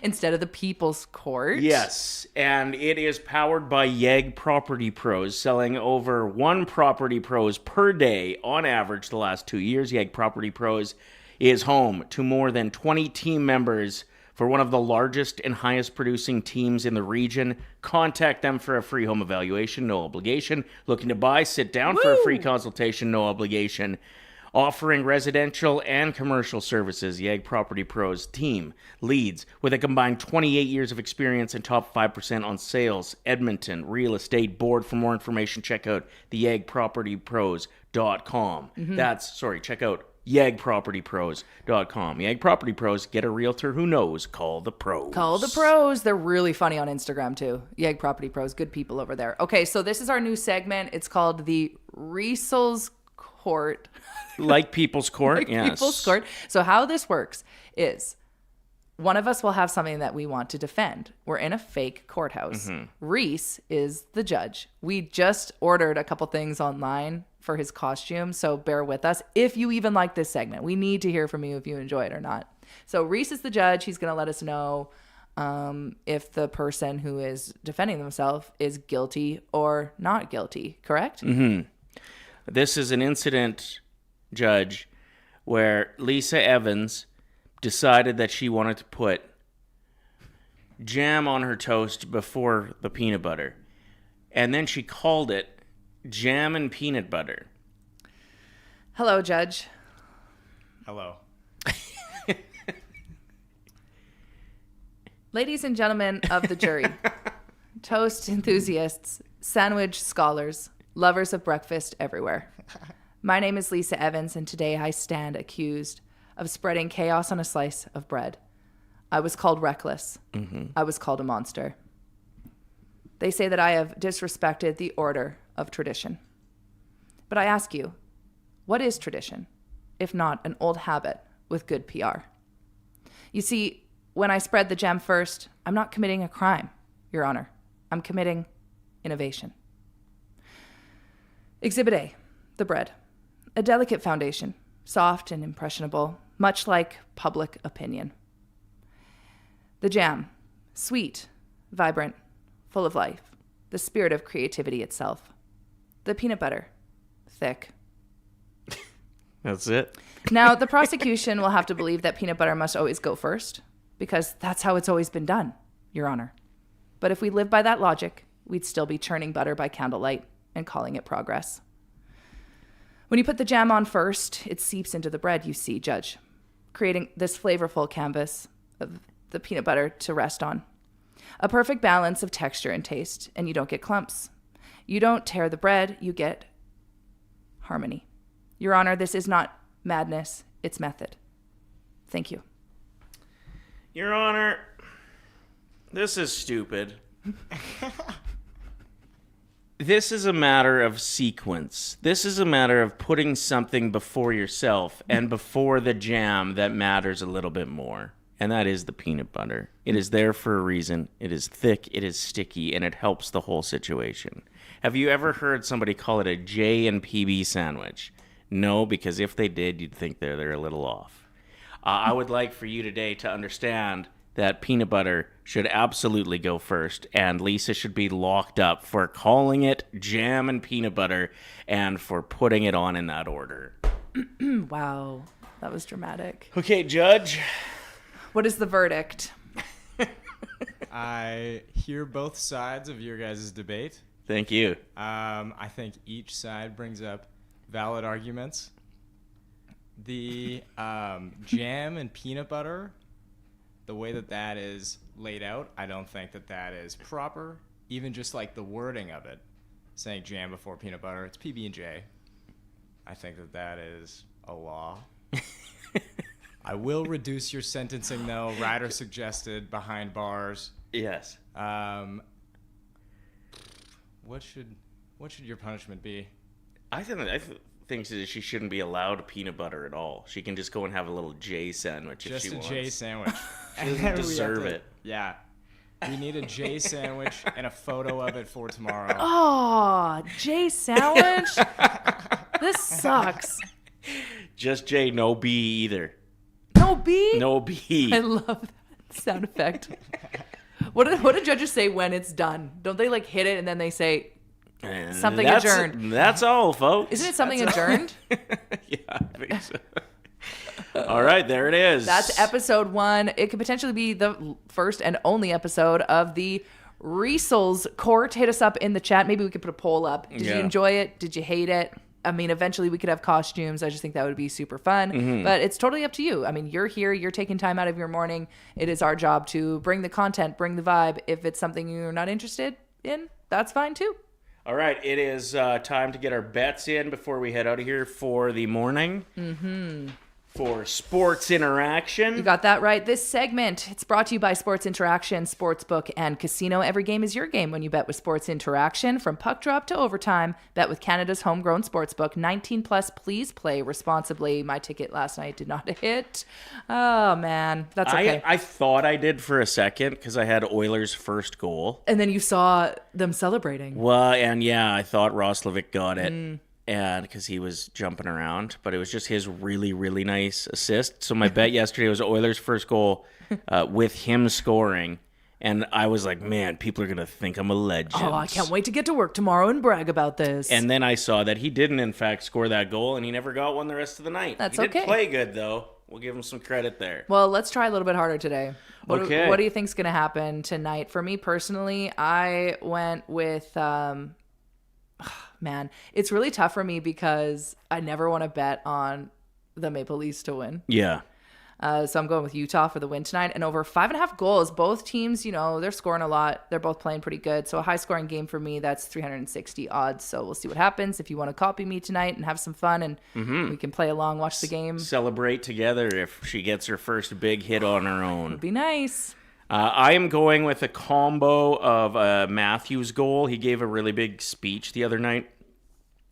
Instead of the People's Court.
Yes, and it is powered by YEG Property Pros, selling over 1 Property Pros per day on average the last 2 years. YEG Property Pros is home to more than 20 team members for one of the largest and highest producing teams in the region. Contact them for a free home evaluation, no obligation. Looking to buy? Sit down for a free consultation, no obligation. Offering residential and commercial services, YEG Property Pros team leads with a combined 28 years of experience and top 5% on sales. Edmonton Real Estate Board. For more information, check out the YEGPropertyPros.com. Check out YEGPropertyPros.com. YEG Property Pros, get a realtor who knows. Call the pros.
Call the pros. They're really funny on Instagram too. YEG Property Pros, good people over there. Okay, so this is our new segment. It's called the Riesel's Court.
Like People's Court,
like
yes.
People's Court. So how this works is one of us will have something that we want to defend. We're in a fake courthouse. Reese is the judge. We just ordered a couple things online for his costume, so bear with us. If you even like this segment, we need to hear from you if you enjoy it or not. So Reese is the judge. He's going to let us know if the person who is defending themselves is guilty or not guilty, correct?
This is an incident, Judge, where Lisa Evans decided that she wanted to put jam on her toast before the peanut butter. And then she called it jam and peanut butter.
Hello, Judge.
Hello.
Ladies and gentlemen of the jury, toast enthusiasts, sandwich scholars, lovers of breakfast everywhere. My name is Lisa Evans, and today I stand accused of spreading chaos on a slice of bread. I was called reckless. I was called a monster. They say that I have disrespected the order of tradition. But I ask you, what is tradition, if not an old habit with good PR? You see, when I spread the jam first, I'm not committing a crime, Your Honor. I'm committing innovation. Exhibit A, the bread. A delicate foundation, soft and impressionable, much like public opinion. The jam, sweet, vibrant, full of life, the spirit of creativity itself. The peanut butter, thick.
That's it.
Now, the prosecution will have to believe that peanut butter must always go first, because that's how it's always been done, Your Honor. But if we live by that logic, we'd still be churning butter by candlelight and calling it progress. When you put the jam on first, it seeps into the bread, you see, Judge, creating this flavorful canvas of the peanut butter to rest on. A perfect balance of texture and taste, and you don't get clumps. You don't tear the bread, you get harmony. Your Honor, this is not madness. It's method. Thank you.
Your Honor, this is stupid. This is a matter of sequence. This is a matter of putting something before yourself and before the jam that matters a little bit more. And that is the peanut butter. It is there for a reason. It is thick, it is sticky, and it helps the whole situation. Have you ever heard somebody call it a J and PB sandwich? No, because if they did, you'd think they're a little off. I would like for you today to understand that peanut butter should absolutely go first, and Lisa should be locked up for calling it jam and peanut butter and for putting it on in that order.
Wow, that was dramatic.
Okay, Judge.
What is the verdict?
I hear both sides of your guys' debate.
Thank you.
I think each side brings up valid arguments. The jam and peanut butter, the way that is laid out, I don't think that is proper. Even just like the wording of it, saying jam before peanut butter, it's PB&J. I think that is a law. I will reduce your sentencing, though. Ryder suggested behind bars.
Yes.
What should your punishment be?
I think that she shouldn't be allowed peanut butter at all. She can just go and have a little J sandwich if she wants.
Just a J sandwich.
She doesn't deserve it.
Yeah. We need a J sandwich and a photo of it for tomorrow.
Oh, J sandwich? This sucks.
Just J, no B either.
No B?
No B.
I love that sound effect. What do judges say when it's done? Don't they like hit it and then they say something adjourned?
That's all, folks.
Isn't it something adjourned?
Yeah, I think so. All right, there it is.
That's episode 1. It could potentially be the first and only episode of the Riesel's Court. Hit us up in the chat. Maybe we could put a poll up. Did you enjoy it? Did you hate it? I mean, eventually we could have costumes. I just think that would be super fun. Mm-hmm. But it's totally up to you. I mean, you're here. You're taking time out of your morning. It is our job to bring the content, bring the vibe. If it's something you're not interested in, that's fine too.
All right. It is time to get our bets in before we head out of here for the morning. Mm-hmm. For Sports Interaction.
You got that right. This segment, it's brought to you by Sports Interaction, Sportsbook, and Casino. Every game is your game when you bet with Sports Interaction. From puck drop to overtime, bet with Canada's homegrown sportsbook. 19 plus, please play responsibly. My ticket last night did not hit. Oh, man. That's okay.
I thought I did for a second because I had Oilers' first goal.
And then you saw them celebrating.
Well, and yeah, I thought Roslovic got it. And because he was jumping around, but it was just his really, really nice assist. So my bet yesterday was Oilers' first goal with him scoring. And I was like, man, people are going to think I'm a legend.
Oh, I can't wait to get to work tomorrow and brag about this.
And then I saw that he didn't, in fact, score that goal, and he never got one the rest of the night.
That's
he
okay.
Did play good, though. We'll give him some credit there.
Well, let's try a little bit harder today. What
Okay.
What do you think's going to happen tonight? For me personally, I went with... man, it's really tough for me because I never want to bet on the Maple Leafs to win.
Yeah.
So I'm going with Utah for the win tonight. And over 5.5 goals, both teams, you know, they're scoring a lot. They're both playing pretty good. So a high-scoring game for me, that's 360 odds. So we'll see what happens. If you want to copy me tonight and have some fun and we can play along, watch the game.
Celebrate together if she gets her first big hit on her own.
It'd be nice.
I am going with a combo of Matthews' goal. He gave a really big speech the other night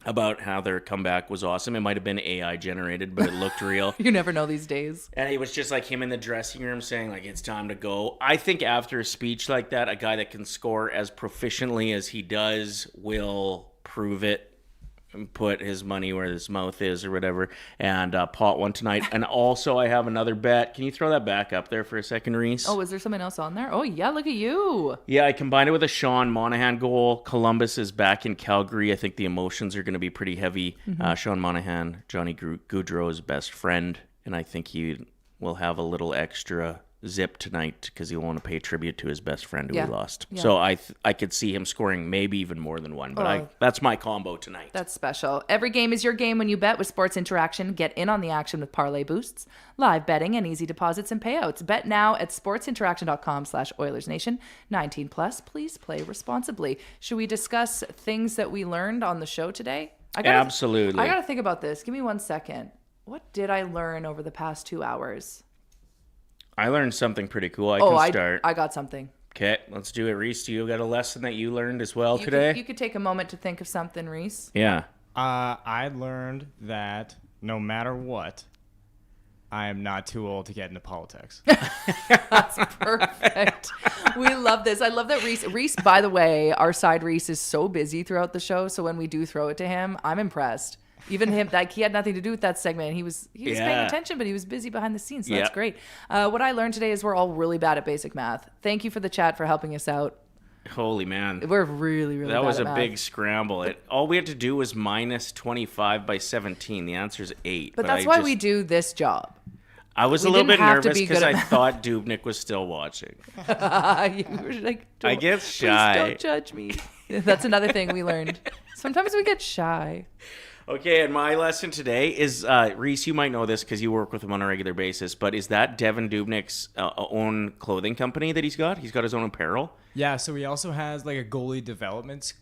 about how their comeback was awesome. It might have been AI generated, but it looked real.
You never know these days.
And it was just like him in the dressing room saying, like, it's time to go. I think after a speech like that, a guy that can score as proficiently as he does will prove it and put his money where his mouth is or whatever, and pot one tonight. And also I have another bet. Can you throw that back up there for a second, Reese?
Oh, is there something else on there? Oh, yeah, look at you.
Yeah, I combined it with a Sean Monahan goal. Columbus is back in Calgary. I think the emotions are going to be pretty heavy. Sean Monahan, Johnny Gaudreau's best friend, and I think he will have a little extra zip tonight because he'll want to pay tribute to his best friend who he lost. Yeah. So I could see him scoring maybe even more than one, but that's my combo tonight.
That's special. Every game is your game when you bet with Sports Interaction. Get in on the action with parlay boosts, live betting, and easy deposits and payouts. Bet now at sportsinteraction.com/OilersNation. 19 plus, please play responsibly. Should we discuss things that we learned on the show today?
Absolutely.
I got to think about this. Give me 1 second. What did I learn over the past 2 hours?
I learned something pretty cool. I can start.
I got something.
Okay, let's do it. Reese, do you got a lesson that you learned as well today?
You could take a moment to think of something, Reese.
Yeah.
I learned that no matter what, I am not too old to get into politics.
That's perfect. We love this. I love that Reese, by the way, our side Reese is so busy throughout the show. So when we do throw it to him, I'm impressed. Even him, like he had nothing to do with that segment. He was paying attention, but he was busy behind the scenes. So that's great. What I learned today is we're all really bad at basic math. Thank you for the chat for helping us out.
Holy man.
We're really, really
that
bad
was
at
a
math.
big scramble. All we had to do was minus 25 by 17. The answer is 8.
But that's why we do this job.
I was a little bit nervous because I thought Dubnyk was still watching.
You were like,
I get shy.
Please don't judge me. That's another thing we learned. Sometimes we get shy.
Okay, and my lesson today is, Reese, you might know this because you work with him on a regular basis, but is that Devan Dubnyk's own clothing company that he's got? He's got his own apparel?
Yeah, so he also has like a goalie development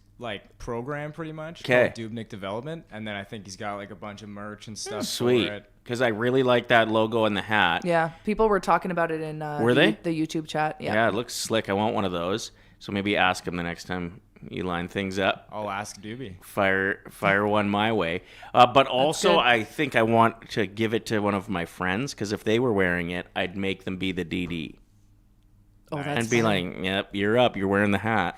program pretty much
called
Dubnyk Development, and then I think he's got like a bunch of merch and stuff
Sweet.
for it.
Because I really like that logo and the hat.
Yeah, people were talking about it in
Were they?
the YouTube chat.
Yeah, it looks slick. I want one of those. So maybe ask him the next time you line things up.
I'll ask Doobie.
Fire one my way. But also, I think I want to give it to one of my friends because if they were wearing it, I'd make them be the DD.
Oh, that's
and be
funny.
like, yep, you're up. You're wearing the hat.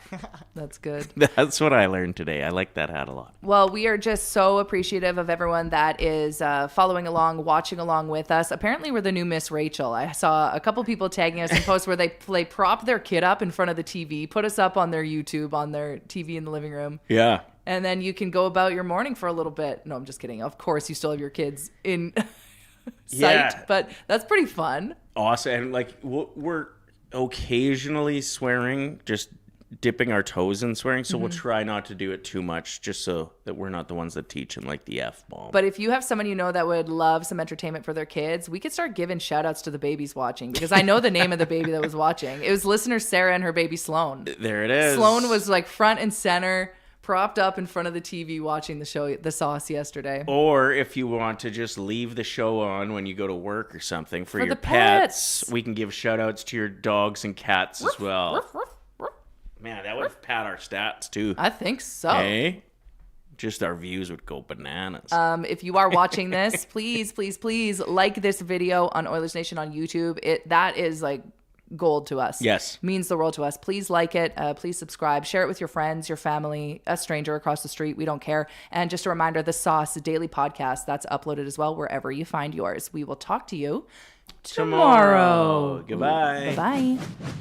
That's good.
That's what I learned today. I like that hat a lot.
Well, we are just so appreciative of everyone that is following along, watching along with us. Apparently, we're the new Miss Rachel. I saw a couple people tagging us in posts where they prop their kid up in front of the TV, put us up on their YouTube, on their TV in the living room.
Yeah.
And then you can go about your morning for a little bit. No, I'm just kidding. Of course, you still have your kids in sight, but that's pretty fun.
Awesome. And like, we're occasionally swearing, just dipping our toes in swearing, so we'll try not to do it too much just so that we're not the ones that teach in like the F-bomb.
But if you have someone you know that would love some entertainment for their kids, we could start giving shout outs to the babies watching, because I know the name of the baby that was watching. It was listener Sarah and her baby Sloan.
There it is.
Sloan was like front and center, propped up in front of the TV watching the show, The Sauce, yesterday.
Or if you want to just leave the show on when you go to work or something for your
the
pets, we can give shout outs to your dogs and cats as well. Man, that would pad our stats too.
I think so.
Hey, just our views would go bananas.
If you are watching this, please, please, please like this video on Oilers Nation on YouTube. That is like gold to us.
Yes.
Means the world to us. Please like it. Please subscribe. Share it with your friends, your family, a stranger across the street. We don't care. And just a reminder, The Sauce, a daily podcast, that's uploaded as well wherever you find yours. We will talk to you tomorrow.
Goodbye.
Bye-bye.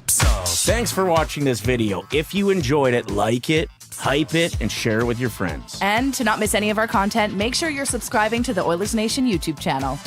So, thanks for watching this video. If you enjoyed it, like it, hype it, and share it with your friends.
And to not miss any of our content, make sure you're subscribing to the Oilers Nation YouTube channel.